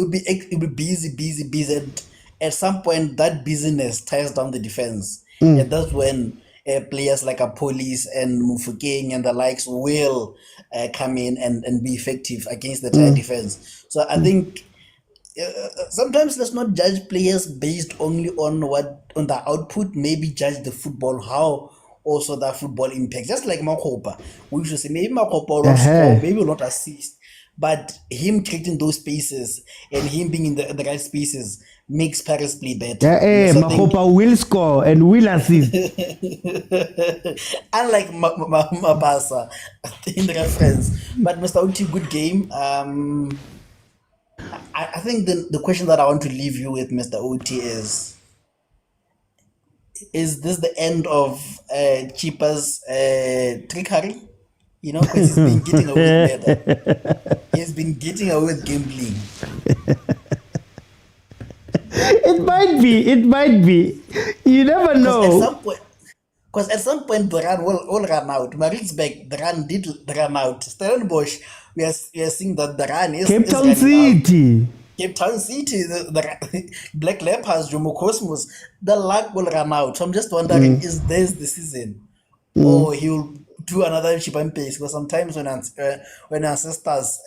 Speaker 8: be busy, and at some point that busyness tires down the defense, and that's when players like Police and Mufukeng and the likes will come in and be effective against the Thai defense. So I think sometimes let's not judge players based only on the output. Maybe judge the football, how also that football impacts. Just like Makopa, we should say maybe Makopa will not score, maybe will not assist, but him creating those spaces and him being in the right spaces makes Paris play better.
Speaker 1: Makopa will score and will assist.
Speaker 8: Unlike Mabasa in the reference. But Mr. Oti, good game. I think the question that I want to leave you with, Mr. Oti, is this the end of Chippa's trickery? You know, because he's been getting away with better. He's been getting away with gambling.
Speaker 1: It might be. You never know.
Speaker 8: Because at some point the run will run out. Maritzburg, the run did run out. Stellenbosch, we are seeing that the run is
Speaker 1: Cape Town City.
Speaker 8: Cape Town City, the Black Leopards, Jomo Cosmos, the luck will run out. So I'm just wondering, is this the season? Or he'll do another chip and pace? Because sometimes when ancestors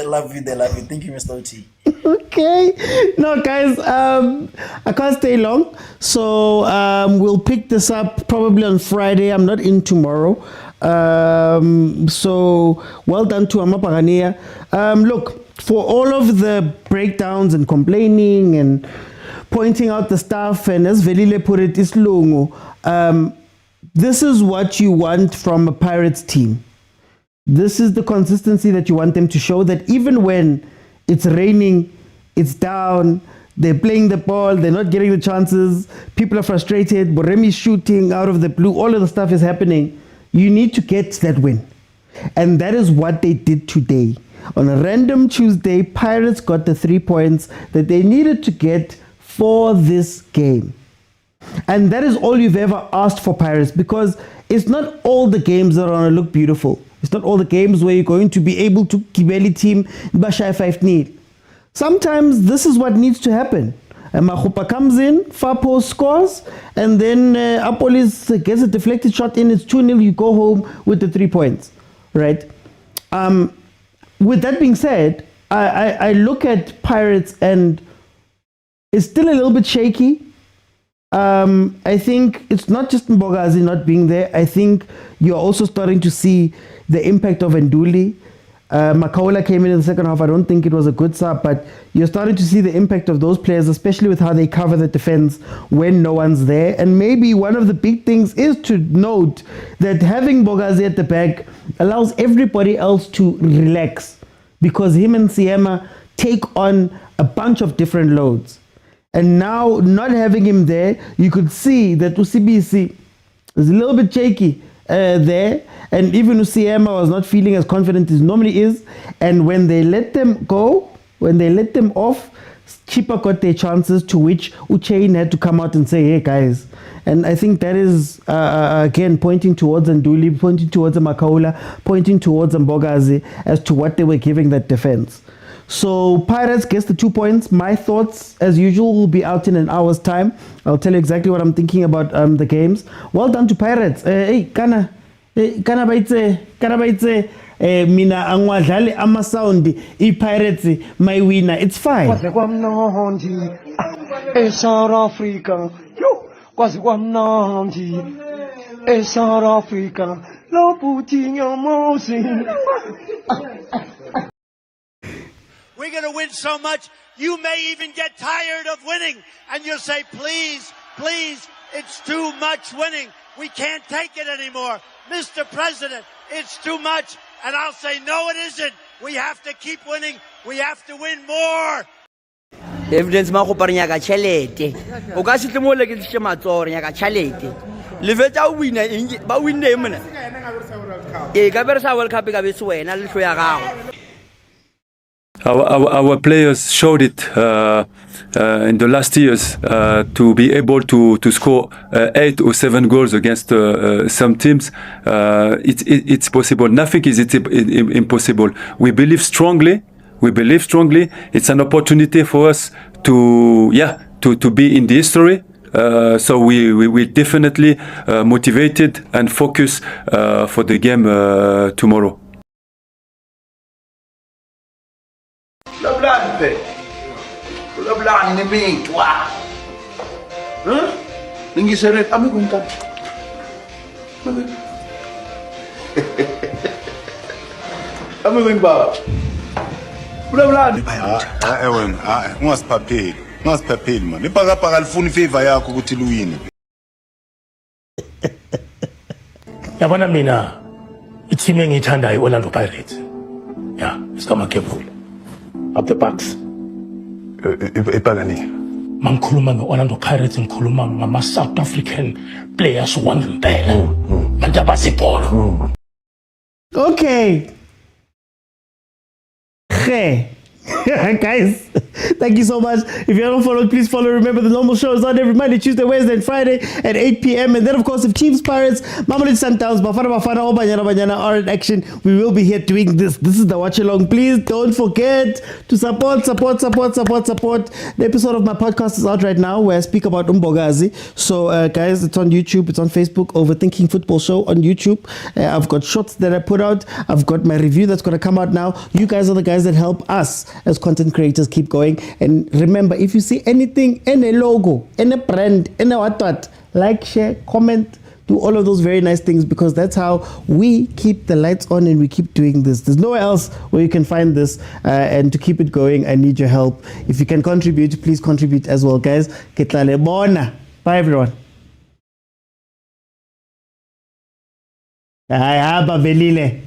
Speaker 8: love you, they love you. Thank you, Mr. Oti.
Speaker 1: Okay. No, guys, I can't stay long. So we'll pick this up probably on Friday. I'm not in tomorrow. So well done to Amapagania. Look, for all of the breakdowns and complaining and pointing out the stuff, and as Velile put it, Islungu, this is what you want from a Pirates team. This is the consistency that you want them to show, that even when it's raining, it's down, they're playing the ball, they're not getting the chances, people are frustrated, Boremi's shooting out of the blue, all of the stuff is happening. You need to get that win. And that is what they did today. On a random Tuesday, Pirates got the 3 points that they needed to get for this game. And that is all you've ever asked for, Pirates, because it's not all the games that are going to look beautiful. It's not all the games where you're going to be able to Kibeli team Basha 5-0. Sometimes this is what needs to happen. Mahupa comes in, far post scores, and then Apolis gets a deflected shot in, it's 2-0, you go home with the 3 points, right? With that being said, I look at Pirates and it's still a little bit shaky. I think it's not just Mbogazi not being there. I think you're also starting to see the impact of Nduli. Makaola came in the second half. I don't think it was a good sub, but you're starting to see the impact of those players, especially with how they cover the defense when no one's there. And maybe one of the big things is to note that having Mbogazi at the back allows everybody else to relax, because him and Siema take on a bunch of different loads. And now, not having him there, you could see that UCBC is a little bit shaky there. And even Siema was not feeling as confident as normally is. And when they let them go, when they let them off, CHIPPA got their chances, to which Uchain had to come out and say, hey guys. And I think that is, again, pointing towards Nduli, pointing towards Makaola, pointing towards Mbogazi as to what they were giving that defense. So Pirates gets the 2 points. My thoughts, as usual, will be out in an hour's time. I'll tell you exactly what I'm thinking about the games. Well done to Pirates. Hey, kana baitse mina angwadlali amasaundi iPirates my winner. It's fine.
Speaker 18: Kwaze kwamnandi eSouth Africa. Yo, kwaze kwamnandi eSouth Africa. Lo putinho mosi.
Speaker 19: We're going to win so much, you may even get tired of winning. And you'll say, please, please, it's too much winning. We can't take it anymore. Mr. President, it's too much. And I'll say, no, it isn't. We have to keep winning. We have to win more.
Speaker 3: Evidence ma go paranya chelete. O ka se tlemole ke tse matsore nya ka chelete. Le vetsa winner ba winne mona. E ka bersa World Cup ka betso wena le hlo ya gago.
Speaker 20: Our players showed it in the last years to be able to score 8 or 7 goals against some teams. It's possible. Nothing is impossible. We believe strongly. It's an opportunity for us to be in the history, So we definitely motivated and focus for the game tomorrow.
Speaker 4: Ungasiphapheli man. Ibhakabhaka alifuni ifavor yakho ukuthi luwine.
Speaker 5: Yabona mina i-team engiyithandayo i-Orlando Pirates. Yeah, isigama careful. Up the Bucks.
Speaker 4: Ipakani.
Speaker 5: Mangikhuluma nge-Orlando Pirates ngikhuluma ngama-South African players wangempela. Manje abasibhola.
Speaker 1: Okay. Guys, thank you so much. If you haven't followed, please follow. Remember, the normal show is on every Monday, Tuesday, Wednesday, and Friday at 8 p.m. And then, of course, if Chiefs, Pirates, Mamelodi Sundowns, Bafana, or Banyana are in action, we will be here doing this. This is the watch along. Please don't forget to support. The episode of my podcast is out right now where I speak about Umbogazi. So, guys, it's on YouTube, it's on Facebook, Overthinking Football Show on YouTube. I've got shorts that I put out. I've got my review that's going to come out now. You guys are the guys that help us as content creators keep going. And remember, if you see anything, any logo, any brand, any what, like, share, comment, do all of those very nice things, because that's how we keep the lights on and we keep doing this. There's nowhere else where you can find this, and to keep it going, I need your help. If you can contribute, please contribute as well, guys. Bye, everyone. Bye, Velile.